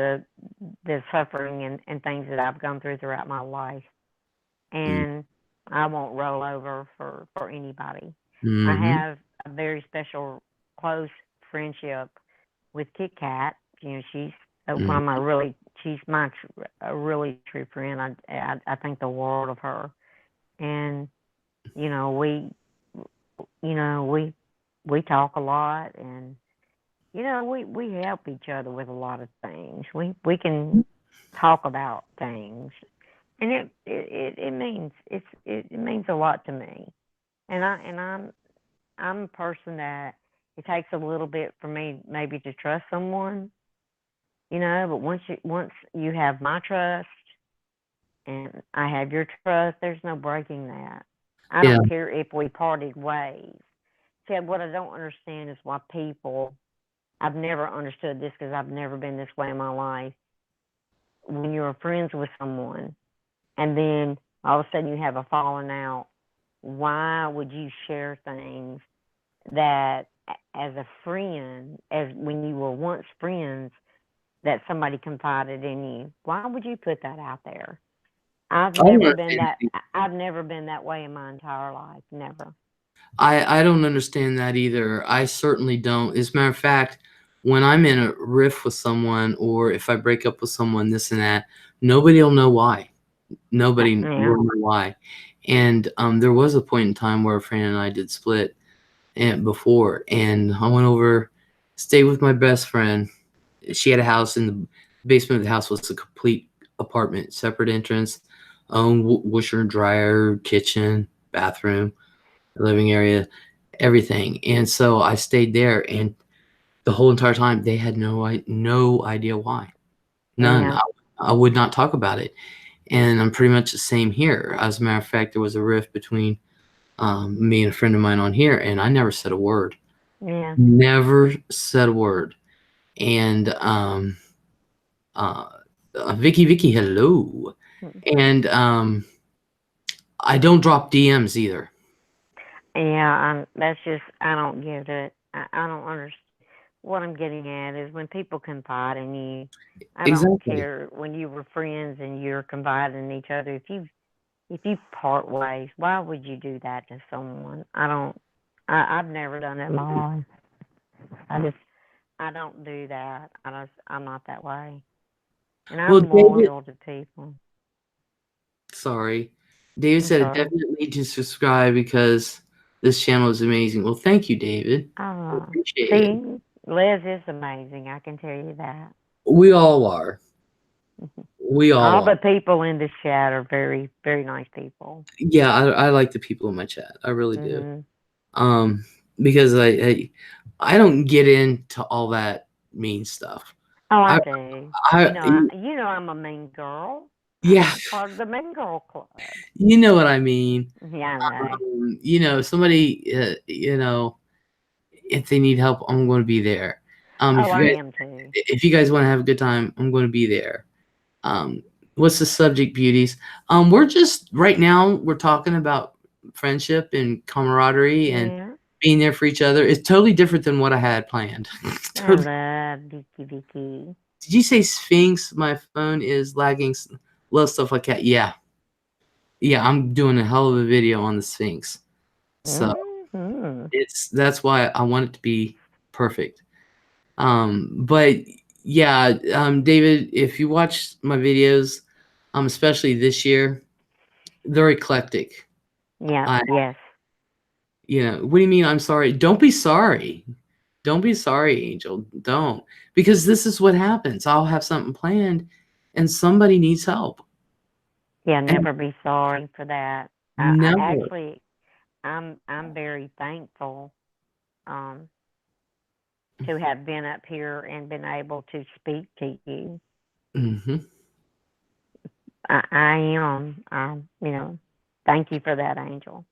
the suffering and things that I've gone through throughout my life, and I won't roll over for anybody. I Mm-hmm. have a very special close friendship with Kit Kat. You know, she's one of my really she's my a really true friend. I think the world of her, and you know we talk a lot, and we help each other with a lot of things. We can talk about things, and it means a lot to me. And I'm a person that it takes a little bit for me maybe to trust someone, but once you have my trust and I have your trust, there's no breaking that. I Yeah. don't care if we parted ways. See, what I don't understand is why people. I've never understood this because I've never been this way in my life. When you're friends with someone and then all of a sudden you have a falling out, why would you share things that as a friend, as when you were once friends, that somebody confided in you? Why would you put that out there? I've I don't never been understand that. that. I've never been that way in my entire life. Never. I don't understand that either. I certainly don't. As a matter of fact, when I'm in a riff with someone, or if I break up with someone, this and that, nobody will know why. Nobody Yeah. will know why. And there was a point in time where a friend and I did split and before, and I went over, stayed with my best friend. She had a house, in the basement of the house was a complete apartment, separate entrance, own washer and dryer, kitchen, bathroom, living area, everything. And so I stayed there, and the whole entire time they had no idea why. None. Yeah. I would not talk about it. And I'm pretty much the same here. As a matter of fact, there was a rift between me and a friend of mine on here, and I never said a word. Yeah. Never said a word. And uh, Vicky, hello. And I don't drop DMs either. Yeah. That's just I don't get it. I don't understand. What I'm getting at is when people confide in you. I don't Exactly. care when you were friends and you're confiding in each other. If you part ways, why would you do that to someone? I don't. I've never done it in my life. I just I don't do that. I'm not that way, and Well, I'm David, loyal to people. sorry. David I'm said sorry. definitely to subscribe because this channel is amazing. Well, thank you, David. Appreciate it. See, Les is amazing. I can tell you that. We all are. We All all are. the people in this chat are very, very nice people. Yeah, I like the people in my chat. I really do. Mhm. Um, because I don't get into all that mean stuff. Oh, I I do. I You know I'm a mean girl. yeah, I'm part of the mean girl club. you know what I mean. Yeah, I know. Somebody, if they need help, I'm going to be there. Oh, I am too. If you guys want to have a good time, I'm going to be there. Um, what's the subject, beauties? We're just right now we're talking about friendship and camaraderie and Yeah. being there for each other. It's totally different than what I had planned. I Totally. love Vicky. Did you say Sphinx? My phone is lagging. Love stuff like that. Yeah, yeah. I'm doing a hell of a video on the Sphinx, so Mm-hmm. that's why I want it to be perfect. But yeah, David, if you watch my videos, especially this year, they're eclectic. Yeah. I, Yes. what do you mean? I'm sorry. Don't be sorry. Don't be sorry, Angel. Don't, because this is what happens. I'll have something planned, and somebody needs help, Yeah. and Never be sorry for that. I never. actually, I'm very thankful um, to have been up here and been able to speak to you. Hmm. I am. Thank you for that, Angel,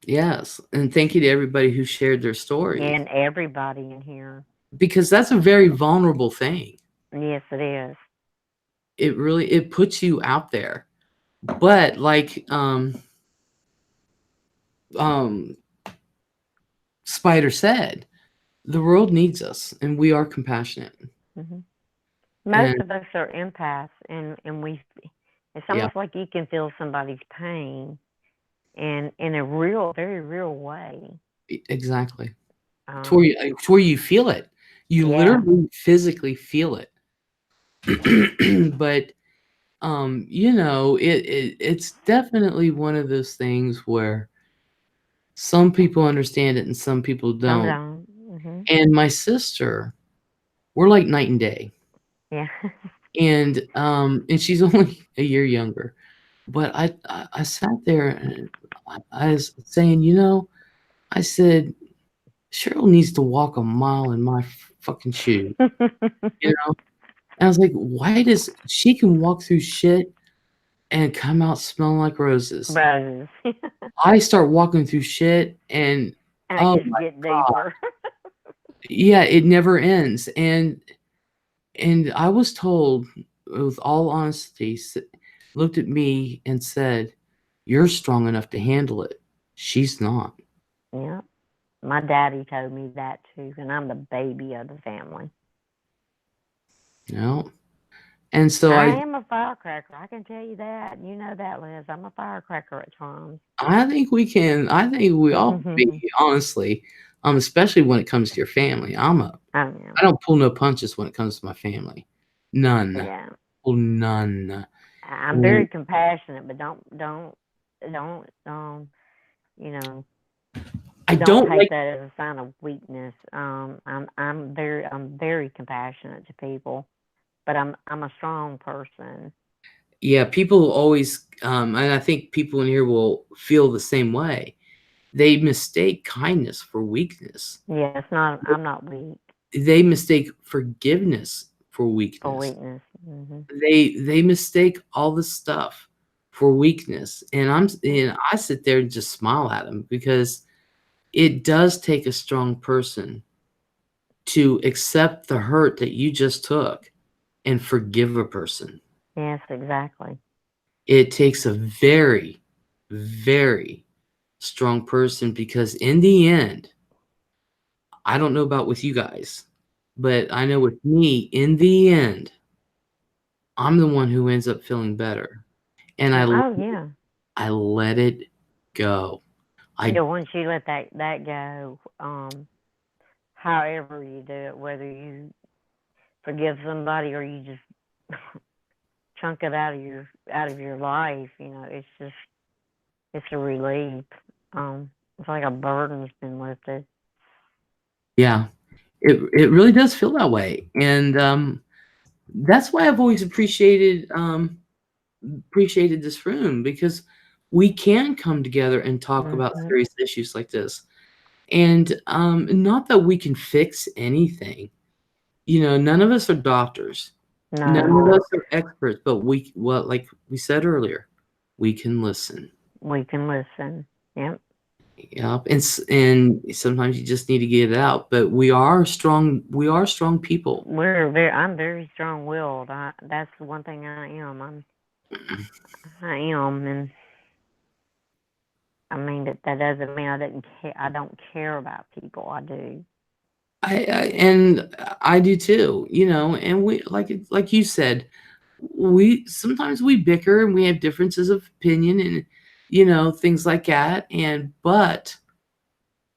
Yes, and thank you to everybody who shared their story, and everybody in here. because that's a very vulnerable thing. Yes, it is. It puts you out there, but like um Spider said, the world needs us, and we are compassionate. Hmm. Most And of us are empaths, and we. It's yeah, almost like you can feel somebody's pain, and in a real, very real way. exactly. Um, To where you feel it. You yeah, literally physically feel it. But it's definitely one of those things where some people understand it and some people some don't. don't. Hmm. And my sister, we're like night and day. Yeah. And she's only a year younger. But I sat there and I was saying, I said, Cheryl needs to walk a mile in my fucking shoes, you know? And I was like, why does she can walk through shit and come out smelling like roses? Roses. I start walking through shit and And oh it just my get God, deeper. yeah, it never ends. And I was told, with all honesty, looked at me and said, "You're strong enough to handle it. She's not." Yeah. My daddy told me that too, and I'm the baby of the family. You know? And so I I am a firecracker. I can tell you that. You know that, Liz. I'm a firecracker at times. I think we all can be, honestly, especially when it comes to your family. Oh yeah. I don't pull no punches when it comes to my family. None. Yeah. Pull none. I'm And very compassionate, but don't you know I don't don't take like, that as a sign of weakness. I'm very compassionate to people, but I'm a strong person. yeah, people always, and I think people in here will feel the same way. They mistake kindness for weakness. Yeah, it's not. I'm not weak They mistake forgiveness for for weakness. weakness. Hmm. They mistake all this stuff for weakness, and I sit there and just smile at them, because it does take a strong person to accept the hurt that you just took and forgive a person. Yes, exactly. It takes a very, very strong person, because in the end, I don't know about with you guys, but I know with me, in the end, I'm the one who ends up feeling better. And Oh yeah. I let it go. I Yeah. Once you let that go, however you do it, whether you forgive somebody or you just chunk it out of your life, it's a relief. It's like a burden's been lifted. yeah, it really does feel that way. And that's why I've always appreciated this room, because we can come together and talk about Hmm. serious issues like this. And not that we can fix anything. none of us are doctors. None of No, us are experts, but like we said earlier, we can listen. we can listen. Yep. Yep. And sometimes you just need to get it out. But we are strong. We are strong people. I'm very strong-willed. That's the one thing I am. I am, and I mean that doesn't mean I didn't care. I don't care about people. I do. And I do too. And we like you said, we sometimes we bicker and we have differences of opinion and things like that. But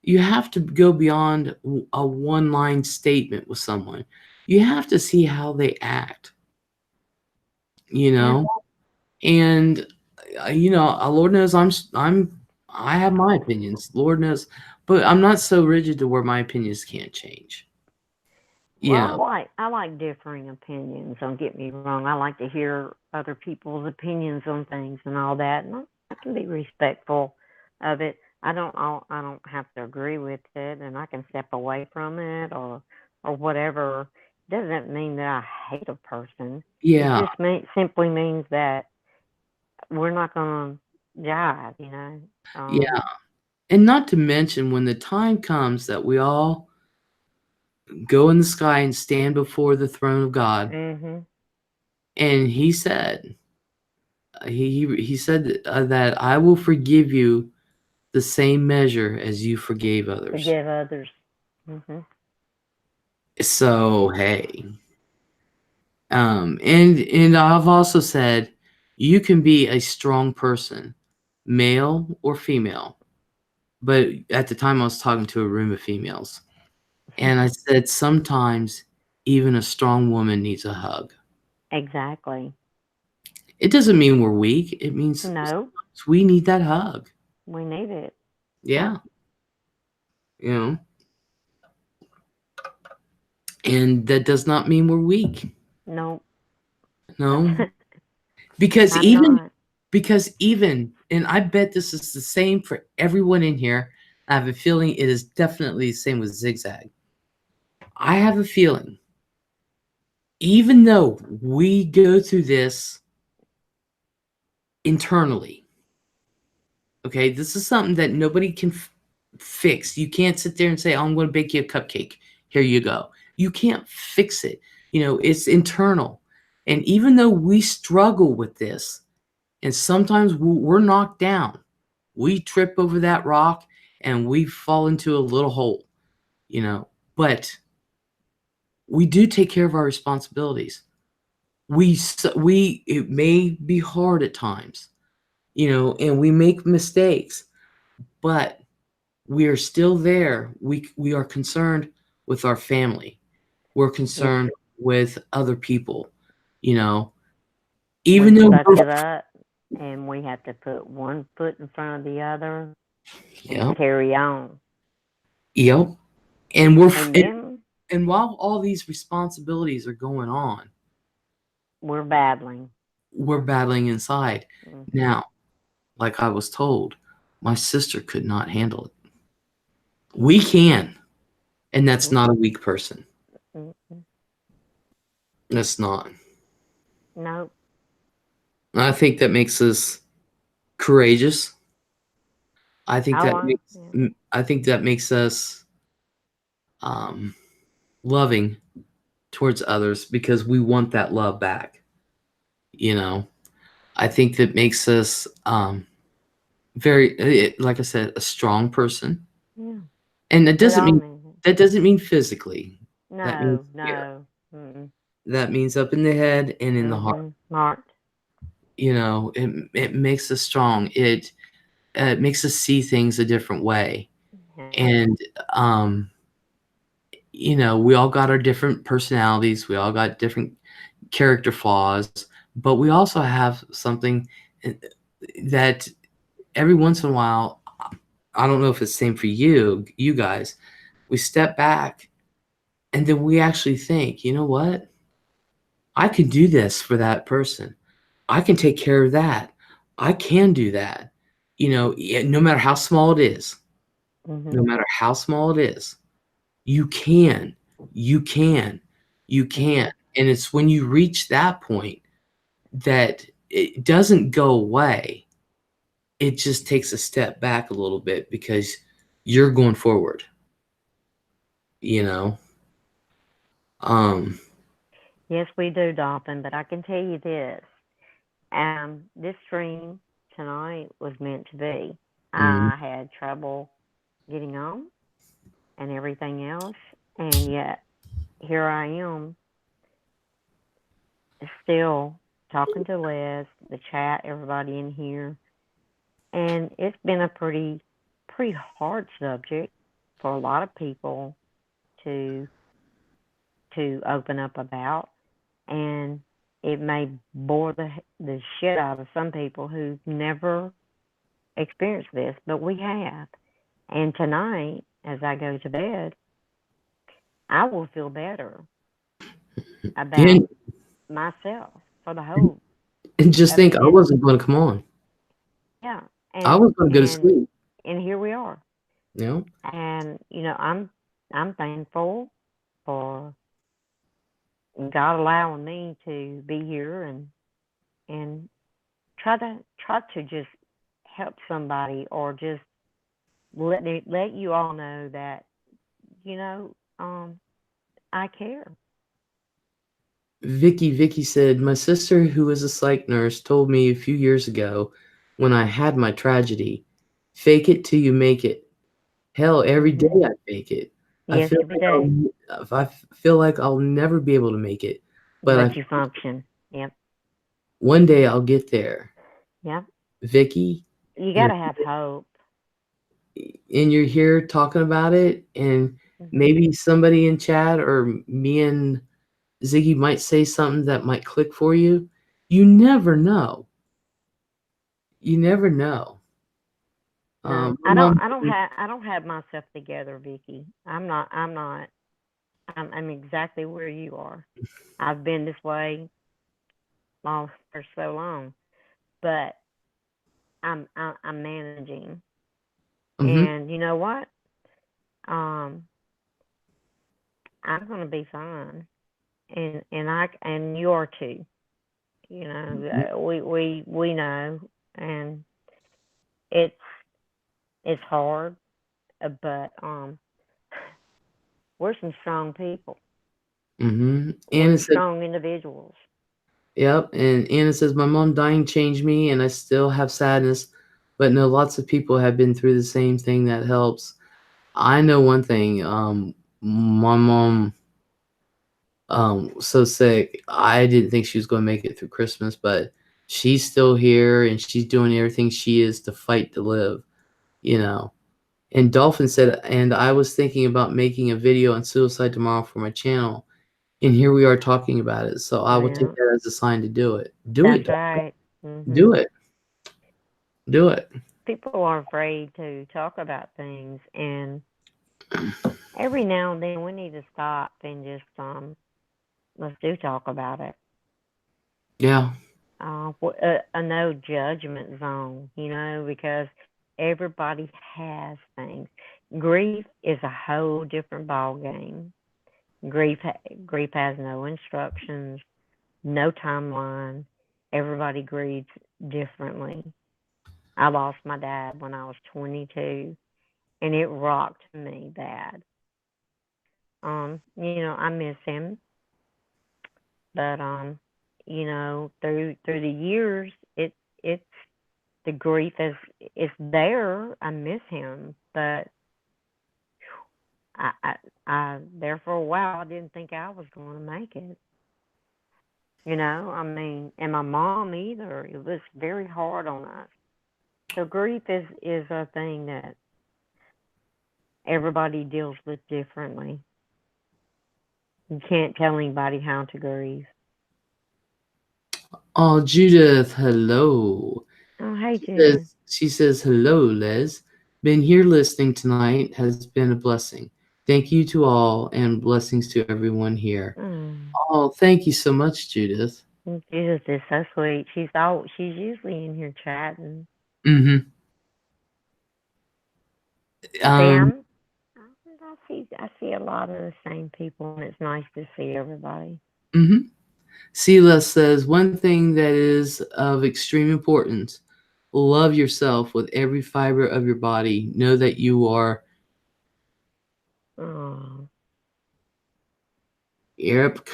you have to go beyond a one-line statement with someone. You have to see how they act, you Yeah. know? And Lord knows I have my opinions. Lord knows, but I'm not so rigid to where my opinions can't change. Well, I like differing opinions. Don't get me wrong. I like to hear other people's opinions on things and all that, and I can be respectful of it. I don't have to agree with it, and I can step away from it or whatever. Doesn't mean that I hate a person. It Yeah, just simply means that we're not gonna jive. yeah. And not to mention when the time comes that we all go in the sky and stand before the throne of God, Mhm. and he said, he said that I will forgive you the same measure as you forgave others. Forgive others. Mhm. So hey, and I've also said you can be a strong person, male or female. But at the time I was talking to a room of females, and I said sometimes even a strong woman needs a hug. Exactly. It doesn't mean we're weak. It means No, we need that hug. we need it. Yep. Yeah, you know, and that does not mean we're weak. No. No, because I'm even not. because even and I bet this is the same for everyone in here. I have a feeling it is definitely the same with Zigzag. I have a feeling, even though we go through this internally, okay, this is something that nobody can fix. You can't sit there and say, oh, I'm going to bake you a cupcake. Here you go. You can't fix it. It's internal. And even though we struggle with this, and sometimes we're knocked down, we trip over that rock and we fall into a little hole, but we do take care of our responsibilities. It may be hard at times, and we make mistakes, but we are still there. We are concerned with our family. We're Yep. concerned with other people, you know. We Even though suck it up, and we have to put one foot in front of the other and yep, carry on. yep, and And then and while all these responsibilities are going on, we're battling. we're battling inside. Hmm. Now, like I was told, my sister could not handle it. We can, and that's not a weak person. Mm-mm. That's not. Nope. I think that makes us courageous. Yeah. I think that makes us um, loving towards others because we want that love back. You know, I think that makes us like I said, a strong person, Yeah. and We all need it. that doesn't mean physically. That means No, here. no. Mm-mm. That means up in the head and in the heart. Smart. It makes us strong. It makes us see things a different way, Yeah. and we all got our different personalities. We all got different character flaws, but we also have something that every once in a while, I don't know if it's the same for you guys, we step back and then we actually think, you know what? I can do this for that person. I can take care of that. I can do that. No matter how small it is, no Mhm. matter how small it is, you can. You can. You can't. And it's when you reach that point that it doesn't go away. It just takes a step back a little bit because you're going forward, you know? Um, Yes, we do, Dolphin, but I can tell you this. This stream tonight was meant to be. mm, I had trouble getting on and everything else, and yet here I am still talking to Les, the chat, everybody in here, and it's been a pretty hard subject for a lot of people to open up about, and it may bore the shit out of some people who've never experienced this, but we have. And tonight, as I go to bed, I will feel better about and, myself for the whole and just of think, it. I wasn't going to come on. Yeah, I was going to go to and sleep. here we are. You know? And I'm thankful for God allowing me to be here and try to just help somebody, or just let you all know that I care. Vicky said, my sister, who is a psych nurse, told me a few years ago when I had my tragedy, fake it till you make it. Hell, every day I fake it. I Yes, feel every like day. I feel like I'll never be able to make it, but But you function. Yep. one day I'll get there. Yep. Vicky, You you're gotta have hope. and you're here talking about it, and Mhm. maybe somebody in chat or me and Ziggy might say something that might click for you. You never know. You never know. No, My mom, I don't have myself together, Vicky. I'm not. I'm exactly where you are. I've been this way for so long, but I'm managing. mhm, And you know what? Um, I'm gonna be fine, and you are too. We know, and it's hard, but we're some strong people. mhm. We're Anna said, strong individuals. yep, and Anna says, my mom dying changed me, and I still have sadness, but know lots of people have been through the same thing that helps. I know one thing. My mom, so sick. I didn't think she was going to make it through Christmas, but she's still here, and she's doing everything she is to fight to live. You know. And Dolphin said, and I was thinking about making a video on suicide tomorrow for my channel. And here we are talking about it. So I will take Yeah, that as a sign to do it. Do it, that's Dolphin. right. Do it. Do it. People are afraid to talk about things, and every now and then we need to stop and just let's do talk about it. Yeah. A no judgment zone, because everybody has things. Grief is a whole different ball game. Grief grief has no instructions, no timeline. Everybody grieves differently. I lost my dad when I was 22, and it rocked me bad. I miss him, but through the years, it's the grief is there. I miss him, but I there for a while. I didn't think I was going to make it. And my mom either. It was very hard on us. So grief is a thing that everybody deals with differently. You can't tell anybody how to grieve. Oh, Judith, hello. Oh, hey, Judith. She says, hello, Les. Been here listening tonight. Has been a blessing. Thank you to all and blessings to everyone here. Mm. Oh, thank you so much, Judith. Judith is so sweet. She's usually in here chatting. Mm-hmm. Sam, I see a lot of the same people, and it's nice to see everybody. Mm-hmm. Sela says, one thing that is of extreme importance, love yourself with every fiber of your body. Know that you are Oh, Europe.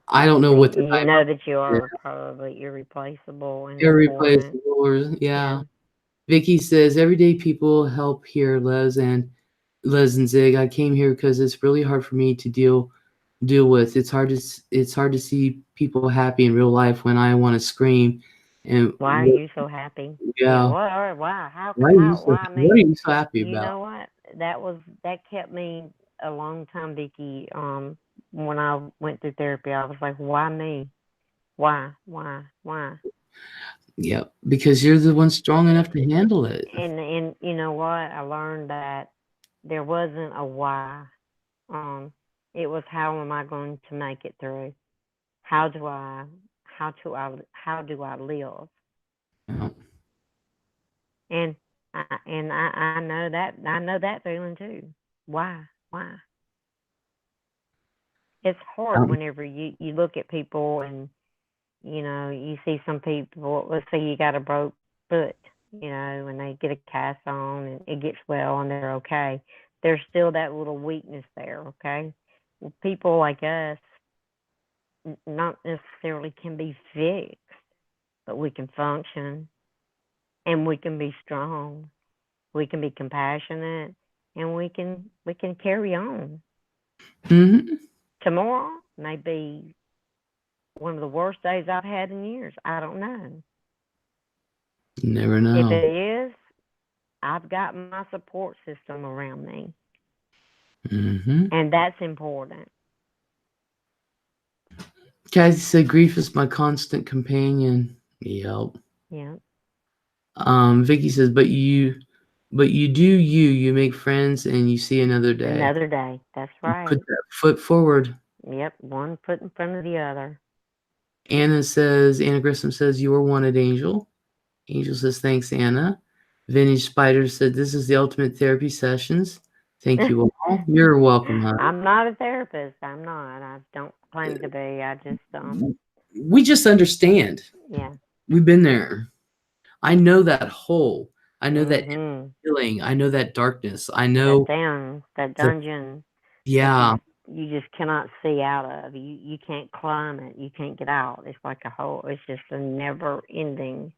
I don't know what the you type know that you of are probably irreplaceable and important. irreplaceable or yeah. Yeah. Vicky says, everyday people help here, Les and Zig. I came here because it's really hard for me to deal with. It's hard to see people happy in real life when I want to scream. And Why are you so happy? Yeah. yeah, Why? Why what are me? you so happy You about? know what? That kept me a long time, Vicky. When I went through therapy, I was like, why me? Why? Yeah, because you're the one strong enough to handle it. And you know what? I learned that there wasn't a why. Um, it was how am I going to make it through? How do I how do I live? Yeah. And I know that feeling too. Why? Why? It's hard Um, whenever you look at people and you see some people. Let's say you got a broke foot, and they get a cast on and it gets well and they're okay. There's still that little weakness there. Okay, well, people like us not necessarily can be fixed, but we can function and we can be strong. We can be compassionate and we can carry on. mhm. Tomorrow may be one of the worst days I've had in years. I don't know. You never If know. it is, I've got my support system around me, Hmm. and that's important. Kathy said, grief is my constant companion. Yep. Yeah. Vicky says, but you do you make friends and you see another day. Another day. That's You put right. that foot forward. Yep. One foot in front of the other. Anna Grissom says, you are wanted, Angel. Angel says, thanks, Anna. Vintage Spider said, this is the ultimate therapy sessions. Thank you all. You're welcome, hon. I'm not a therapist. I'm not. I don't claim to be. I just We just understand. yeah. We've been there. I know that hole. I know that Mhm. feeling. I know that darkness. I That know down, that the dungeon that yeah. you just cannot see out of. You can't climb it. You can't get out. It's like a hole. It's just a never ending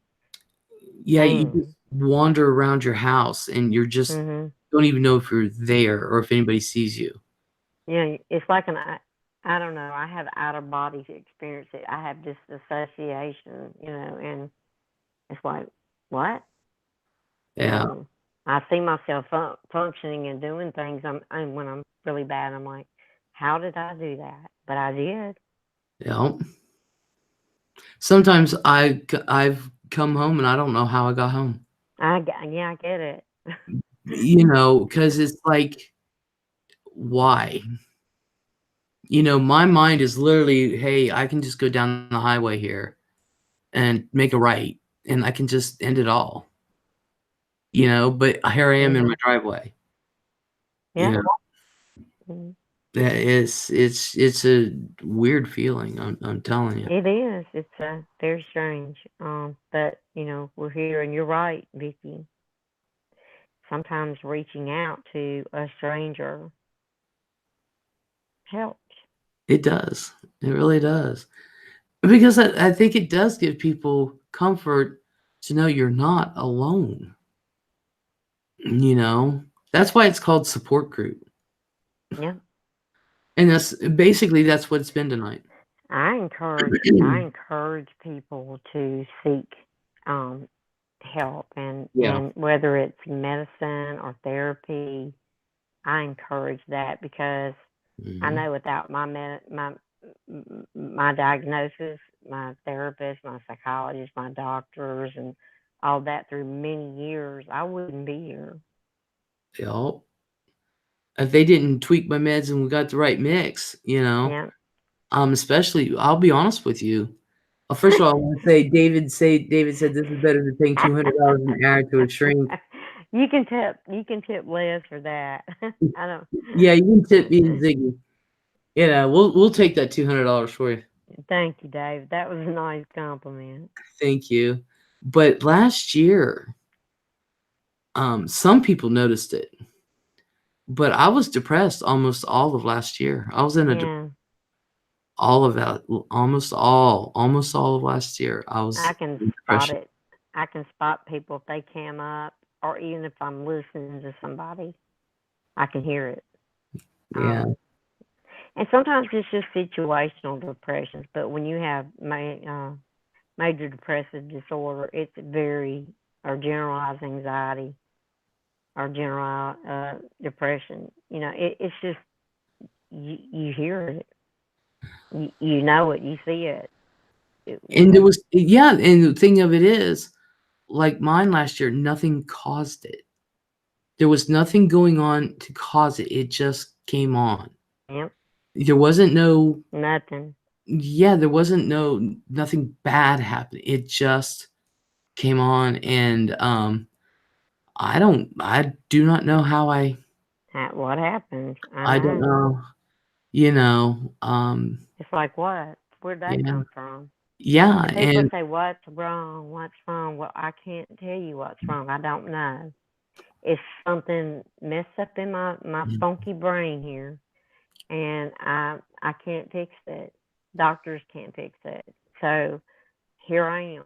Yeah, you just pain. wander around your house and you're just Mhm. don't even know if you're there or if anybody sees you. Yeah, it's like I don't know. I have out of body experience. I have this association, and it's like what? Yeah. I see myself functioning and doing things. I'm when I'm really bad. I'm like, how did I do that? But I did. Yeah. Sometimes I've come home and I don't know how I got home. Yeah, I get it. Because it's like, why? My mind is literally, hey, I can just go down the highway here and make a right, and I can just end it all. But here I am in my Mhm. driveway. You Yeah. know, Mhm. that is it's a weird feeling. I'm telling you. It is. It's very strange. But we're here, and you're right, Vicky. Sometimes reaching out to a stranger helps. It does. It really does. Because I think it does give people comfort to know you're not alone. You know? That's why it's called support group. Yeah. And that's what it's been tonight. I encourage people to seek um, help, Yeah. and whether it's medicine or therapy, I encourage that because I Mhm. know without my diagnosis, my therapist, my psychologist, my doctors, and all that through many years, I wouldn't be here. Yep. If they didn't tweak my meds and we got the right mix. Yeah. Especially, I'll be honest with you. First of all, I want to say David said this is better than paying $200 an hour to a shrink. You can tip Les for that. I don't. Yeah, you can tip me and Ziggy. We'll take that $200 for you. Thank you, Dave. That was a nice compliment. Thank you. But last year, some people noticed it, but I was depressed almost all of last year. I was in a Yeah, all of that, almost all of last year. I was I can in spot depression. it. I can spot people if they came up, or even if I'm listening to somebody, I can hear it. Yeah. And sometimes it's just situational depressions, but when you have major depressive disorder, it's very, or generalized anxiety, or general depression. It's just you hear it, you know it, you see it. And and the thing of it is, like mine last year, nothing caused it. There was nothing going on to cause it. It just came on. Yep, There wasn't no nothing. Yeah, there wasn't nothing bad happening. It just came on, and I do not know how What happens? I I don't know. know, you know, It's like, what? Where'd that yeah. come from? Yeah, And people and say, what's wrong? What's wrong? Well, I can't tell you what's wrong. I don't know. It's something messed up in my funky brain here, and I can't fix it. Doctors can't fix it. So here I am.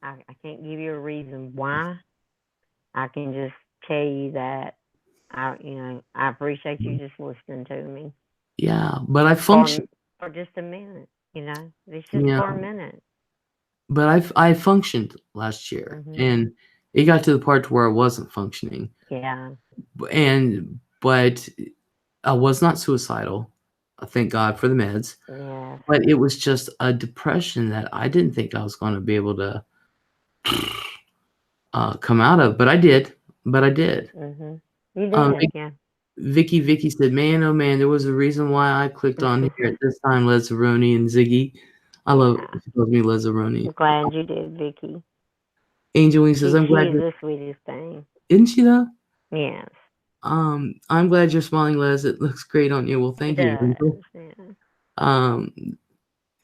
I can't give you a reason why. I can just tell you that I appreciate you just listening to me yeah, but I for functioned. for just a minute. It's just Yeah, for a minute. but I functioned last year, Mhm. and it got to the part to where I wasn't functioning, Yeah. but I was not suicidal. Thank God for the meds. Yes. But it was just a depression that I didn't think I was gonna be able to, come out of, but I did. But I did. Mhm. You Um, did. Yeah. Vicky said, "Man, oh man, there was a reason why I clicked on here at this time, Lezaroni and Ziggy." I love Yeah. she calls me Lezaroni. I'm glad you did, Vicky. Angel Wing says, She "I'm she glad is you're." the sweetest thing. Isn't she though? Yes. I'm glad you're smiling, Les. It looks great on you. Well, It thank you, Angel. does. Yeah. Um,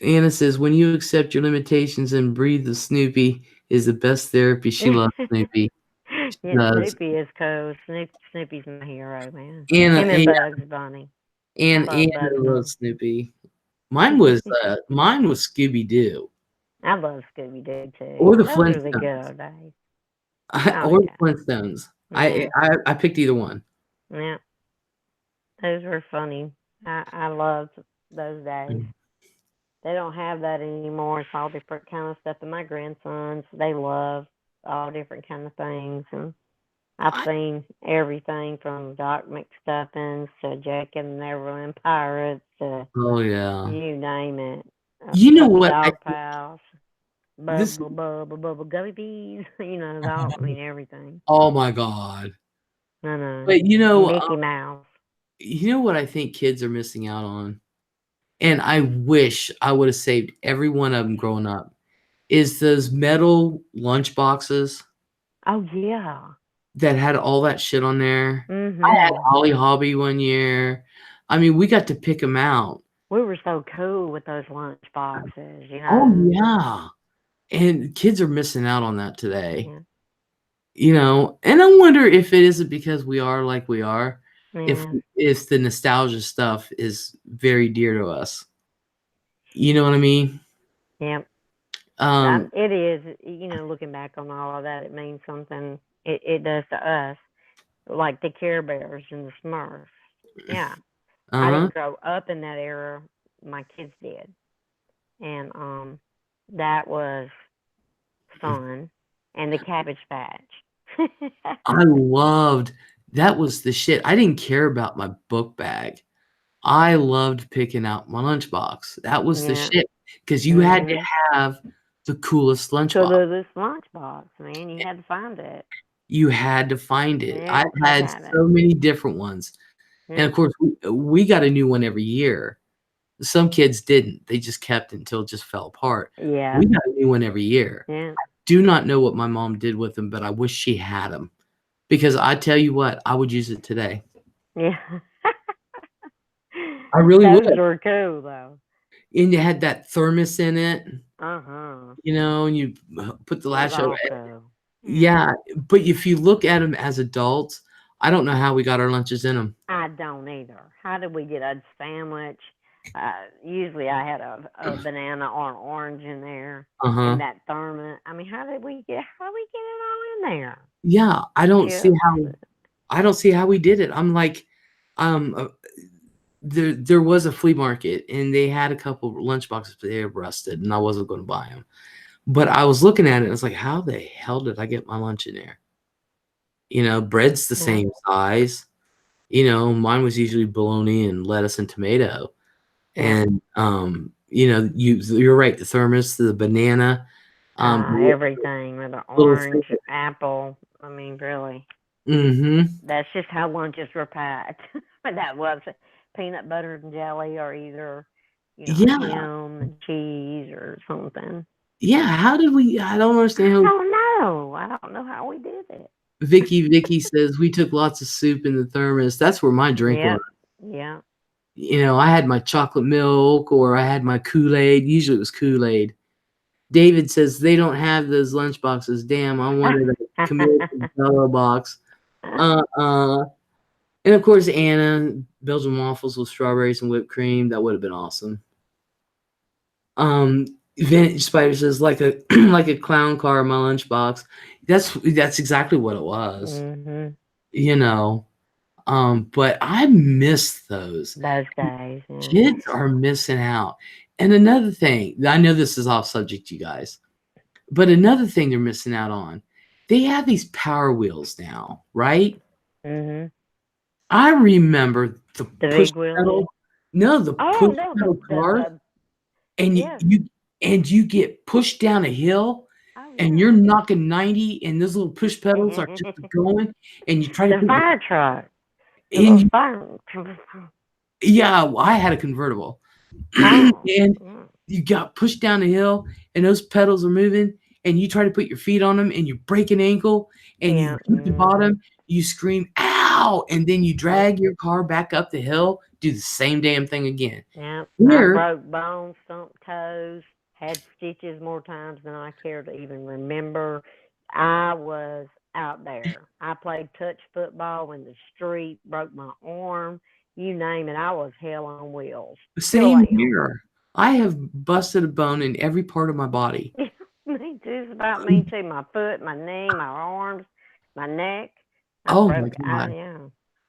Anna says, "When you accept your limitations and breathe the Snoopy is the best therapy." She loves Snoopy. She Yeah, does. Snoopy is cool. Snoopy's my hero, man. Anna, Him and Bugs Bunny. I love Anna Bugs loves Bunny. Snoopy. Mine was Scooby Doo I love Scooby Doo too. or the Those are the good Flintstones. old days. Oh Or the yeah. Flintstones. Yeah. I picked either one. Yeah. Those were funny. I loved those days. They don't have that anymore. It's all different kind of stuff. And my grandsons, they love all different kind of things. And I've I seen everything from Doc McStuffins to Jack and the Neverland Pirates to Oh, yeah. you name it. You know Puppy what? Dog Pals, This Bubble Gummy Bees. I mean everything. Oh my god. No, no. But, Mickey Mouse. you know what I think kids are missing out on? And I wish I would have saved every one of them growing up, is those metal lunch boxes Oh yeah. that had all that shit on there. I had Mhm. Holly Hobby one year. I mean, we got to pick them out. We were so cool with those lunch boxes. Oh, yeah. And kids are missing out on that today. Yeah. And I wonder if it isn't because we are like we are, if Yeah. if the nostalgia stuff is very dear to us. You know what I mean? Yeah. Um, It is. Looking back on all of that, it means something. It does to us, like the Care Bears and the Smurfs. Yeah. I uh-huh. didn't grow up in that era. My kids did, and that was fun. And the Cabbage Patch. I loved that was the shit. I didn't care about my book bag. I loved picking out my lunchbox. That was the Yeah. shit because you had to Mhm. have the coolest So lunchbox. this lunchbox, man, you had to find it. You had to find it. Yeah, I've had to had have it. so many different ones. And Yeah. of course, we got a new one every year. Some kids didn't. They just kept it until it just fell apart. Yeah. We got a new one every year. Yeah. Do not know what my mom did with them, but I wish she had them. because I tell you what, I would use it today. Yeah. I really Those would. were cool though. And you had that thermos in it, Uh-huh. and you put the It was lash over all it. cool. Yeah. Yeah, but if you look at them as adults, I don't know how we got our lunches in them. I don't either. How did we get a sandwich? Usually I had a banana or an orange in there and Uh-huh. that thermos. I mean, how did we get it all in there? Yeah, Chips. I don't see how we did it. I'm like, there was a flea market and they had a couple lunch boxes, but they were rusted, and I wasn't going to buy them. But I was looking at it, and I was like, how the hell did I get my lunch in there? Bread's the Yeah. same size. Mine was usually bologna and lettuce and tomato. Yeah. And you're right, the thermos, the banana, Everything with an little orange, apple. I mean, really. mm-hmm. That's just how lunches were packed. That was peanut butter and jelly, or either, Yeah, ham and cheese or something. yeah. How did we? I don't understand I how. don't know. I don't know how we did it. Vicky says we took lots of soup in the thermos. That's where my drink went. Yep. Yeah. I had my chocolate milk or I had my Kool-Aid. Usually it was Kool-Aid. David says they don't have those lunch boxes. Damn, I wanted a Camille Bella box. And of course, Anna, Belgian waffles with strawberries and whipped cream. That would have been awesome. Vintage Spider says like a like a clown car in my lunchbox. That's exactly what it was. Mhm. But I miss those. Those days. Yeah. Kids are missing out. And another thing, I know this is off subject, you guys, but another thing they're missing out on, they have these Power Wheels now, right? Mhm. I remember the push big wheel. pedal. No, the Oh push no, pedal car, and yes. you get pushed down a hill, Oh and yeah. you're knocking 90, and those little push pedals are just going, and you try to The put fire truck. The and little you, fire. yeah, well, I had a convertible, Oh. and Yeah. you got pushed down a hill, and those pedals are moving, and you try to put your feet on them, and you break an ankle, and you Yeah. hit the bottom, you scream, ow, and then you drag your car back up the hill, do the same damn thing again. Yeah. I Here, broke bones, stumped toes, had stitches more times than I care to even remember. I was out there. I played touch football in the street, broke my arm, you name it. I was hell on wheels. Still same am. here. I have busted a bone in every part of my body. Me too. It's about me too. My foot, my knee, my arms, my neck. I Oh my broke. God. Yeah.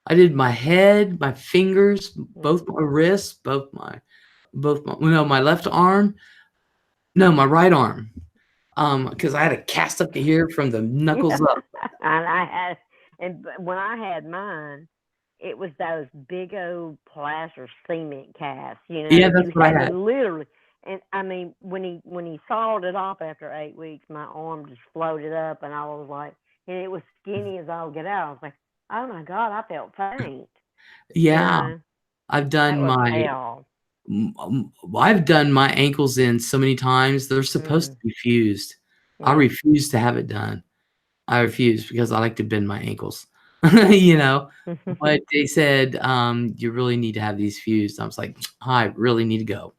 I did my head, my fingers, Yeah. both my wrists, no, my left arm, no, my right arm. Because I had a cast up to here from the knuckles up. And I had, and when I had mine, it was those big old plaster cement casts. Yeah, That that's you what I had to had. literally. And I mean, when he sawed it off after 8 weeks, my arm just floated up, and I was like, and it was skinny as all get out. I was like, oh my God, I felt faint. Yeah, I've That done was my hell. I've done my ankles in so many times. They're supposed to Mm, be fused. I yeah. refuse to have it done. I refuse because I like to bend my ankles, you know. But they said you really need to have these fused. I was like, I really need to go,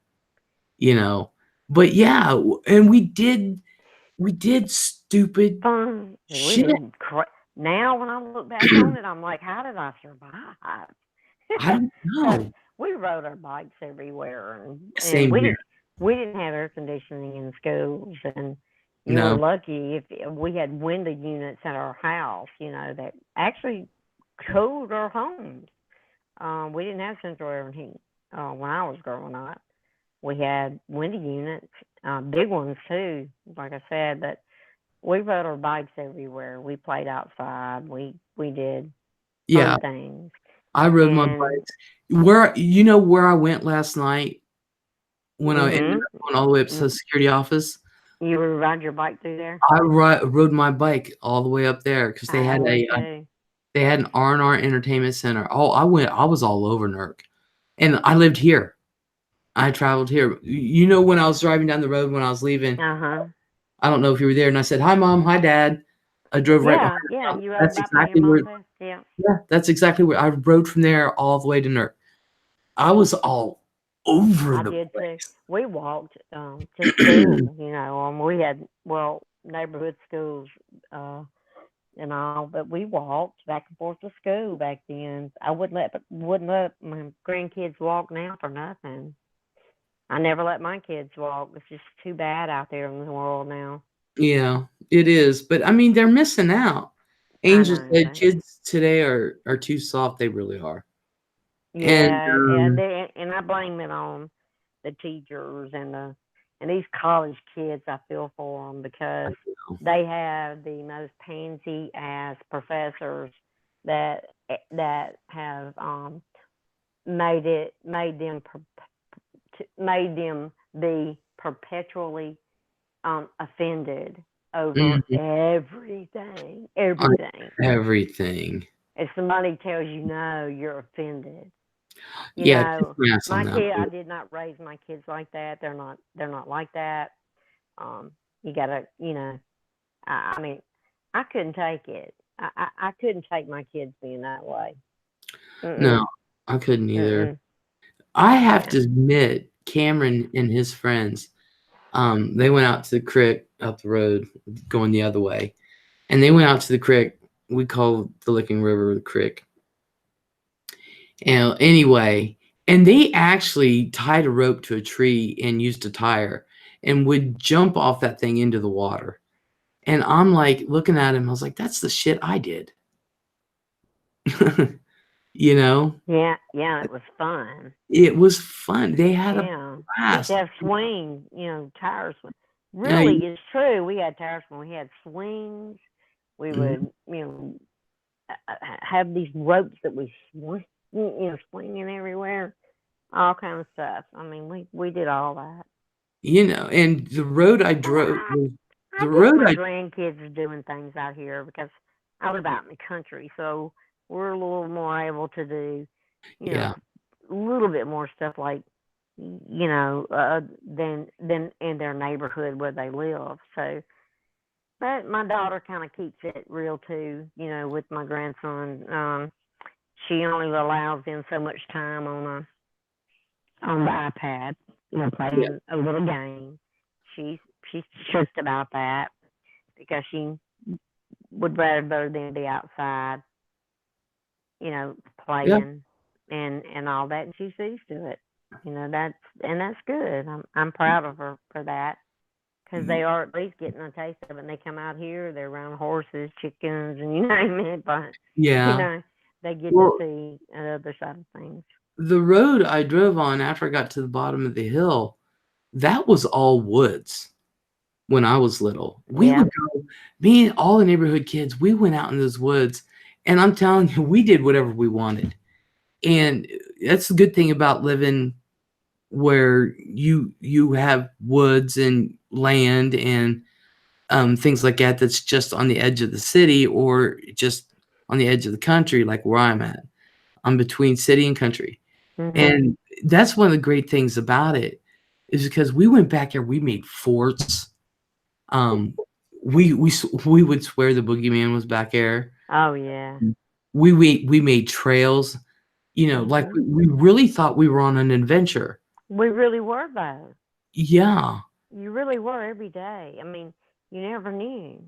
you know. But yeah, and we did stupid Fun. We shit. did. Now when I look back on it, I'm like, how did I survive? I don't Because know. we rode our bikes everywhere, and Same here. we didn't have air conditioning in schools, and you were No. lucky if we had window units at our house, that actually cooled our homes. We didn't have central air and heat when I was growing up. We had window units, big ones too, like I said, but we rode our bikes everywhere. We played outside. We did Yeah, fun things. I rode my And bikes. Where I went last night when I ended mhm, up going all the way up to the security office? you would ride your bike through there. I rode my bike all the way up there because I would too. they had an R&R entertainment center. Oh, I was all over NERC, and I lived here. I traveled here. When I was driving down the road when I was leaving, Uh huh. I don't know if you were there, and I said, "Hi, Mom. Hi, Dad." I drove right behind Yeah, them. you rode That's by your exactly where mom's house. Yeah, yeah, that's exactly where I rode from there all the way to NERC. I was all over I the did too. place. We walked to school. We had neighborhood schools and all, but we walked back and forth to school back then. I wouldn't let my grandkids walk now for nothing. I never let my kids walk. It's just too bad out there in the world now. Yeah, it is, but, I mean, they're missing out. I Angel know, said but kids today are too soft, they really are. And, yeah, and I blame it on the teachers and these college kids. I feel for them because they have the most pansy ass professors that have made them be perpetually offended over mhm, on everything. everything. If somebody tells you no, you're offended. You Yeah, kiss know, my ass on my that, kid, I but did not raise my kids like that. They're not like that. Um, you gotta, I mean, I couldn't take it. I couldn't take my kids being that way. no, Mm-mm. I couldn't either. Mm-mm. I have Yeah. to admit, Cameron and his friends, they went out to the creek up the road going the other way, and they went out to the creek. We call the Licking River the creek. And anyway, and they actually tied a rope to a tree and used a tire and would jump off that thing into the water. And I'm like looking at him, I was like, that's the shit I did. You know? Yeah. Yeah. It was fun. It was fun. They had a Yeah. We used to blast. have swing, tires. I Really, it's true. We had tires when we had swings. We mhm, would, have these ropes that we swinging everywhere, all kind of stuff. I mean, we did all that. and the road I Well, drove was I the guess road my I grandkids are doing things out here because I live out in the country, so we're a little more able to do, you yeah, know, a little bit more stuff like, than in their neighborhood where they live. So, but my daughter kind of keeps it real too, with my grandson. She only allows him so much time on the iPad, yeah, playing a little game. She's she's strict about that because she would rather than be outside, yeah, playing and all that. And she's used to it. That's good. I'm proud of her for that because they are at least getting a taste of it. And they come out here, they're around horses, chickens, and you name it. But you yeah. know, they get to Well, see another side of things. the road I drove on after I got to the bottom of the hill, that was all woods when I was little. We Yeah. would go me and all the neighborhood kids, we went out in those woods, and I'm telling you, we did whatever we wanted. And that's the good thing about living where you have woods and land and, things like that that's just on the edge of the city or just on the edge of the country, like where I'm at. I'm between city and country. Mhm. And that's one of the great things about it is because we went back there, we made forts. Um, we would swear the boogeyman was back there. Oh yeah. We made trails, like Mhm. we really thought we were on an adventure. We really were though. Yeah. You really were every day. I mean, you never knew.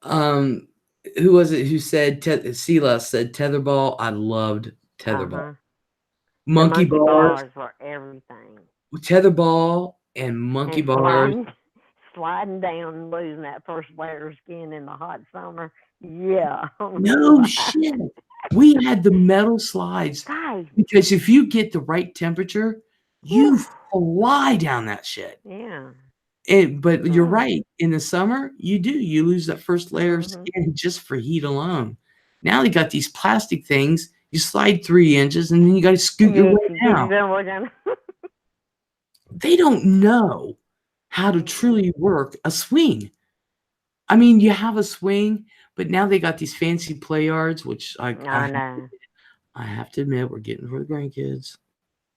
Um, who was it who said Sela said tetherball? I loved Uh tetherball. huh. The Monkey monkey bars, bars were everything. tetherball and monkey And bars. sliding down, losing that first layer of skin in the hot summer. Yeah. No shit. We had the metal slides Guys. because if you get the right temperature, Whew. you fly down that shit. Yeah. But you're Oh. right. In the summer, you do. You lose that first layer of Mhm. skin just for heat alone. Now they got these plastic things. You slide 3 inches and then you got to scoot your Yes, way you get down. it done. Down. They don't know how to Mm-mm. truly work a swing. I mean, you have a swing, but now they got these fancy play yards, which I know. I have to admit we're getting for the grandkids.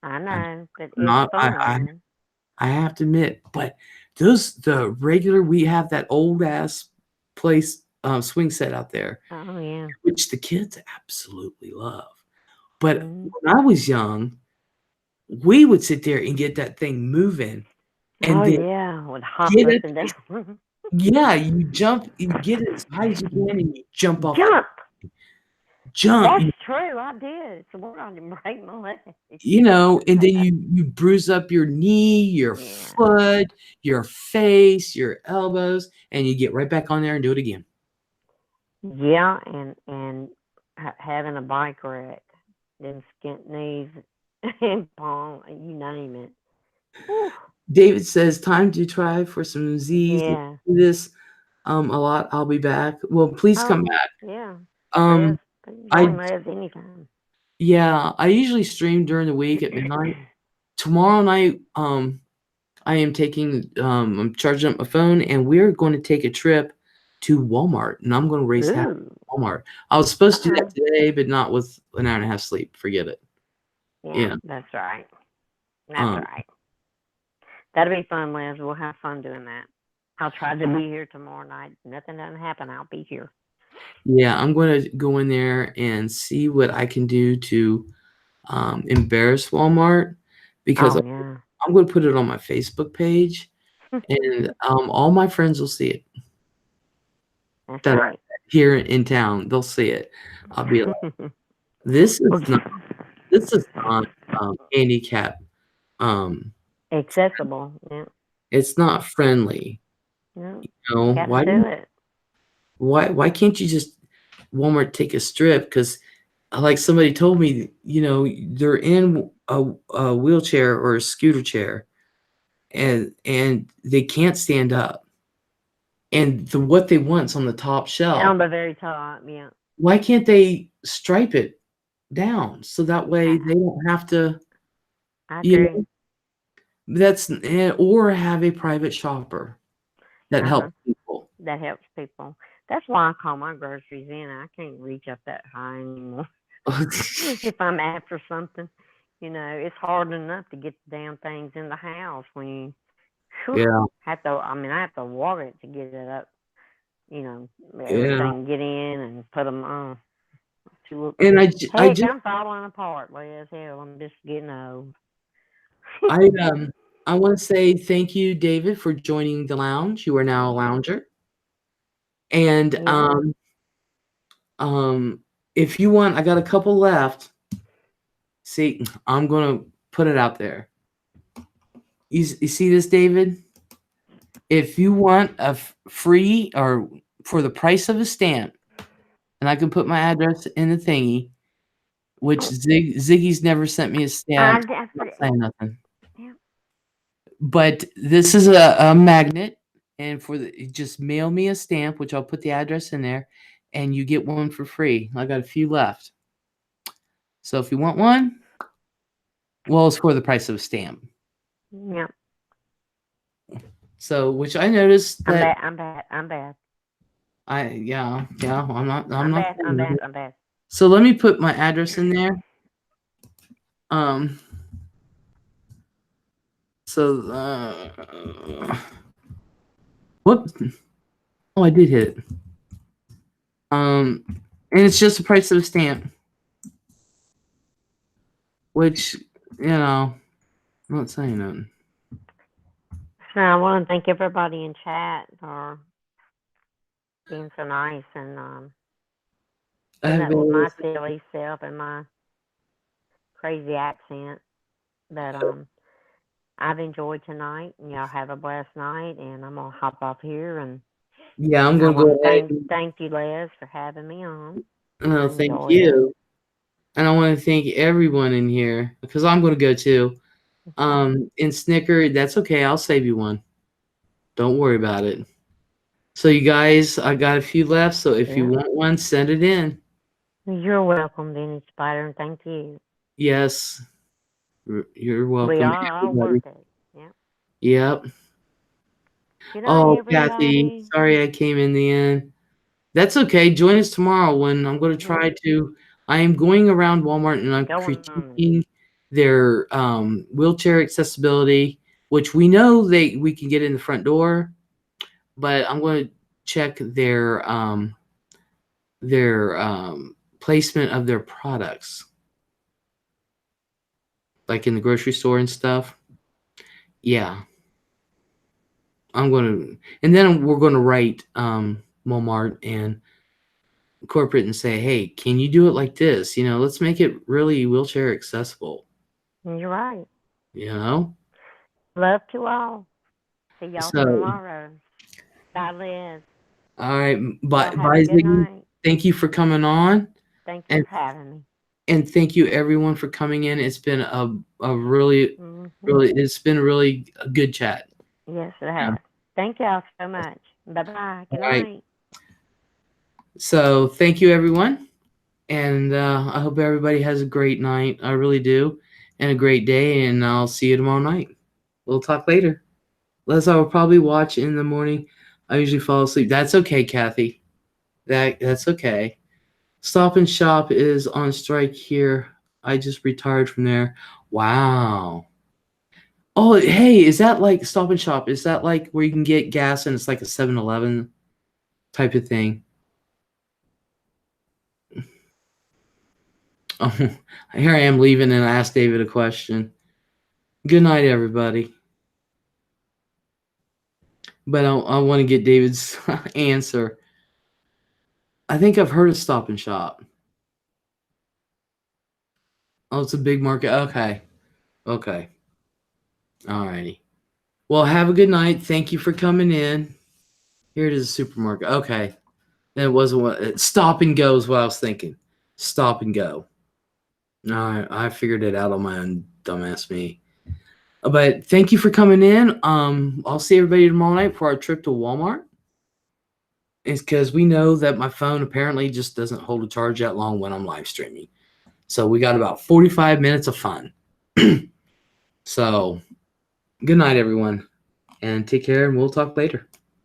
I I know, but it's not fun. I have to admit, but those the regular we have that old ass. place swing set out there, Oh yeah. which the kids absolutely love. But Mm. when I was young, we would sit there and get that thing moving, Oh and then yeah, would hop get up it. and down. Yeah, you jump, you get it as high as you can, and you jump off. Jump. Jump. That's true. I did. So we're going to break my leg. And then you bruise up your knee, your Yeah. foot, your face, your elbows, and you get right back on there and do it again. Yeah, and having a bike wreck, then skint knees and palm, you name it. Whew. David says, time to try for some Z's. Yeah. Do this a lot. I'll be back. Well, please come Oh, back. yeah. Um, Please I join Les anytime. Yeah, I usually stream during the week at midnight. Tomorrow night, I am I'm charging up my phone, and we're going to take a trip to Walmart, and I'm going to race half Ooh. Walmart. I was supposed to do Uh-huh. that today, but not with an hour and a half sleep. Forget it. Yeah, Yeah. that's right. That's Um, right. That'll be fun, Les. We'll have fun doing that. I'll try to be here tomorrow night. If nothing doesn't happen, I'll be here. yeah, I'm going to go in there and see what I can do to embarrass Walmart, because Oh yeah. I'm going to put it on my Facebook page, and all my friends will see it. That's That right. here in town, they'll see it. I'll be like, this is not handicap. Accessible. Yeah. It's not friendly. Yeah. You know, Got to do it. why can't you just Walmart take a strip? Because like somebody told me, they're in a wheelchair or a scooter chair, and they can't stand up. And what they want's on the top shelf. On the very top, yeah. Why can't they stripe it down so that way they don't have to, I you agree. know, or have a private shopper that Uh-huh. helps people. That helps people. That's why I call my groceries in. I can't reach up that high anymore. If I'm after something, it's hard enough to get the damn things in the house when you Yeah, have to. I mean, I have to walk it to get it up. yeah. Everything get in and put them on. And Heck, I'm falling apart, Les. Hell, I'm just getting old. I I want to say thank you, David, for joining the lounge. You are now a lounger. And Yeah. if you want, I got a couple left. See, I'm gonna put it out there. You see this, David? If you want a free or for the price of a stamp, and I can put my address in the thingy, which Ziggy's never sent me a stamp. I'm not saying nothing. Yeah. But this is a magnet, and just mail me a stamp, which I'll put the address in there, and you get one for free. I got a few left. So if you want one, well, it's for the price of a stamp. Yeah. So, which I noticed that I'm bad. I'm bad. I'm not. I'm bad. So let me put my address in there. Whoop. Oh, I did hit it. And it's just the price of a stamp, which, I'm not saying nothing. So I want to thank everybody in chat for being so nice and putting up with my silly self and my crazy accent. But I've enjoyed tonight, and y'all have a blessed night. And I'm gonna hop off here, and yeah, I'm gonna go ahead. Thank you, Les, for having me on. No, thank you. And I want to thank everyone in here because I'm gonna go too. And Snicker, that's okay. I'll save you one. Don't worry about it. So you guys, I got a few left. So if you want one, send it in. You're welcome, Vinny Spider, and thank you. Yes, you're welcome. We are all worth it. Yep. Good night, everybody. Kathy, sorry I came in the end. That's okay. Join us tomorrow when I'm going to try to. I am going around Walmart and I'm critiquing their wheelchair accessibility, which we know we can get in the front door, but I'm going to check their placement of their products, like in the grocery store and stuff. Yeah, and then we're gonna write Walmart and corporate and say, hey, can you do it like this? Let's make it really wheelchair accessible. You're right. You know. Love to all. See y'all So, tomorrow. Bye, Liz. all right, Y'all have a bye, good Ziggy. night. Thank you for coming on, Thank you and for having me. thank you everyone for coming in. It's been a really it's been a really good chat. Yes, it has. Thank y'all so much. Bye-bye. Good All right. night. So thank you everyone, and I hope everybody has a great night. I really do, and a great day. And I'll see you tomorrow night. We'll talk later. Les, I will probably watch in the morning. I usually fall asleep. That's okay, Kathy. That's okay. Stop and Shop is on strike here. I just retired from there. Wow. Oh, hey, is that like Stop and Shop? Is that like where you can get gas and it's like a 7-Eleven type of thing? Oh, here I am leaving and I asked David a question. Good night, everybody. But I want to get David's answer. I think I've heard of Stop and Shop. Oh, it's a big market. Okay. Okay. All righty. Well, have a good night. Thank you for coming in. Here it is, a supermarket. Okay. It wasn't what Stop and Go is what I was thinking. Stop and Go. All right. I figured it out on my own, dumbass me. But thank you for coming in. I'll see everybody tomorrow night for our trip to Walmart. It's because we know that my phone apparently just doesn't hold a charge that long when I'm live streaming. So we got about 45 minutes of fun. So good night, everyone, and take care, and we'll talk later.